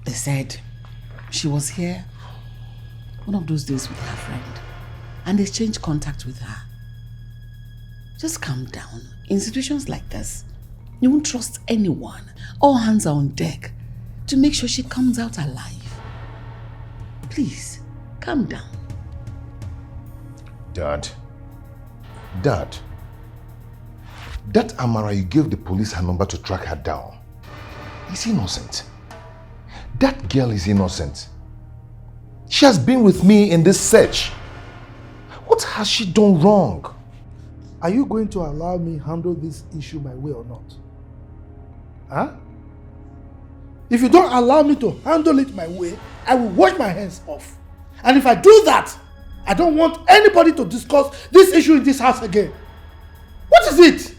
They said she was here one of those days with her friend and they exchanged contact with her. Just calm down. In situations like this, you won't trust anyone. All hands are on deck to make sure she comes out alive. Please, calm down. Dad, that Amara you gave the police her number to track her down is innocent. That girl is innocent. She has been with me in this search. What has she done wrong? Are you going to allow me handle this issue my way or not? Huh? If you don't allow me to handle it my way, I will wash my hands off. And if I do that, I don't want anybody to discuss this issue in this house again. What is it?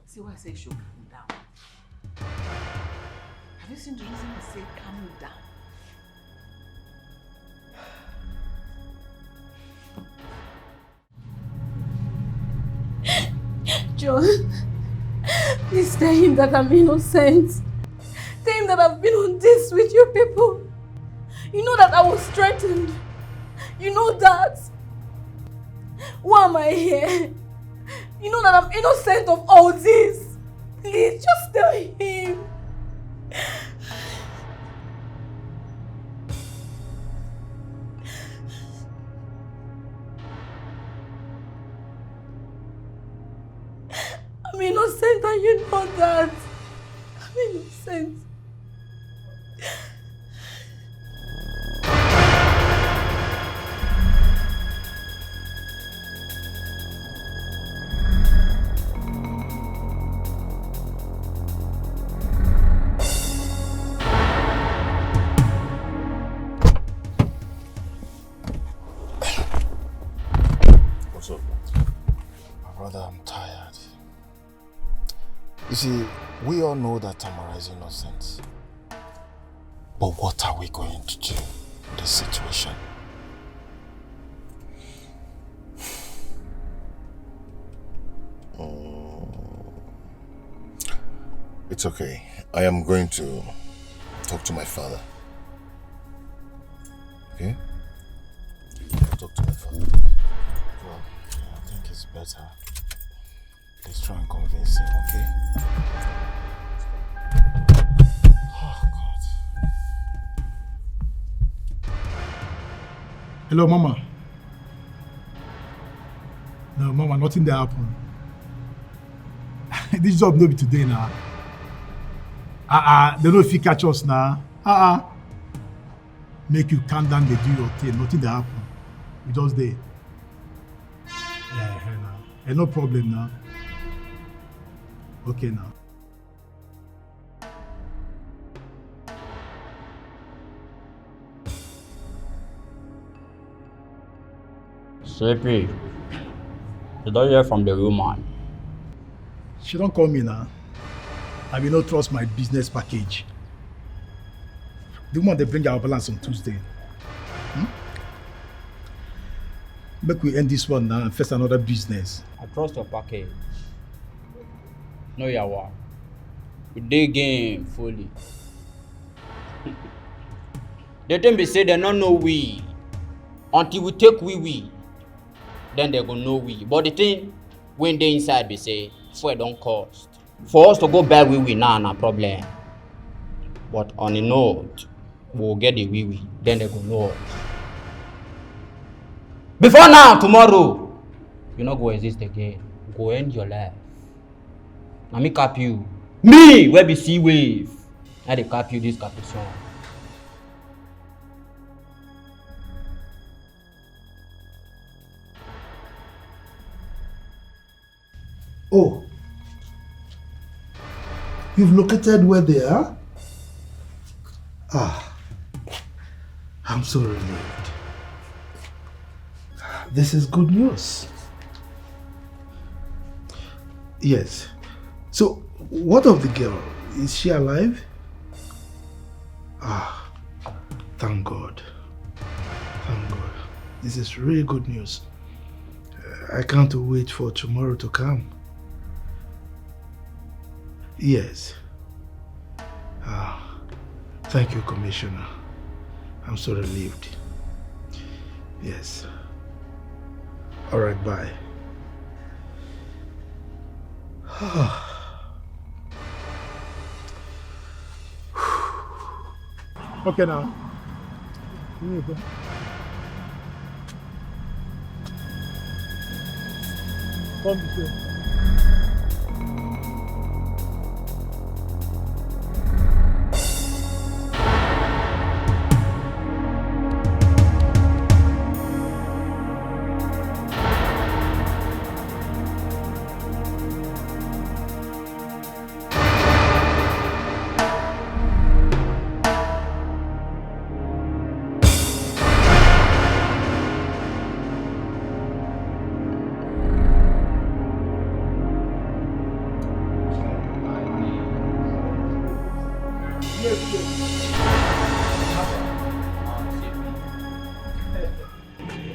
See why I say should calm down. Have you seen the reason I say calm down? John, please tell him that I'm innocent. Tell him that I've been on this with you people. You know that I was threatened. You know that. Why am I here? You know that I'm innocent of all this. Please, just tell him. I'm innocent and you know that. I'm innocent. What's up? My brother, I'm tired. You see, we all know that Tamara is innocent. But what are we going to do in this situation? It's okay. I am going to talk to my father. Okay? I'll talk to my father. Well, I think it's better. Let's try and convince him, okay? Oh, God. Hello, Mama. No, Mama, nothing there happen. This job no be today now. They don't fit catch us now. Make you calm down, they do your thing. Nothing there happen. We just there. Yeah, now. No problem now. Okay now. Sleepy, you don't hear from the woman. She don't call me now. I will not trust my business package. The woman they bring our balance on Tuesday. Make we end this one now and face another business. I trust your package. No, you are. We dig in fully. They don't be say they don't know we. Until we take we. Then they go know we. But the thing, when they inside, they say, fuel don't cost. For us to go buy we now, no problem. But on a note, we'll get the we. Then they go know us. Before now, tomorrow, you not go exist again. Go end your life. Now me cap you. Me, where be sea wave. Now they cap you this caption. Oh. You've located where they are? I'm so relieved. This is good news. Yes. So, what of the girl? Is she alive? Thank God. Thank God. This is really good news. I can't wait for tomorrow to come. Yes. Thank you, Commissioner. I'm so relieved. Yes. All right, bye. Okay now. Here you go. Come this way.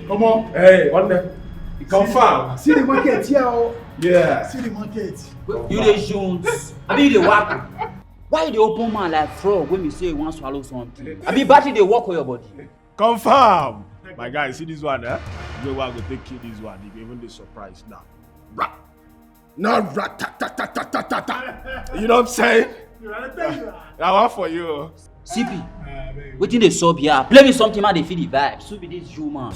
Come on. Hey, on the confirm. See the market here. Yeah. See the market. You the Jones. I mean the work. Why the open man like frog when we say you want to swallow something? I mean battery they work with your body. Confirm. My guy, see this one, eh? You know what I'm going to take this one. You even the surprise now. Not rat ta ta ta ta ta ta ta. You know what I'm saying? I want for you. CP, wetin dey sub here? Play me something man, they feel the vibe. So be this Jew man. I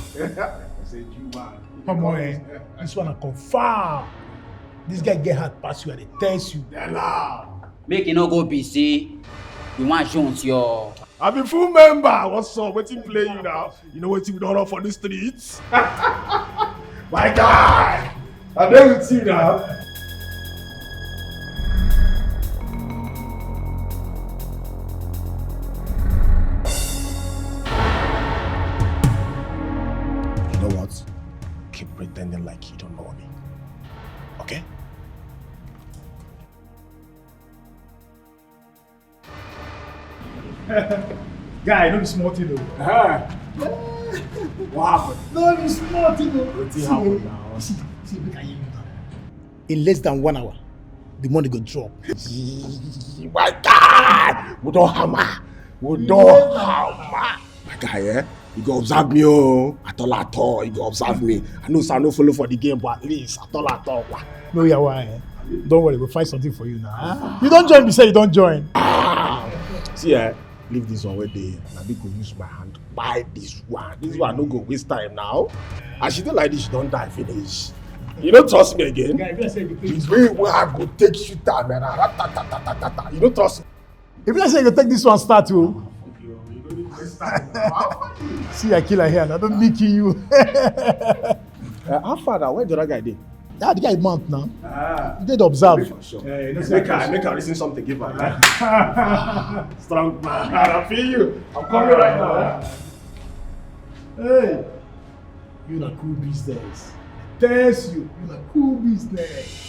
say Jew man. Come on, eh? This one I confirm. This guy get hard pass you and they tells you. Make it no go be say you want Jones your. I'm a full member. What's up? Waiting play you now. You know what we don't run for the streets? My guy! I'm there with you now. You know what? Keep pretending like you don't know me. Okay? Guy, don't be smart, you know. What happened? Don't be smart, you know. What's happened now? See, look at you now. In less than 1 hour, the money go drop. My God! We don't hammer. We don't hammer. My guy, eh? You go observe me, oh. At all. You go observe me. I know I no follow for the game, but at least at all. No, yeah, why? Eh? Don't worry, we'll find something for you now. You don't join me, say you don't join. See, leave this one where they na me go use my hand buy this one. This one no go waste time now. As she don't like this, she don't die finish. You don't trust me again? This way where I go take you down, man. You don't trust me? If you say you take this one, start you. See, I kill her here. I don't need you. How far now? Where the other guy did? Yeah, the guy is mount now. He did observe. Sure. Make her listen something, give her. Strong man. I feel you. I'm coming right now. Hey, you na cool business. Thanks you na cool business.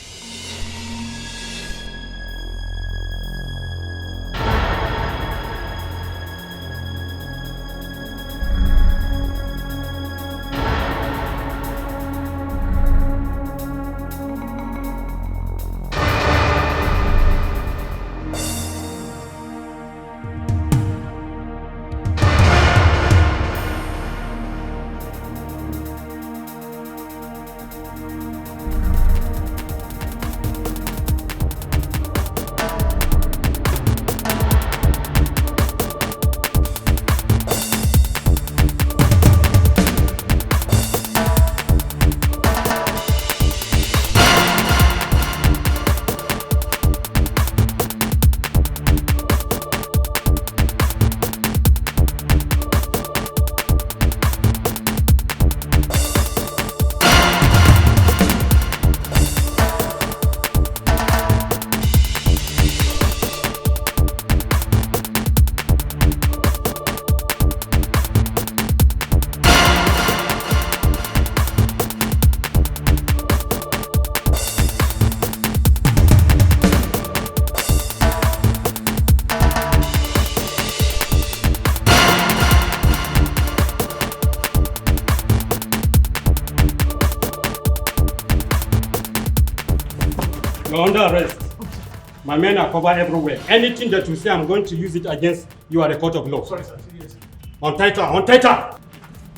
men are covered everywhere. Anything that you say, I'm going to use it against you at the court of law. Sorry, sir. Serious. On tighter.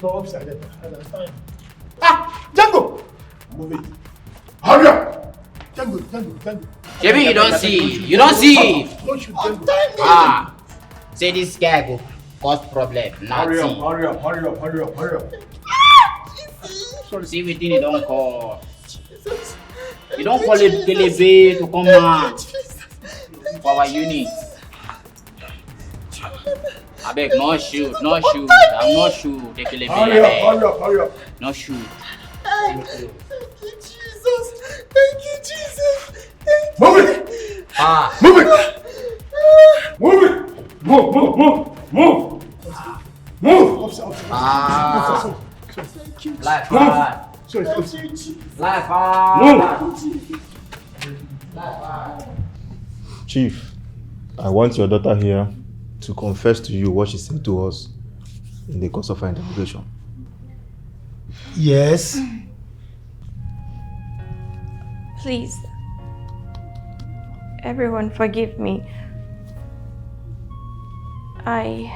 No, upside down. Ah! Django! Move it. Hurry up! Django. Jimmy, you don't see. Don't shoot Django. Ah, say this guy go cause problem. Hurry up. Sorry. See everything you don't call. You don't call it Kelebe to come out for our unit. I beg, no shoot. I'm not shoot. The Kelebe. Hurry up. No shoot. Thank you, Jesus. Move it! Ah. Move it! Move! Ah. Life hard. Chief, I want your daughter here to confess to you what she said to us in the course of her interrogation. Yes. Please, everyone forgive me. I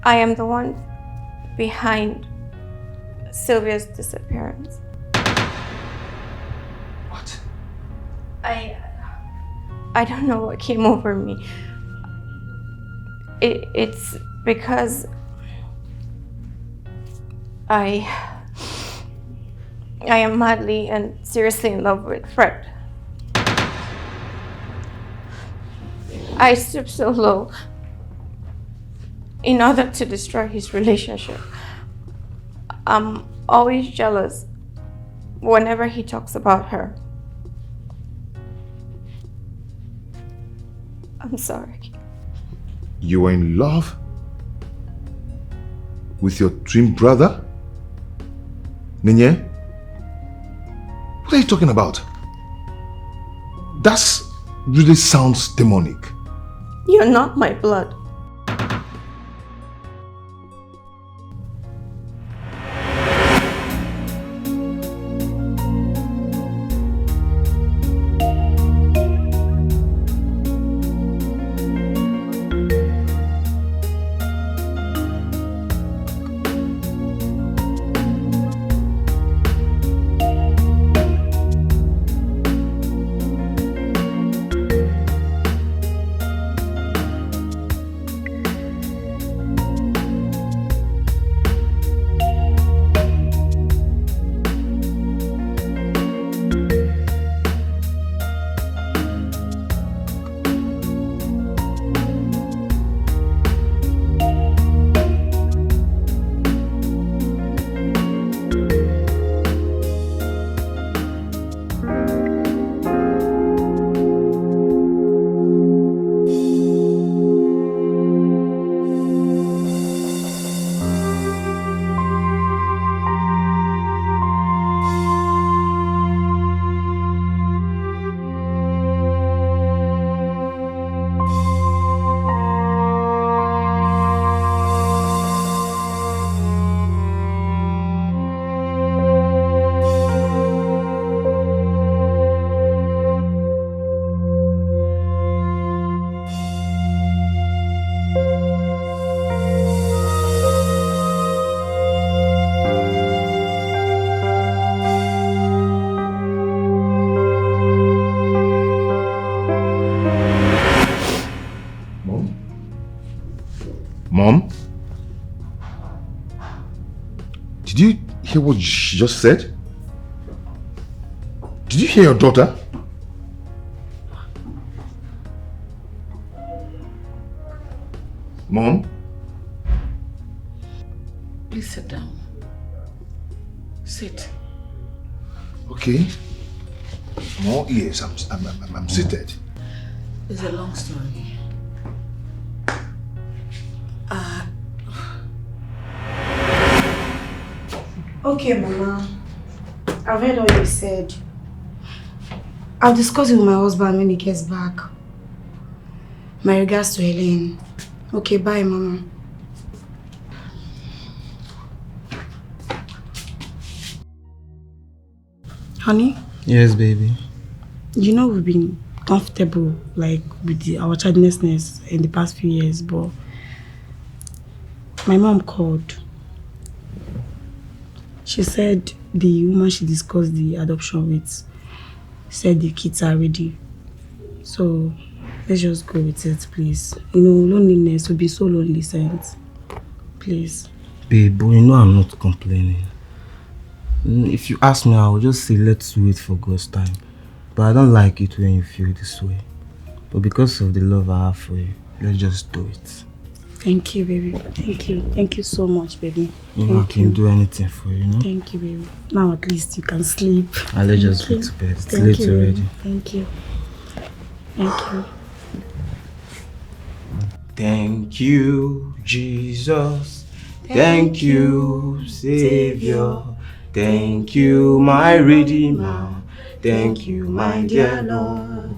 am the one behind Sylvia's disappearance. What? I don't know what came over me. It's because I am madly and seriously in love with Fred. I stooped so low in order to destroy his relationship. I'm always jealous whenever he talks about her. I'm sorry. You were in love with your twin brother? Ninye? What are you talking about? That really sounds demonic. You're not my blood. Mom? Did you hear what she just said? Did you hear your daughter? Mom? Please sit down. Sit. Okay. More ears. I'm seated. It's a long story. Okay, Mama. I've heard all you said. I'll discuss it with my husband when he gets back. My regards to Helen. Okay, bye, Mama. Honey? Yes, baby. You know we've been comfortable like with our childlessness in the past few years, but my mom called. She said the woman she discussed the adoption with said the kids are ready. So let's just go with it, please. You know, loneliness will be so lonely, Saint. Please. Babe, but you know I'm not complaining. If you ask me, I will just say let's wait for God's time. But I don't like it when you feel this way. But because of the love I have for you, let's just do it. Thank you, baby. Thank you. Thank you so much, baby. You know I can do anything for you, no? Thank you, baby. Now at least you can sleep. I'll let just go to bed. It's Thank late you, already. baby. Thank you. Thank you. Thank you, Jesus. Thank you, Savior. Thank you, my Redeemer. Thank you, my dear Lord.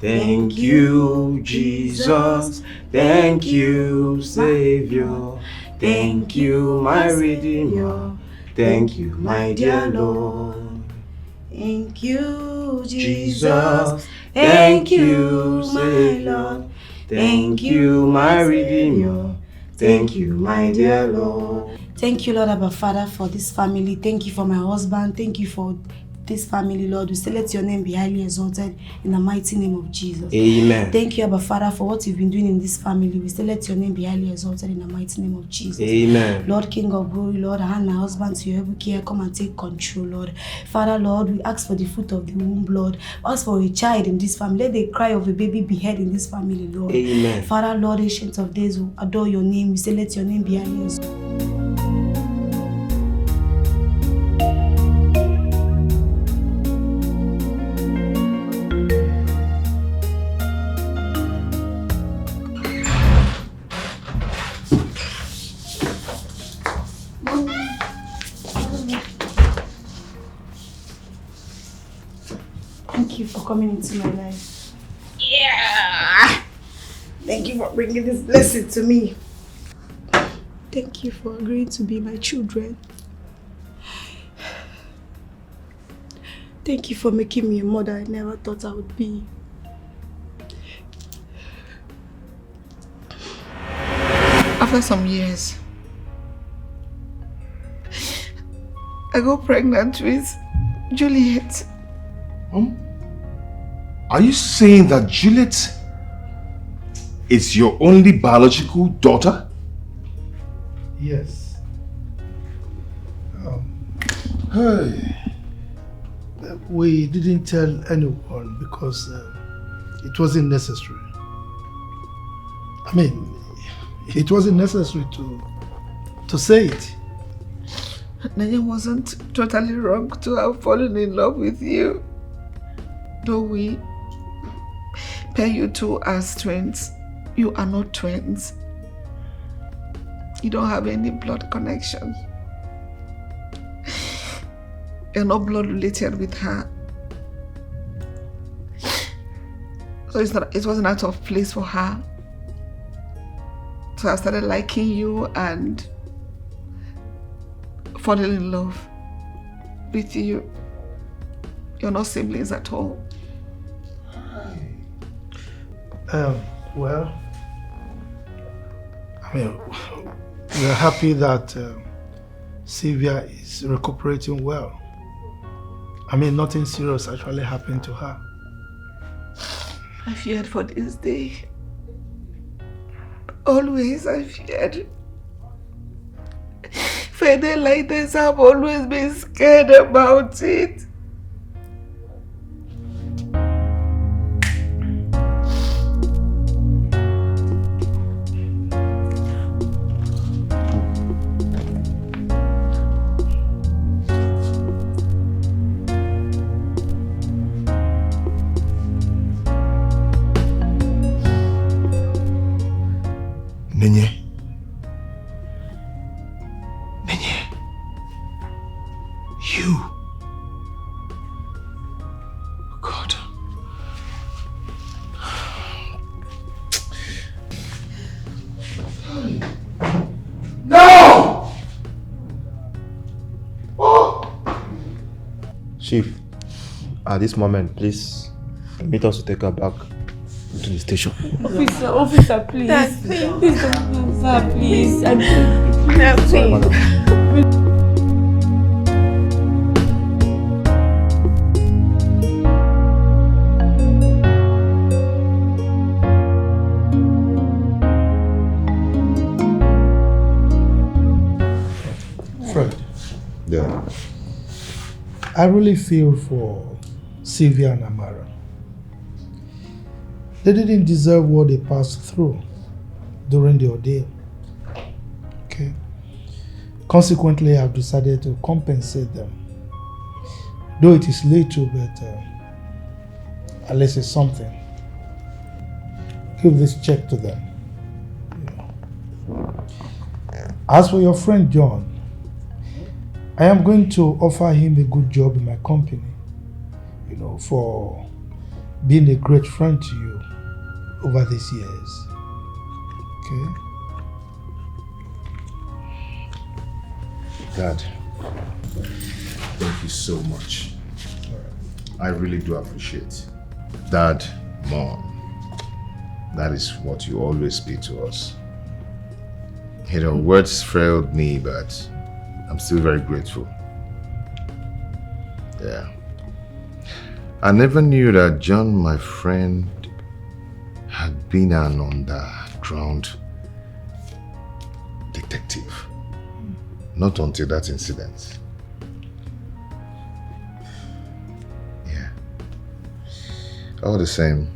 Thank you, Jesus. Thank you, Savior. Thank you, my Redeemer. Thank you, my dear Lord. Thank you, Jesus. Thank you, my Lord. Thank you, my Redeemer. Thank you, my dear Lord. Thank you, Lord Abba Father, for this family. Thank you for my husband. Thank you for this family, Lord. We say let your name be highly exalted in the mighty name of Jesus. Amen. Thank you, Abba Father, for what you've been doing in this family. We say let your name be highly exalted in the mighty name of Jesus. Amen. Lord, King of glory, Lord, I hand my husband to your able care. Come and take control, Lord. Father, Lord, we ask for the fruit of the womb, Lord. Ask for a child in this family. Let the cry of a baby be heard in this family, Lord. Amen. Father, Lord, ancient of days, who adore your name. We say let your name be highly exalted. Thank you for coming into my life. Yeah! Thank you for bringing this blessing to me. Thank you for agreeing to be my children. Thank you for making me a mother I never thought I would be. After some years, I got pregnant with Juliet. Are you saying that Juliet is your only biological daughter? Yes. Hey. We didn't tell anyone because it wasn't necessary. I mean, it wasn't necessary to say it. Naija wasn't totally wrong to have fallen in love with you. Though we pair you two as twins, you are not twins. You don't have any blood connection. You're not blood related with her. So it wasn't out of place for her. So I started liking you and falling in love with you. You're not siblings at all. Well, I mean, we're happy that Sylvia is recuperating well. I mean, nothing serious actually happened to her. I feared for this day. Always I feared. For a day like this, I've always been scared about it. You. God. No! Chief, At this moment, please permit us to take her back to the station. Officer, please. Dad, Please don't do that, please. Sorry, madam. Fred. Yeah. I really feel for Sylvia and Amara. They didn't deserve what they passed through during the ordeal. Okay? Consequently, I've decided to compensate them. Though it is little, but at least it's something. Give this check to them. As for your friend John, I am going to offer him a good job in my company, for being a great friend to you over these years. Okay? Dad, thank you so much. I really do appreciate. Dad, Mom, that is what you always be to us. Words failed me, but I'm still very grateful. Yeah. I never knew that John, my friend, had been an underground detective. Not until that incident. Yeah. All the same,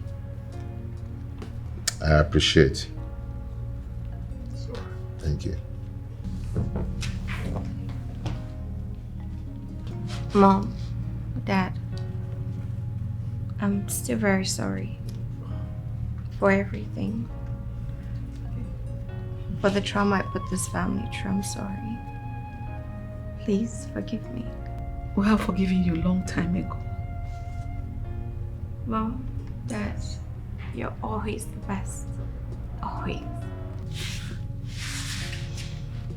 I appreciate. Thank you. Mom, Dad, I'm still very sorry for everything. For the trauma I put this family through, I'm sorry. Please forgive me. We have forgiven you a long time ago. Mom, Dad, you're always the best. Always.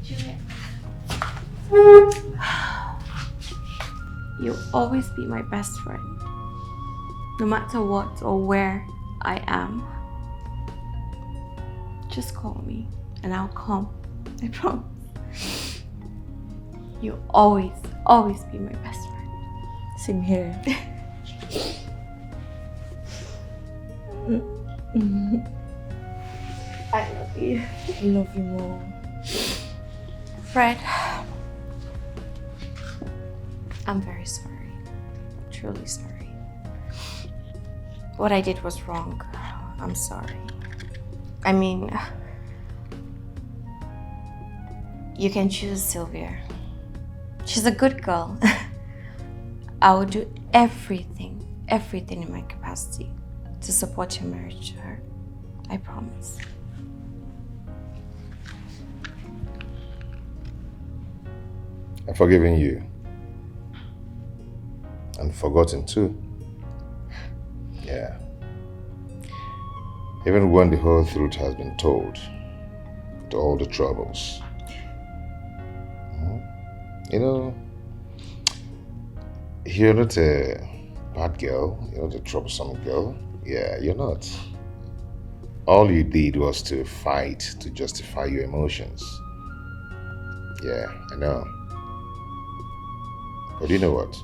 Juliet. You'll always be my best friend. No matter what or where I am. Just call me and I'll come. I promise. You'll always be my best friend. Same here. I love you. I love you more. Fred, I'm very sorry. Truly sorry. What I did was wrong. I'm sorry. I mean, you can choose Sylvia. She's a good girl. I will do everything in my capacity to support your marriage to her. I promise. I've forgiven you. And forgotten too. Yeah. Even when the whole truth has been told, to all the troubles. You're not a bad girl, you're not a troublesome girl. Yeah, you're not. All you did was to fight to justify your emotions. Yeah, I know. But you know what?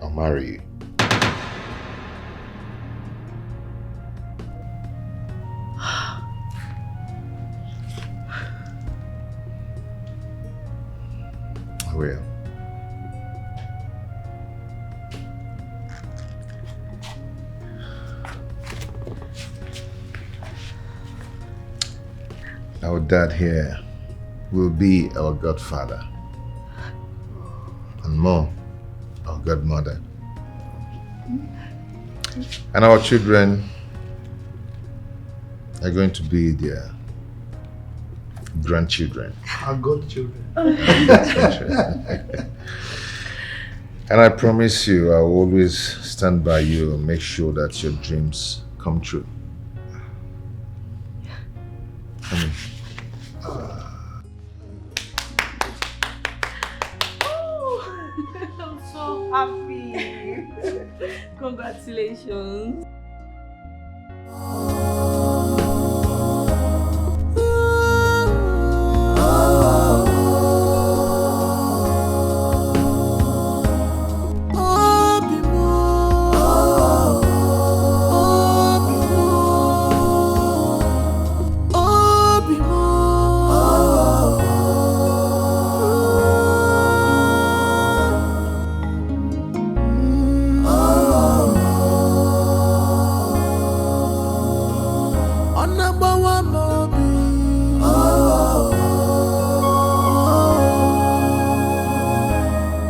I'll marry you. I will. Our dad here will be our godfather, and Mom, our godmother. And our children are going to be their grandchildren. Our godchildren. And I promise you, I will always stand by you and make sure that your dreams come true. I'm so happy. Congratulations.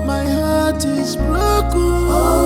My heart is broken.